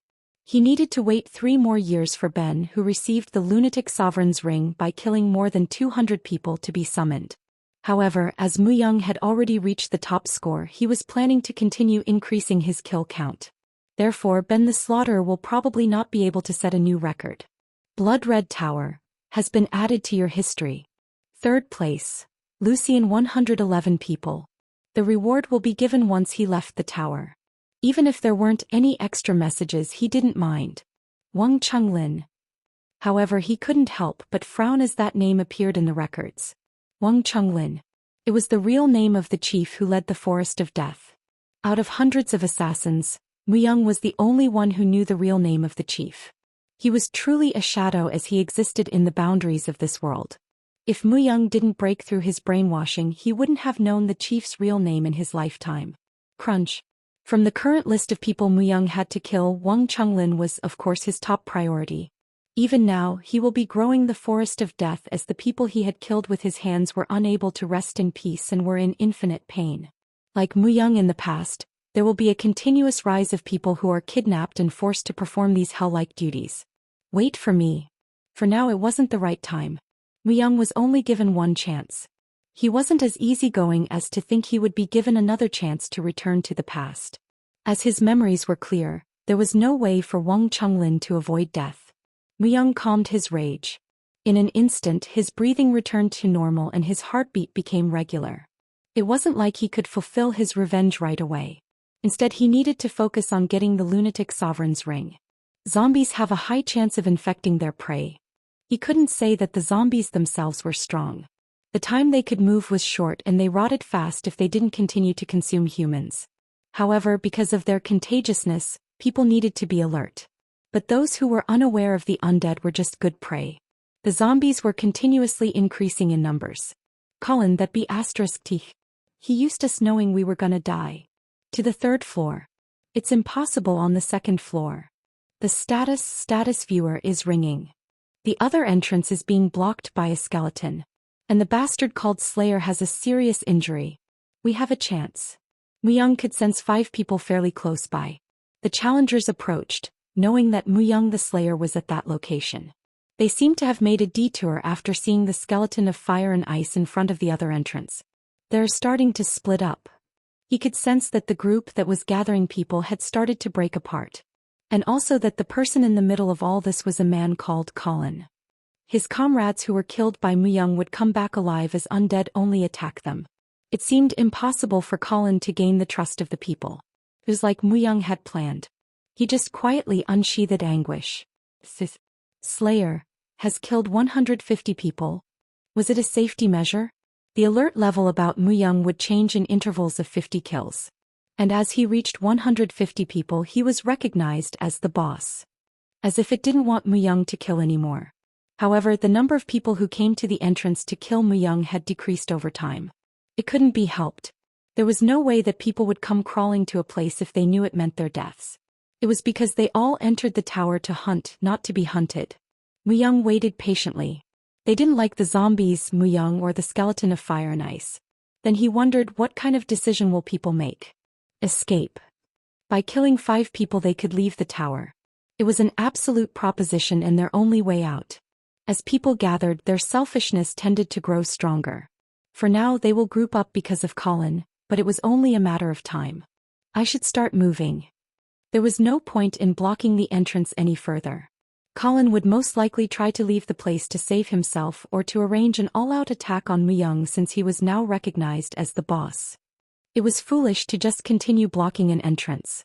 He needed to wait 3 more years for Ben, who received the lunatic sovereign's ring by killing more than 200 people, to be summoned. However, as Mu Young had already reached the top score, he was planning to continue increasing his kill count. Therefore, Ben the Slaughterer will probably not be able to set a new record. Blood Red Tower has been added to your history. 3rd place. Lucian 111 people. The reward will be given once he left the tower. Even if there weren't any extra messages, he didn't mind. Wang Chunglin. However, he couldn't help but frown as that name appeared in the records. Wang Chunglin. It was the real name of the chief who led the Forest of Death. Out of hundreds of assassins, Mu Young was the only one who knew the real name of the chief. He was truly a shadow as he existed in the boundaries of this world. If Mu Young didn't break through his brainwashing, he wouldn't have known the chief's real name in his lifetime. Crunch. From the current list of people Mu Young had to kill, Wang Chunglin was of course his top priority. Even now, he will be growing the Forest of Death as the people he had killed with his hands were unable to rest in peace and were in infinite pain. Like Mu Young in the past, there will be a continuous rise of people who are kidnapped and forced to perform these hell-like duties. Wait for me. For now it wasn't the right time. Mu Young was only given one chance. He wasn't as easygoing as to think he would be given another chance to return to the past. As his memories were clear, there was no way for Wang Chunglin to avoid death. Mu Young calmed his rage. In an instant his breathing returned to normal and his heartbeat became regular. It wasn't like he could fulfill his revenge right away. Instead he needed to focus on getting the lunatic sovereign's ring. Zombies have a high chance of infecting their prey. He couldn't say that the zombies themselves were strong. The time they could move was short and they rotted fast if they didn't continue to consume humans. However, because of their contagiousness, people needed to be alert. But those who were unaware of the undead were just good prey. The zombies were continuously increasing in numbers. Colin, that be asterisk t. He used us knowing we were gonna die. To the 3rd floor. It's impossible on the 2nd floor. The status viewer is ringing. The other entrance is being blocked by a skeleton. And the bastard called Slayer has a serious injury. We have a chance. Mu Young could sense 5 people fairly close by. The challengers approached, knowing that Mu Young the Slayer was at that location. They seemed to have made a detour after seeing the skeleton of fire and ice in front of the other entrance. They're starting to split up. He could sense that the group that was gathering people had started to break apart. And also that the person in the middle of all this was a man called Colin. His comrades who were killed by Mu Young would come back alive as undead only attack them. It seemed impossible for Colin to gain the trust of the people. It was like Mu Young had planned. He just quietly unsheathed anguish. Slayer has killed 150 people. Was it a safety measure? The alert level about Mu Young would change in intervals of 50 kills. And as he reached 150 people, he was recognized as the boss. As if it didn't want Mu Young to kill anymore. However, the number of people who came to the entrance to kill Mu Young had decreased over time. It couldn't be helped. There was no way that people would come crawling to a place if they knew it meant their deaths. It was because they all entered the tower to hunt, not to be hunted. Mu Young waited patiently. They didn't like the zombies, Mu Young, or the skeleton of fire and ice. Then he wondered, what kind of decision will people make? Escape. By killing 5 people they could leave the tower. It was an absolute proposition and their only way out. As people gathered, their selfishness tended to grow stronger. For now they will group up because of Colin, but it was only a matter of time. I should start moving. There was no point in blocking the entrance any further. Colin would most likely try to leave the place to save himself or to arrange an all-out attack on Mu Young since he was now recognized as the boss. It was foolish to just continue blocking an entrance.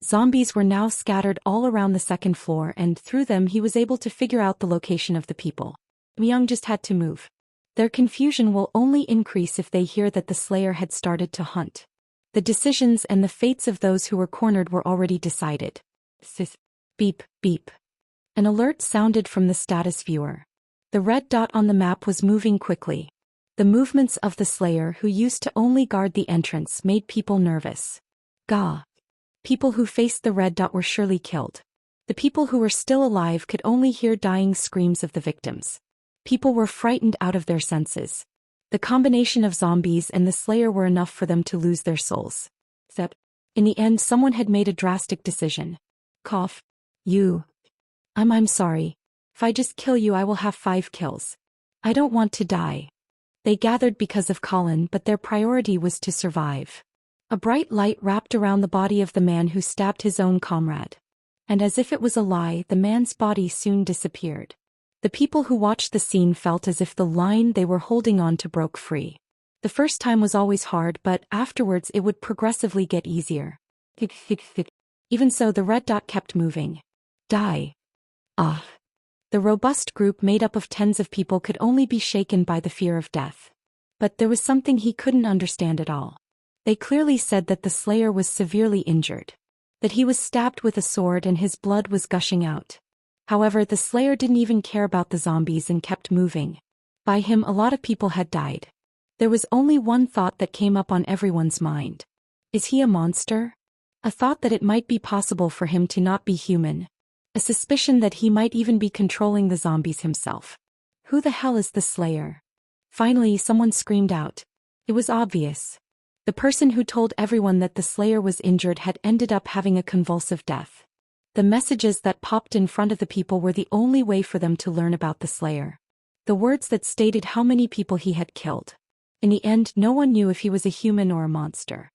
Zombies were now scattered all around the 2nd floor and through them he was able to figure out the location of the people. Mu Young just had to move. Their confusion will only increase if they hear that the Slayer had started to hunt. The decisions and the fates of those who were cornered were already decided. Beep, beep. An alert sounded from the status viewer. The red dot on the map was moving quickly. The movements of the Slayer who used to only guard the entrance made people nervous. Gah. People who faced the red dot were surely killed. The people who were still alive could only hear dying screams of the victims. People were frightened out of their senses. The combination of zombies and the Slayer were enough for them to lose their souls. In the end, someone had made a drastic decision. Cough. You. I'm sorry. If I just kill you I will have 5 kills. I don't want to die. They gathered because of Colin, but their priority was to survive. A bright light wrapped around the body of the man who stabbed his own comrade. And as if it was a lie, the man's body soon disappeared. The people who watched the scene felt as if the line they were holding on to broke free. The first time was always hard, but afterwards it would progressively get easier. Even so, the red dot kept moving. Die. Ah. The robust group made up of tens of people could only be shaken by the fear of death. But there was something he couldn't understand at all. They clearly said that the Slayer was severely injured. That he was stabbed with a sword and his blood was gushing out. However, the Slayer didn't even care about the zombies and kept moving. By him, a lot of people had died. There was only one thought that came up on everyone's mind. Is he a monster? A thought that it might be possible for him to not be human. A suspicion that he might even be controlling the zombies himself. Who the hell is the Slayer? Finally, someone screamed out. It was obvious. The person who told everyone that the Slayer was injured had ended up having a convulsive death. The messages that popped in front of the people were the only way for them to learn about the Slayer. The words that stated how many people he had killed. In the end, no one knew if he was a human or a monster.